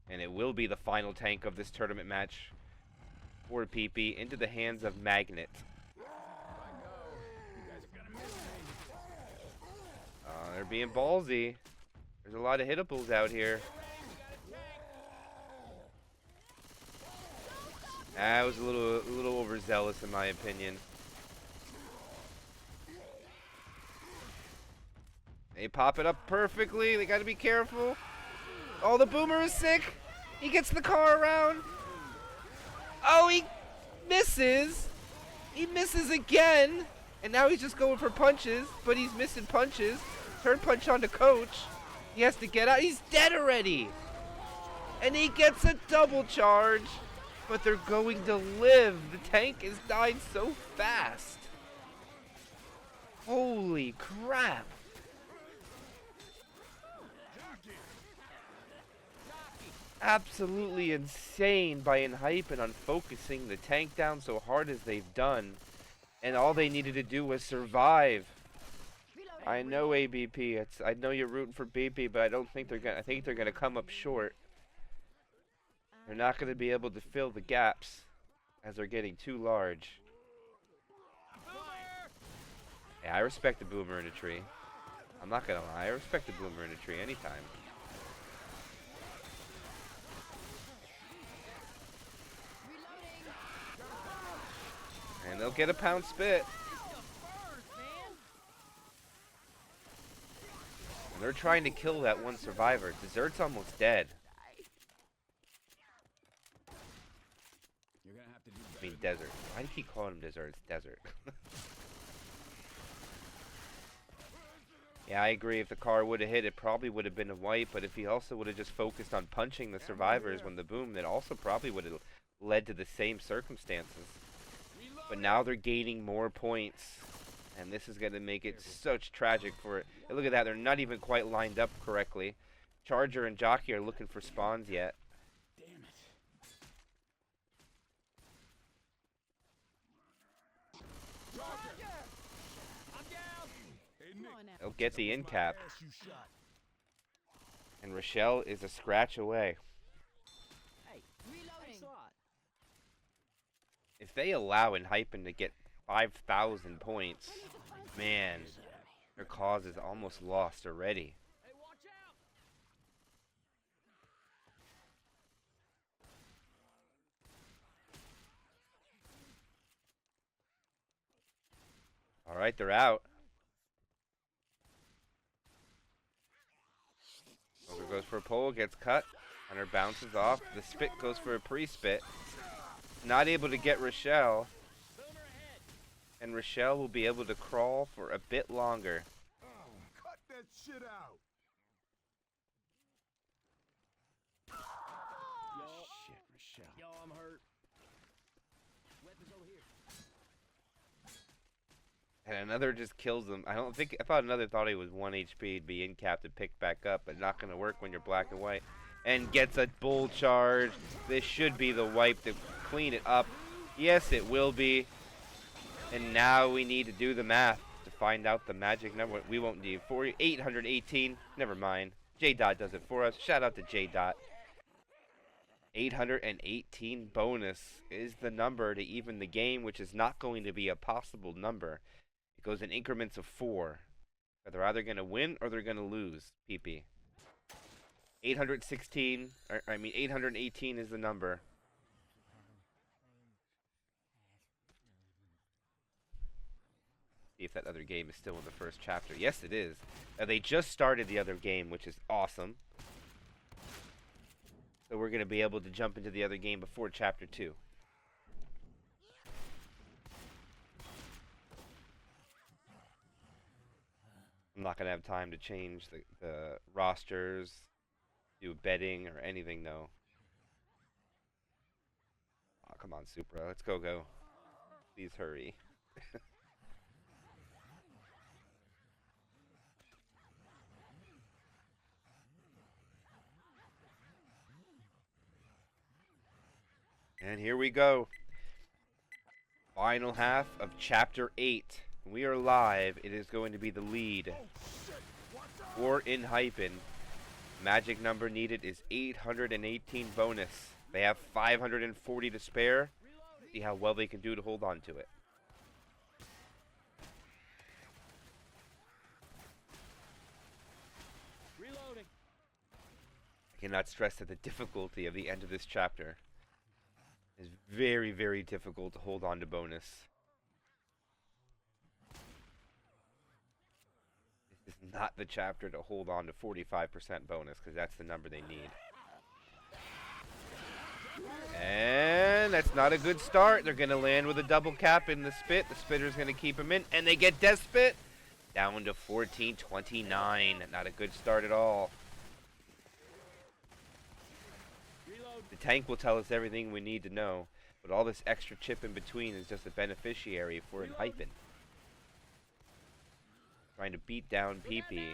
And it will be the final tank of this tournament match. Poor Pee-Pee into the hands of Magnet. If I go, you guys are gonna miss me. They're being ballsy. There's a lot of hittables out here. That was a little overzealous in my opinion. They pop it up perfectly. They gotta be careful. Oh, the boomer is sick. He gets the car around. Oh, he misses. He misses again. And now he's just going for punches, but he's missing punches. Turn punch onto Coach. He has to get out. He's dead already. And he gets a double charge. But they're going to live. The tank is dying so fast. Holy crap. Absolutely insane by Enhypen on focusing the tank down so hard as they've done. And all they needed to do was survive. I know ABP. I know you're rooting for BP, but I don't think they're gonna. I think they're gonna come up short. They're not gonna be able to fill the gaps as they're getting too large. Yeah, I respect the boomer in a tree. I'm not gonna lie. I respect the boomer in a tree anytime. And they'll get a pound spit. And they're trying to kill that one survivor. Dessert's almost dead. You're gonna have to do I mean, desert. Why do you keep calling him desert? It's desert. Yeah, I agree. If the car would have hit, it probably would have been a wipe. But if he also would have just focused on punching the survivors when the boom, that also probably would have led to the same circumstances. But now they're gaining more points. And this is going to make it such tragic for it. And look at that. They're not even quite lined up correctly. Charger and Jockey are looking for spawns yet. damn it. They'll get the in cap. Ass you shot. And Rochelle is a scratch away. Hey, reloading. If they allow Enhypen to get 5,000 points, man, their cause is almost lost already. Hey, watch out! All right, they're out. Over goes for a pole, gets cut. Hunter bounces off. The spit goes for a pre-spit. Not able to get Rochelle. And Rochelle will be able to crawl for a bit longer. Oh, cut that shit out. Shit, Rochelle. Yo, I'm hurt. Weapons over here. And another just kills him. I thought another thought he was 1 HP to be in cap to pick back up, but not going to work when you're black and white. And gets a bull charge. This should be the wipe to clean it up. Yes, it will be. And now we need to do the math to find out the magic number. We won't need 818. Never mind. J-Dot does it for us. Shout out to J-Dot. 818 bonus is the number to even the game, which is not going to be a possible number. It goes in increments of 4. They're either going to win or they're going to lose. PP. 818 is the number. See if that other game is still in the first chapter. Yes, it is. They just started the other game, which is awesome. So we're going to be able to jump into the other game before chapter 2. I'm not going to have time to change the rosters, do betting or anything, though. Oh, come on, Supra. Let's go. Please hurry. And here we go. Final half of Chapter 8. We are live. It is going to be the lead for Enhypen. Magic number needed is 818 bonus. They have 540 to spare. See how well they can do to hold on to it. Reloading. I cannot stress that the difficulty of the end of this chapter is very, very difficult to hold on to bonus. This is not the chapter to hold on to 45% bonus, because that's the number they need. And that's not a good start. They're going to land with a double cap in the spit. The spitter's going to keep him in. And they get death spit down to 1429. Not a good start at all. The tank will tell us everything we need to know. But all this extra chip in between is just a beneficiary for Enhypen. Trying to beat down PP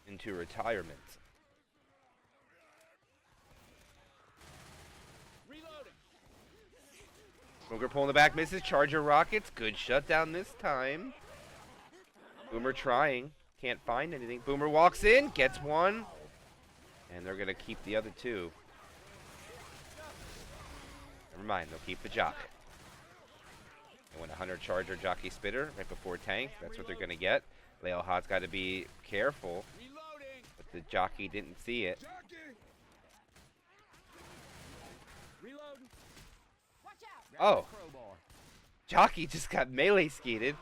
into retirement. Boomer pulling the back, misses. Charger rockets. Good shutdown this time. Boomer trying. Can't find anything. Boomer walks in, gets one. And they're going to keep the other two. Never mind, they'll keep the jock. They want a Hunter Charger Jockey Spitter right before tank. That's what they're going to get. Leohot's got to be careful. But the jockey didn't see it. Oh. Jockey just got melee skeeted.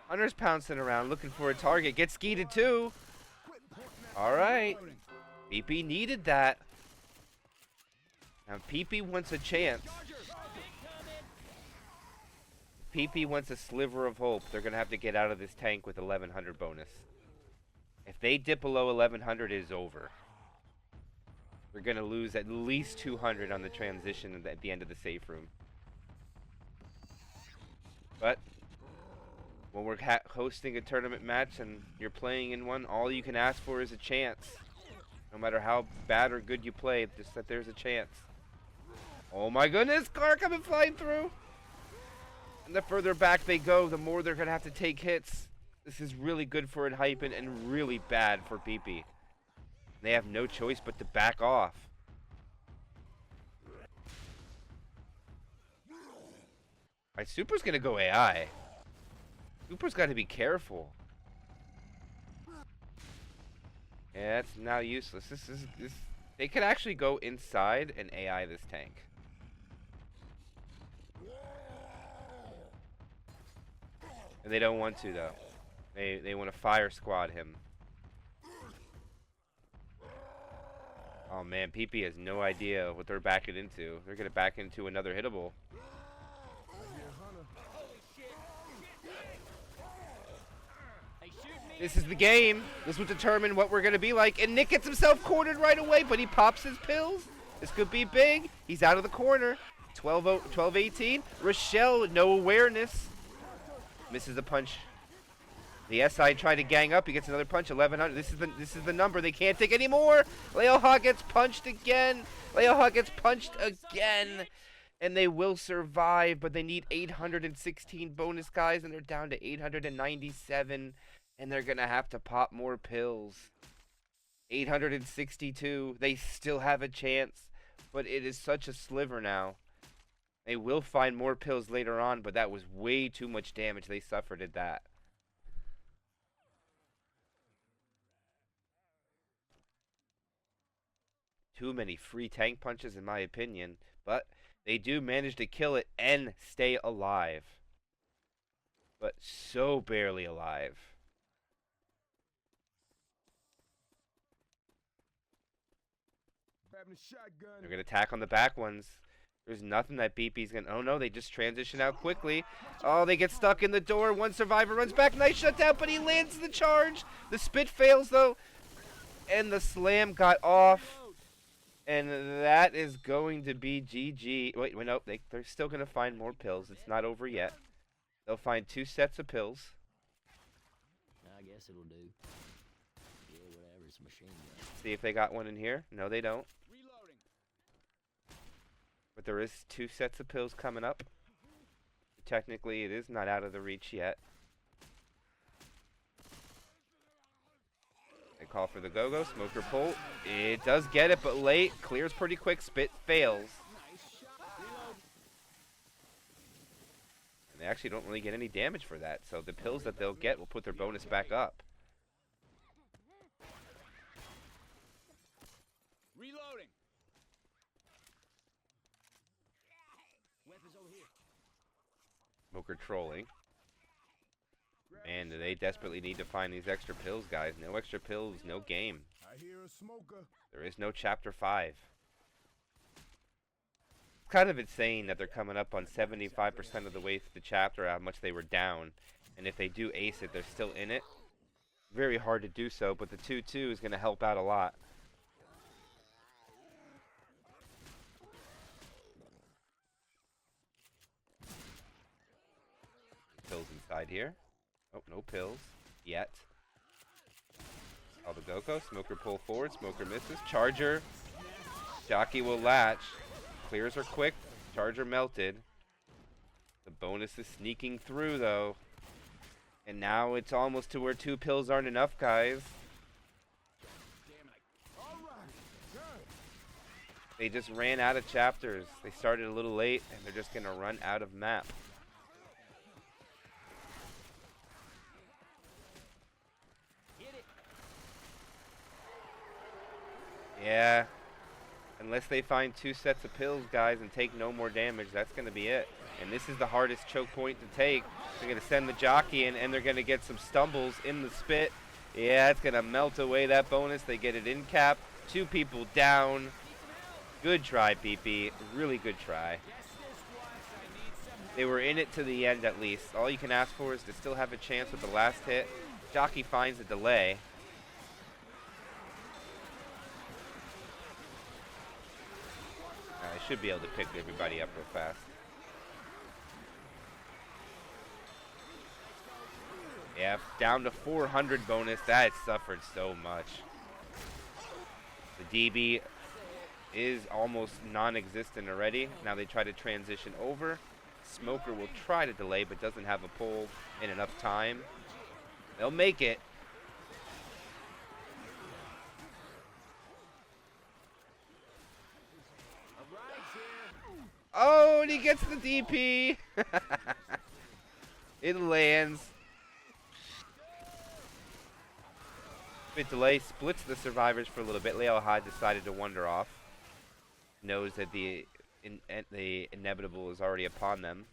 Hunter's pouncing around looking for a target. Gets skeeted too. Alright. PP needed that. Now PP wants a chance. PP wants a sliver of hope. They're going to have to get out of this tank with 1100 bonus. If they dip below 1100, it is over. They're going to lose at least 200 on the transition at the end of the safe room. But when we're hosting a tournament match and you're playing in one, all you can ask for is a chance. No matter how bad or good you play, just that there's a chance. Oh my goodness, car coming flying through. And the further back they go, the more they're going to have to take hits. This is really good for Enhypen and really bad for PP. They have no choice but to back off. Alright, Super's gonna go AI. Super's got to be careful. Yeah, it's now useless. This. They could actually go inside and AI this tank. And they don't want to though. They want to fire squad him. Oh man, PP has no idea what they're backing into. They're gonna back into another hittable. This is the game. This will determine what we're going to be like. And Nick gets himself cornered right away, but he pops his pills. This could be big. He's out of the corner. 12-18. Rochelle, no awareness. Misses a punch. The SI tried to gang up. He gets another punch. 1100. This is the number. They can't take any more. Leohot gets punched again. Leohot gets punched again. And they will survive, but they need 816 bonus guys, and they're down to 897. And they're going to have to pop more pills. 862. They still have a chance. But it is such a sliver now. They will find more pills later on. But that was way too much damage they suffered at that. Too many free tank punches in my opinion. But they do manage to kill it and stay alive. But so barely alive. They're going to attack on the back ones. There's nothing that BP's going to... Oh, no, they just transition out quickly. Oh, they get stuck in the door. One survivor runs back. Nice shutdown, but he lands the charge. The spit fails, though. And the slam got off. And that is going to be GG. Wait, no, they're still going to find more pills. It's not over yet. They'll find 2 sets of pills. I guess it'll do. Yeah, whatever, it's a machine gun. See if they got one in here. No, they don't. But there is 2 sets of pills coming up. Technically, it is not out of the reach yet. They call for the go-go. Smoker pull. It does get it, but late. Clears pretty quick. Spit fails. They actually don't really get any damage for that, so the pills that they'll get will put their bonus back up. Reloading. Weapons over here. Smoker trolling. Man, do they desperately need to find these extra pills, guys. No extra pills, no game. I hear a smoker. There is no Chapter 5. It's kind of insane that they're coming up on 75% of the way through the chapter, how much they were down. And if they do ace it, they're still in it. Very hard to do so, but the 2-2 is going to help out a lot. Pills inside here. Oh, no pills. Yet. All the Goko. Smoker pull forward. Smoker misses. Charger. Jockey will latch. Clears are quick. Charger melted. The bonus is sneaking through, though. And now it's almost to where 2 pills aren't enough, guys. They just ran out of chapters. They started a little late, and they're just going to run out of map. Yeah. Unless they find 2 sets of pills, guys, and take no more damage, that's going to be it. And this is the hardest choke point to take. They're going to send the jockey in, and they're going to get some stumbles in the spit. Yeah, it's going to melt away that bonus. They get it in cap. 2 people down. Good try, PP. Really good try. They were in it to the end, at least. All you can ask for is to still have a chance with the last hit. Jockey finds a delay. I should be able to pick everybody up real fast. Yeah, down to 400 bonus. That suffered so much. The DB is almost non-existent already. Now they try to transition over. Smoker will try to delay, but doesn't have a pull in enough time. They'll make it. Oh, and he gets the DP. It lands. Bit delay splits the survivors for a little bit. Leohad decided to wander off. Knows that the inevitable is already upon them.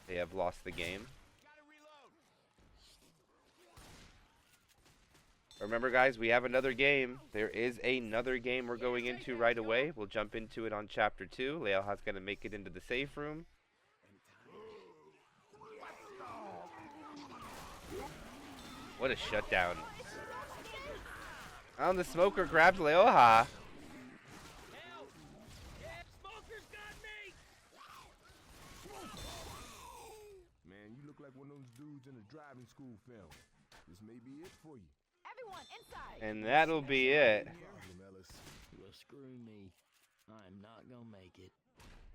They have lost the game. Remember, guys, we have another game. There is another game we're going into right away. We'll jump into it on Chapter 2. Leohad's going to make it into the safe room. What a shutdown. Oh, the Smoker grabs Leoha. Man, you look like one of those dudes in a driving school film. This may be it for you. Everyone inside. And that'll be it. Well, screw me. I'm not gonna make it.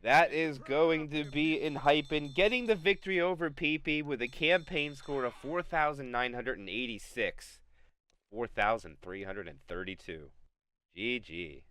That is going to be Enhypen getting the victory over PP with a campaign score of 4,986. 4,332. GG.